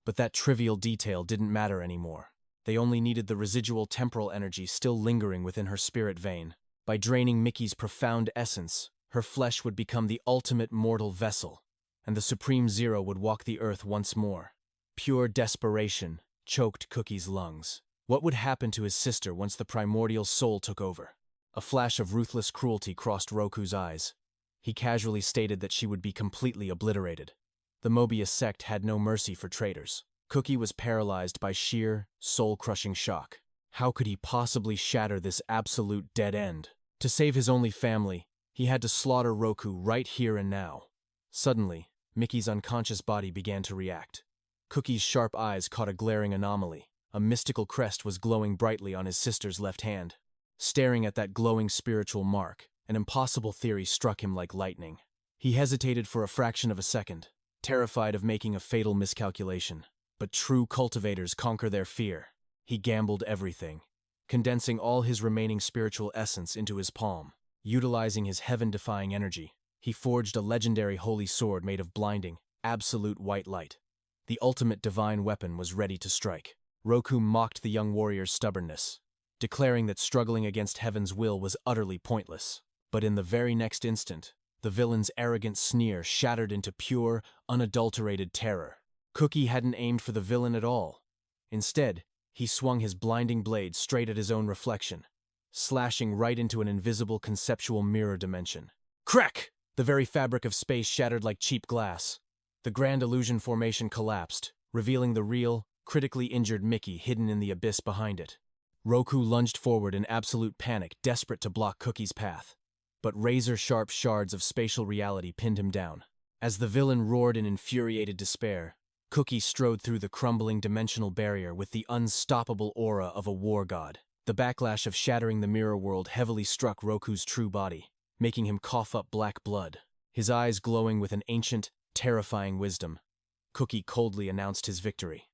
But that trivial detail didn't matter anymore. They only needed the residual temporal energy still lingering within her spirit vein. By draining Mickey's profound essence, her flesh would become the ultimate mortal vessel, and the Supreme Zero would walk the earth once more. Pure desperation choked 𝗂𝗃's lungs. What would happen to his sister once the primordial soul took over? A flash of ruthless cruelty crossed Roku's eyes. He casually stated that she would be completely obliterated. The Mobius sect had no mercy for traitors. 𝗂𝗃 was paralyzed by sheer, soul-crushing shock. How could he possibly shatter this absolute dead end? To save his only family, he had to slaughter Roku right here and now. Suddenly, Mickey's unconscious body began to react. 𝗂𝗃's sharp eyes caught a glaring anomaly. A mystical crest was glowing brightly on his sister's left hand. Staring at that glowing spiritual mark, an impossible theory struck him like lightning. He hesitated for a fraction of a second, terrified of making a fatal miscalculation. But true cultivators conquer their fear. He gambled everything, condensing all his remaining spiritual essence into his palm. Utilizing his heaven-defying energy, he forged a legendary holy sword made of blinding, absolute white light. The ultimate divine weapon was ready to strike. Roku mocked the young warrior's stubbornness, declaring that struggling against heaven's will was utterly pointless. But in the very next instant, the villain's arrogant sneer shattered into pure, unadulterated terror. 𝗂𝗃 hadn't aimed for the villain at all. Instead, he swung his blinding blade straight at his own reflection, slashing right into an invisible conceptual mirror dimension. Crack! The very fabric of space shattered like cheap glass. The grand illusion formation collapsed, revealing the real, critically injured Mickey hidden in the abyss behind it. Roku lunged forward in absolute panic, desperate to block 𝗂𝗃's path. But razor-sharp shards of spatial reality pinned him down. As the villain roared in infuriated despair, 𝗂𝗃 strode through the crumbling dimensional barrier with the unstoppable aura of a war god. The backlash of shattering the mirror world heavily struck Roku's true body, making him cough up black blood. His eyes glowing with an ancient, terrifying wisdom, 𝗂𝗃 coldly announced his victory.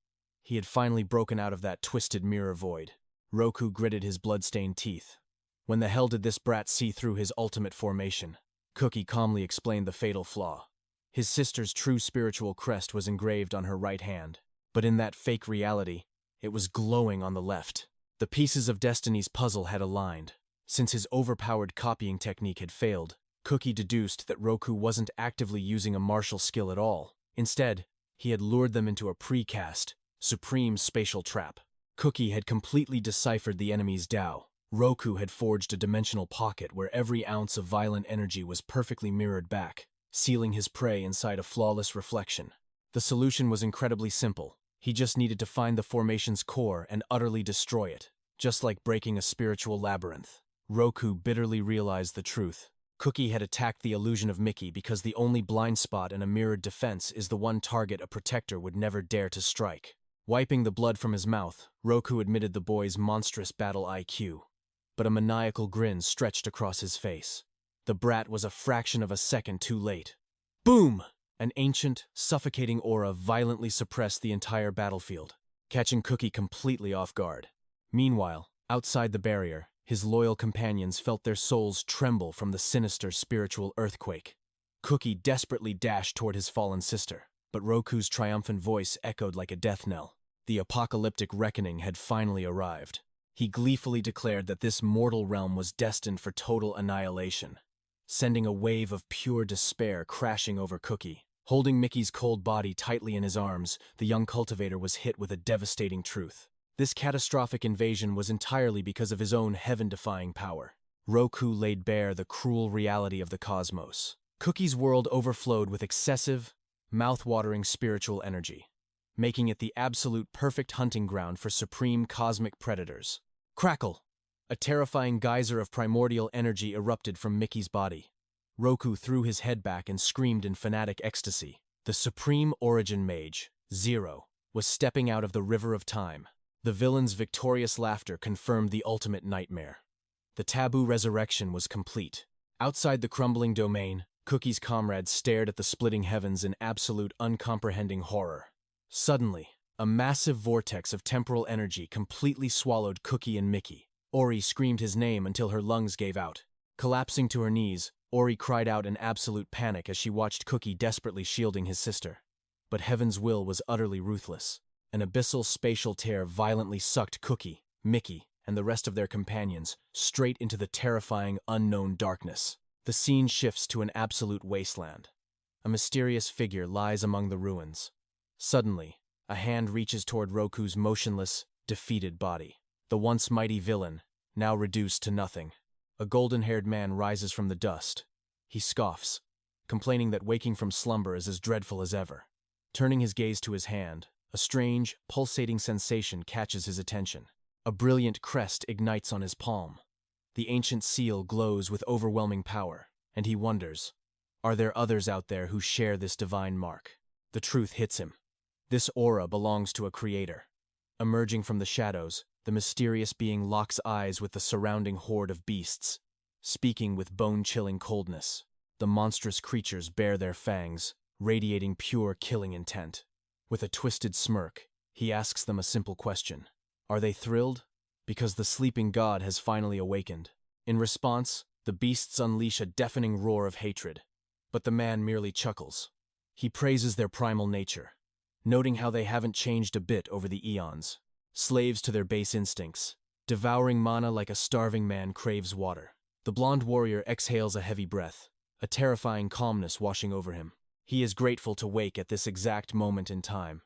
He had finally broken out of that twisted mirror void. Roku gritted his blood-stained teeth. When the hell did this brat see through his ultimate formation? 𝗂𝗃 calmly explained the fatal flaw. His sister's true spiritual crest was engraved on her right hand, but in that fake reality, it was glowing on the left. The pieces of Destiny's puzzle had aligned. Since his overpowered copying technique had failed, 𝗂𝗃 deduced that Roku wasn't actively using a martial skill at all. Instead, he had lured them into a precast, supreme spatial trap. 𝗂𝗃 had completely deciphered the enemy's Tao. Roku had forged a dimensional pocket where every ounce of violent energy was perfectly mirrored back, sealing his prey inside a flawless reflection. The solution was incredibly simple. He just needed to find the formation's core and utterly destroy it, just like breaking a spiritual labyrinth. Roku bitterly realized the truth. 𝗂𝗃 had attacked the illusion of Mickey because the only blind spot in a mirrored defense is the one target a protector would never dare to strike. Wiping the blood from his mouth, Roku admitted the boy's monstrous battle IQ. But a maniacal grin stretched across his face. The brat was a fraction of a second too late. Boom! An ancient, suffocating aura violently suppressed the entire battlefield, catching 𝗂𝗃 completely off guard. Meanwhile, outside the barrier, his loyal companions felt their souls tremble from the sinister spiritual earthquake. Cookie desperately dashed toward his fallen sister, but Roku's triumphant voice echoed like a death knell. The apocalyptic reckoning had finally arrived. He gleefully declared that this mortal realm was destined for total annihilation, sending a wave of pure despair crashing over Cookie. Holding Mickey's cold body tightly in his arms, the young cultivator was hit with a devastating truth. This catastrophic invasion was entirely because of his own heaven-defying power. Roku laid bare the cruel reality of the cosmos. Cookie's world overflowed with excessive, mouth-watering spiritual energy, making it the absolute perfect hunting ground for supreme cosmic predators. Crackle! A terrifying geyser of primordial energy erupted from Mickey's body. Roku threw his head back and screamed in fanatic ecstasy. The supreme origin mage, 𝗬, was stepping out of the river of time. The villain's victorious laughter confirmed the ultimate nightmare. The taboo resurrection was complete. Outside the crumbling domain, Cookie's comrades stared at the splitting heavens in absolute uncomprehending horror. Suddenly, a massive vortex of temporal energy completely swallowed Cookie and Mickey. Ori screamed his name until her lungs gave out. Collapsing to her knees, Ori cried out in absolute panic as she watched Cookie desperately shielding his sister. But Heaven's will was utterly ruthless. An abyssal spatial tear violently sucked Cookie, Mickey, and the rest of their companions straight into the terrifying unknown darkness. The scene shifts to an absolute wasteland. A mysterious figure lies among the ruins. Suddenly, a hand reaches toward Roku's motionless, defeated body. The once mighty villain, now reduced to nothing. A golden-haired man rises from the dust. He scoffs, complaining that waking from slumber is as dreadful as ever. Turning his gaze to his hand, a strange, pulsating sensation catches his attention. A brilliant crest ignites on his palm. The ancient seal glows with overwhelming power, and he wonders, are there others out there who share this divine mark? The truth hits him. This aura belongs to a creator. Emerging from the shadows, the mysterious being locks eyes with the surrounding horde of beasts. Speaking with bone-chilling coldness, the monstrous creatures bare their fangs, radiating pure killing intent. With a twisted smirk, he asks them a simple question. Are they thrilled? Because the sleeping god has finally awakened. In response, the beasts unleash a deafening roar of hatred. But the man merely chuckles. He praises their primal nature, noting how they haven't changed a bit over the eons. Slaves to their base instincts, devouring mana like a starving man craves water. The blonde warrior exhales a heavy breath, a terrifying calmness washing over him. He is grateful to wake at this exact moment in time.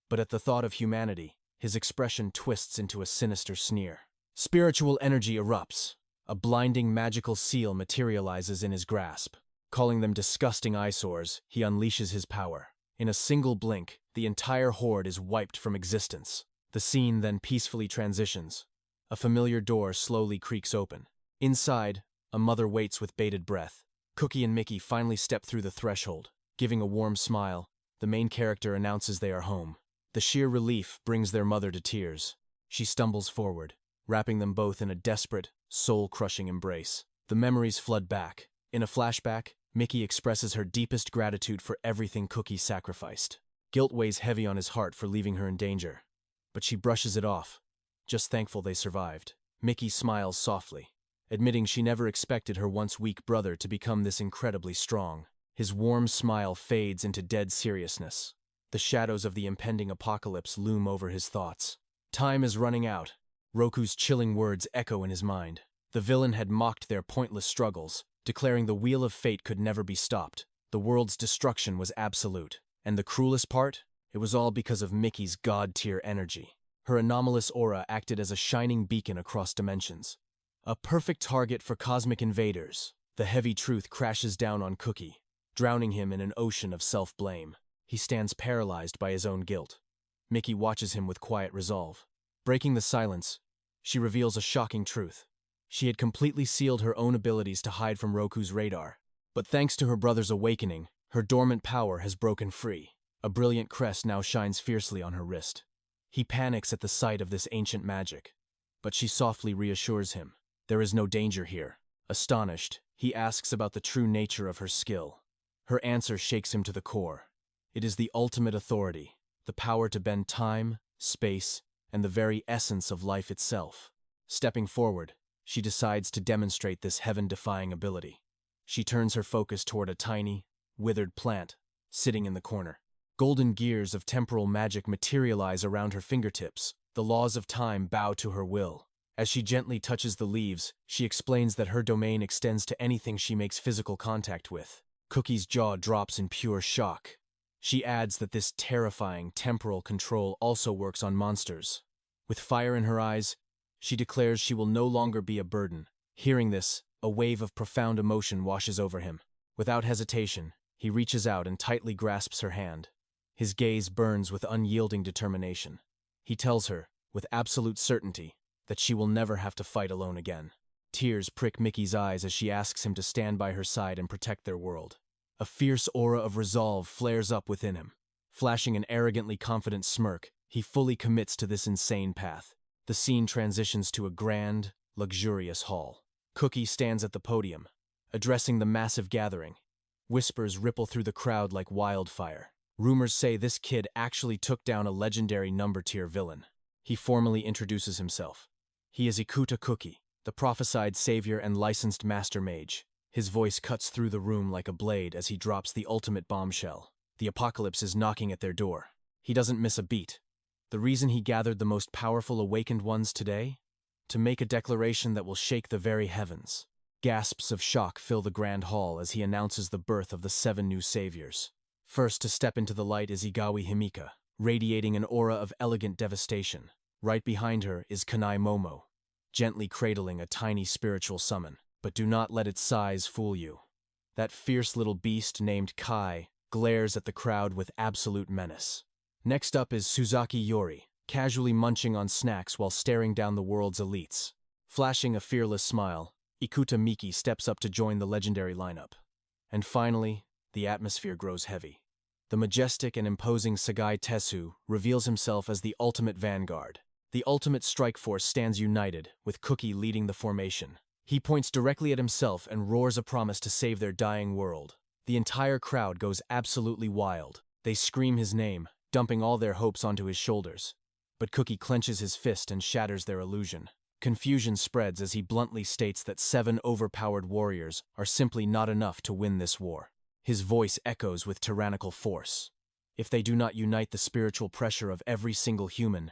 But at the thought of humanity, his expression twists into a sinister sneer. Spiritual energy erupts. A blinding magical seal materializes in his grasp. Calling them disgusting eyesores, he unleashes his power. In a single blink, the entire horde is wiped from existence. The scene then peacefully transitions. A familiar door slowly creaks open. Inside, a mother waits with bated breath. Cookie and Mickey finally step through the threshold. Giving a warm smile, the main character announces they are home. The sheer relief brings their mother to tears. She stumbles forward, wrapping them both in a desperate, soul-crushing embrace. The memories flood back. In a flashback, Mickey expresses her deepest gratitude for everything Cookie sacrificed. Guilt weighs heavy on his heart for leaving her in danger. But she brushes it off, just thankful they survived. Mickey smiles softly, admitting she never expected her once weak brother to become this incredibly strong. His warm smile fades into dead seriousness. The shadows of the impending apocalypse loom over his thoughts. Time is running out. Roku's chilling words echo in his mind. The villain had mocked their pointless struggles, declaring the wheel of fate could never be stopped. The world's destruction was absolute. And the cruelest part? It was all because of Mickey's god-tier energy. Her anomalous aura acted as a shining beacon across dimensions. A perfect target for cosmic invaders. The heavy truth crashes down on Cookie, drowning him in an ocean of self-blame. He stands paralyzed by his own guilt. Mickey watches him with quiet resolve. Breaking the silence, she reveals a shocking truth. She had completely sealed her own abilities to hide from Roku's radar. But thanks to her brother's awakening, her dormant power has broken free. A brilliant crest now shines fiercely on her wrist. He panics at the sight of this ancient magic, but she softly reassures him. There is no danger here. Astonished, he asks about the true nature of her skill. Her answer shakes him to the core. It is the ultimate authority, the power to bend time, space, and the very essence of life itself. Stepping forward, she decides to demonstrate this heaven-defying ability. She turns her focus toward a tiny, withered plant, sitting in the corner. Golden gears of temporal magic materialize around her fingertips. The laws of time bow to her will. As she gently touches the leaves, she explains that her domain extends to anything she makes physical contact with. Cookie's jaw drops in pure shock. She adds that this terrifying temporal control also works on monsters. With fire in her eyes, she declares she will no longer be a burden. Hearing this, a wave of profound emotion washes over him. Without hesitation, he reaches out and tightly grasps her hand. His gaze burns with unyielding determination. He tells her, with absolute certainty, that she will never have to fight alone again. Tears prick Mickey's eyes as she asks him to stand by her side and protect their world. A fierce aura of resolve flares up within him. Flashing an arrogantly confident smirk, he fully commits to this insane path. The scene transitions to a grand, luxurious hall. Cookie stands at the podium, addressing the massive gathering. Whispers ripple through the crowd like wildfire. Rumors say this kid actually took down a legendary number-tier villain. He formally introduces himself. He is 𝗜ｈ𝗃𝗃𝗏, the prophesied savior and licensed master mage. His voice cuts through the room like a blade as he drops the ultimate bombshell. The apocalypse is knocking at their door. He doesn't miss a beat. The reason he gathered the most powerful awakened ones today? To make a declaration that will shake the very heavens. Gasps of shock fill the grand hall as he announces the birth of the 7 new saviors. First to step into the light is 𝗜Ｈ𝗃𝗶𝗁𝗏, radiating an aura of elegant devastation. Right behind her is 𝗓𝗏𝗠𝗡, gently cradling a tiny spiritual summon. But do not let its size fool you. That fierce little beast named Kai glares at the crowd with absolute menace. Next up is Suzaki Yori, casually munching on snacks while staring down the world's elites. Flashing a fearless smile, Ikuta Miki steps up to join the legendary lineup. And finally, the atmosphere grows heavy. The majestic and imposing Sagai Tesu reveals himself as the ultimate vanguard. The ultimate strike force stands united, with Cookie leading the formation. He points directly at himself and roars a promise to save their dying world. The entire crowd goes absolutely wild. They scream his name, dumping all their hopes onto his shoulders. But Cookie clenches his fist and shatters their illusion. Confusion spreads as he bluntly states that 7 overpowered warriors are simply not enough to win this war. His voice echoes with tyrannical force. If they do not unite the spiritual pressure of every single human,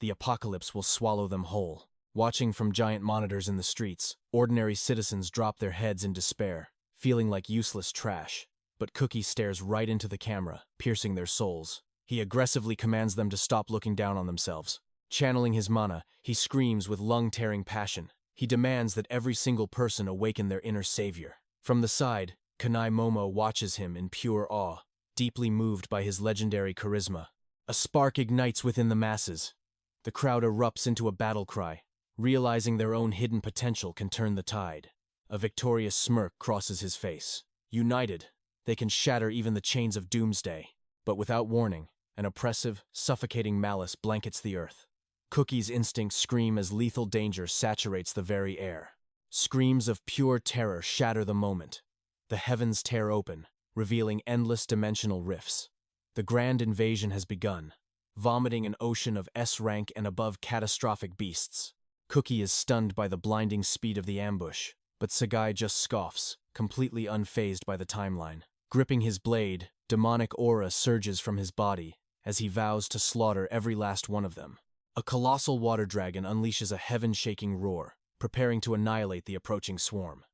the apocalypse will swallow them whole. Watching from giant monitors in the streets, ordinary citizens drop their heads in despair, feeling like useless trash. But Cookie stares right into the camera, piercing their souls. He aggressively commands them to stop looking down on themselves. Channeling his mana, he screams with lung-tearing passion. He demands that every single person awaken their inner savior. From the side, 𝗓𝗏𝗠𝗡 watches him in pure awe, deeply moved by his legendary charisma. A spark ignites within the masses. The crowd erupts into a battle cry. Realizing their own hidden potential can turn the tide. A victorious smirk crosses his face. United, they can shatter even the chains of doomsday. But without warning, an oppressive, suffocating malice blankets the earth. Cookie's instincts scream as lethal danger saturates the very air. Screams of pure terror shatter the moment. The heavens tear open, revealing endless dimensional rifts. The grand invasion has begun, vomiting an ocean of S-rank and above catastrophic beasts. Cookie is stunned by the blinding speed of the ambush, but Sagai just scoffs, completely unfazed by the timeline. Gripping his blade, demonic aura surges from his body as he vows to slaughter every last one of them. A colossal water dragon unleashes a heaven-shaking roar, preparing to annihilate the approaching swarm.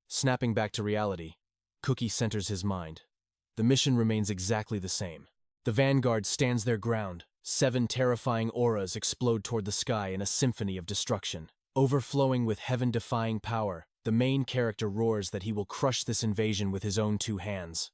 Snapping back to reality, Cookie centers his mind. The mission remains exactly the same. The vanguard stands their ground. 7 terrifying auras explode toward the sky in a symphony of destruction. Overflowing with heaven-defying power, the main character roars that he will crush this invasion with his own 2 hands.